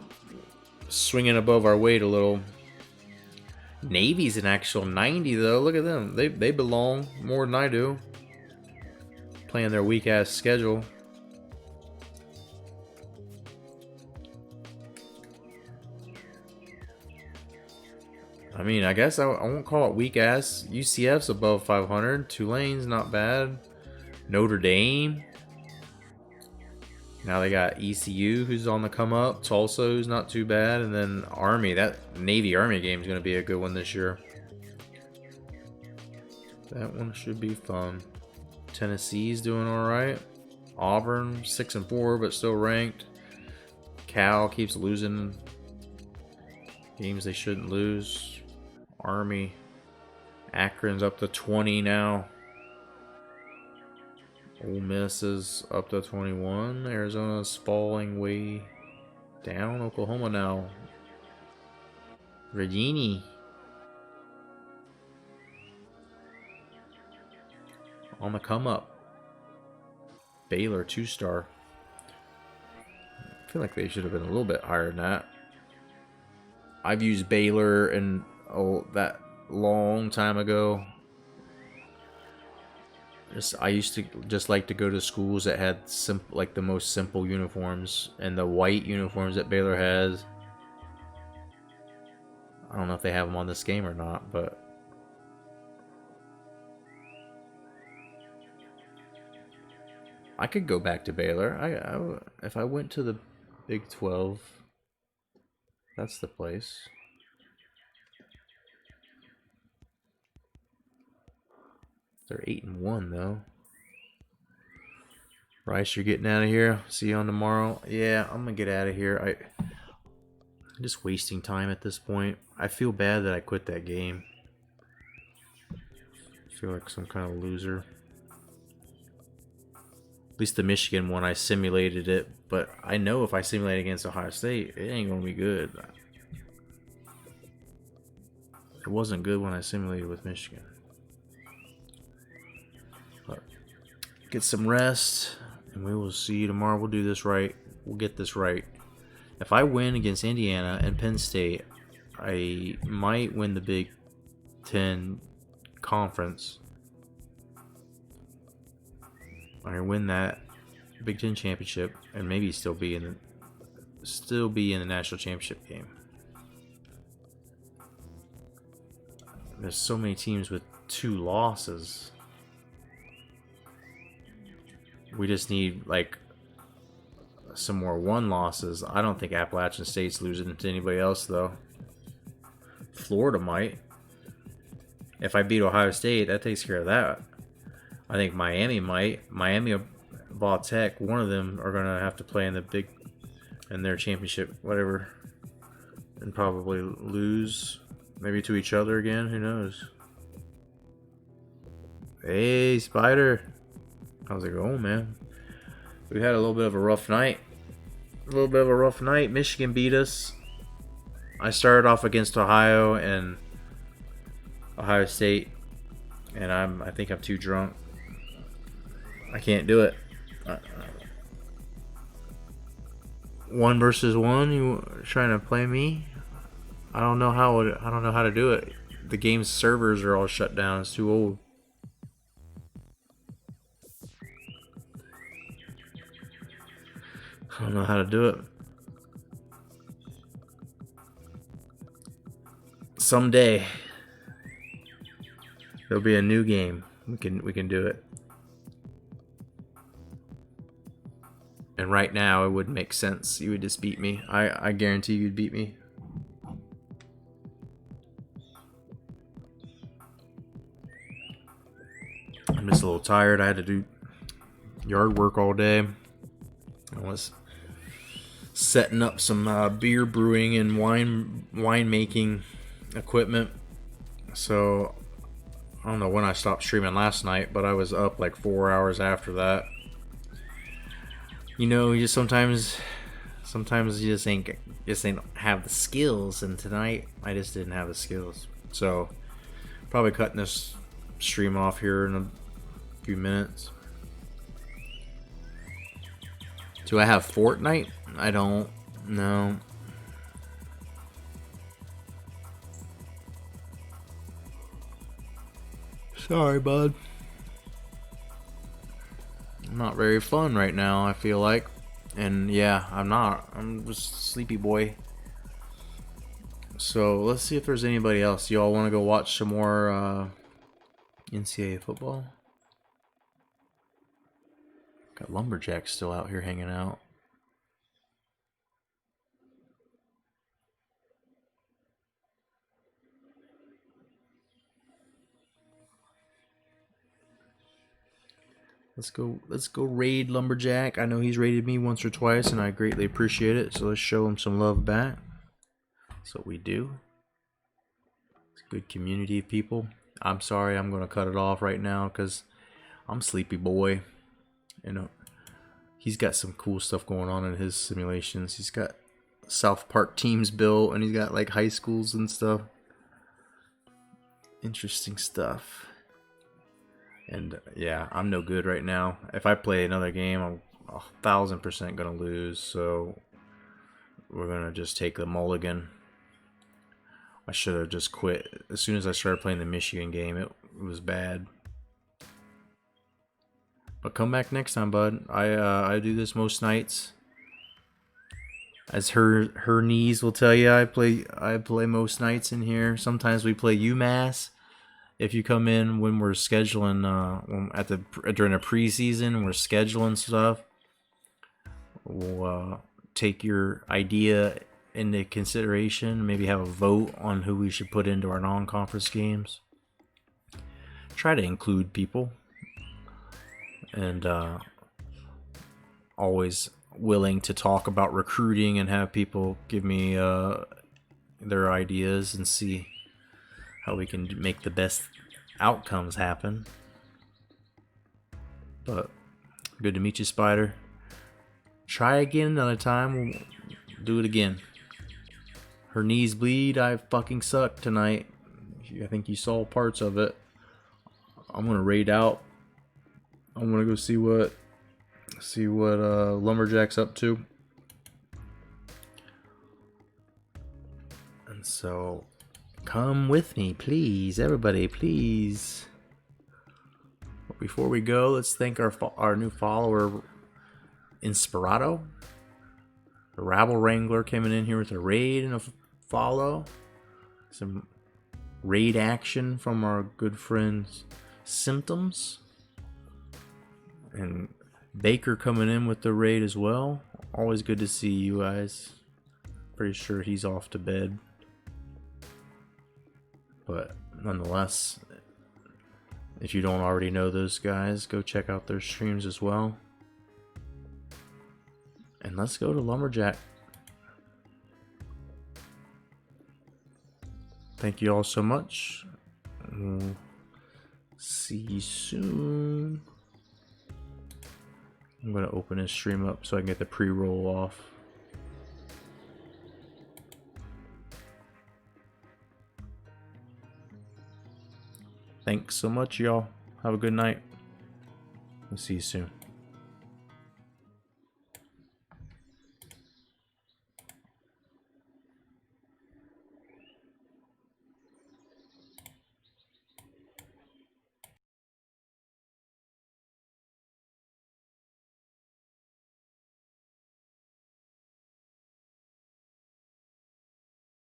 swinging above our weight a little. Navy's an actual 90 though. Look at them. They belong more than I do. Playing their weak ass schedule. mean, I guess I won't call it weak ass. UCF's above 500. Tulane's not bad. Notre Dame. Now they got ECU, who's on the come up. Tulsa, who's not too bad. And then Army. That Navy-Army game is going to be a good one this year. That one should be fun. Tennessee's doing alright. Auburn, 6-4, but still ranked. Cal keeps losing games they shouldn't lose. Army. Akron's up to 20 now. Ole Miss is up to 21. Arizona's falling way down. Oklahoma now. Regini. On the come up. Baylor 2-star. I feel like they should have been a little bit higher than that. I've used Baylor and that long time ago. I used to just like to go to schools that had like the most simple uniforms, and the white uniforms that Baylor has. I don't know if they have them on this game or not, but I could go back to Baylor. If I went to the Big 12, that's the place. They're 8-1 though. Bryce, you're getting out of here. See you on tomorrow. Yeah, I'm gonna get out of here. I'm just wasting time at this point. I feel bad that I quit that game. I feel like some kind of loser. At least the Michigan one, I simulated it, but I know if I simulate against Ohio State, it ain't gonna be good. It wasn't good when I simulated with Michigan. But get some rest, and we will see you tomorrow. We'll do this right. We'll get this right. If I win against Indiana and Penn State, I might win the Big Ten Conference. I win that Big Ten championship, and maybe still be in the national championship game. There's so many teams with 2 losses. We just need like some more 1 losses. I don't think Appalachian State's losing to anybody else though. Florida might. If I beat Ohio State, that takes care of that. I think Miami might. Miami or Vol Tech, one of them are gonna have to play in their championship, whatever, and probably lose, maybe to each other again. Who knows? Hey, Spider. How's it going, man? We had a little bit of a rough night. Michigan beat us. I started off against Ohio and Ohio State, and I think I'm too drunk. I can't do it. 1 versus 1. You trying to play me? I don't know how to do it. The game's servers are all shut down. It's too old. I don't know how to do it. Someday there'll be a new game. We can do it. And right now it wouldn't make sense. You would just beat me. I guarantee you'd beat me. I'm just a little tired. I had to do yard work all day. I was setting up some beer brewing and wine making equipment. So I don't know when I stopped streaming last night, but I was up like 4 hours after that. You know, you just sometimes you just ain't have the skills, and tonight I just didn't have the skills. So probably cutting this stream off here in a few minutes. Do I have Fortnite? I don't know. Sorry, bud. I'm not very fun right now, I feel like. And yeah, I'm not. I'm just a sleepy boy. So let's see if there's anybody else. Y'all want to go watch some more NCAA football? Got Lumberjacks still out here hanging out. Let's go raid Lumberjack. I know he's raided me once or twice and I greatly appreciate it. So let's show him some love back. That's what we do. It's a good community of people. I'm sorry, I'm gonna cut it off right now because I'm sleepy boy. You know, he's got some cool stuff going on in his simulations. He's got South Park teams built and he's got like high schools and stuff. Interesting stuff. And yeah, I'm no good right now. If I play another game, I'm 1000% gonna lose. So we're gonna just take the mulligan. I should have just quit as soon as I started playing the Michigan game. It was bad. But come back next time, bud. I do this most nights. As her knees will tell you, I play most nights in here. Sometimes we play UMass. If you come in when we're scheduling during a preseason, we're scheduling stuff. We'll take your idea into consideration. Maybe have a vote on who we should put into our non-conference games. Try to include people, and always willing to talk about recruiting and have people give me their ideas and see how we can make the best outcomes happen. But good to meet you, Spider. Try again another time. We'll do it again. Her knees bleed. I fucking suck tonight. I think you saw parts of it. I'm gonna raid out. I'm gonna go see what Lumberjack's up to. And so come with me, please, everybody, please. But before we go, let's thank our new follower, Inspirato. The Rabble Wrangler coming in here with a raid and a follow. Some raid action from our good friends, Symptoms. And Baker coming in with the raid as well. Always good to see you guys. Pretty sure he's off to bed. But nonetheless, if you don't already know those guys, go check out their streams as well. And let's go to Lumberjack. Thank you all so much. We'll see you soon. I'm going to open his stream up so I can get the pre-roll off. Thanks so much, y'all. Have a good night. We'll see you soon.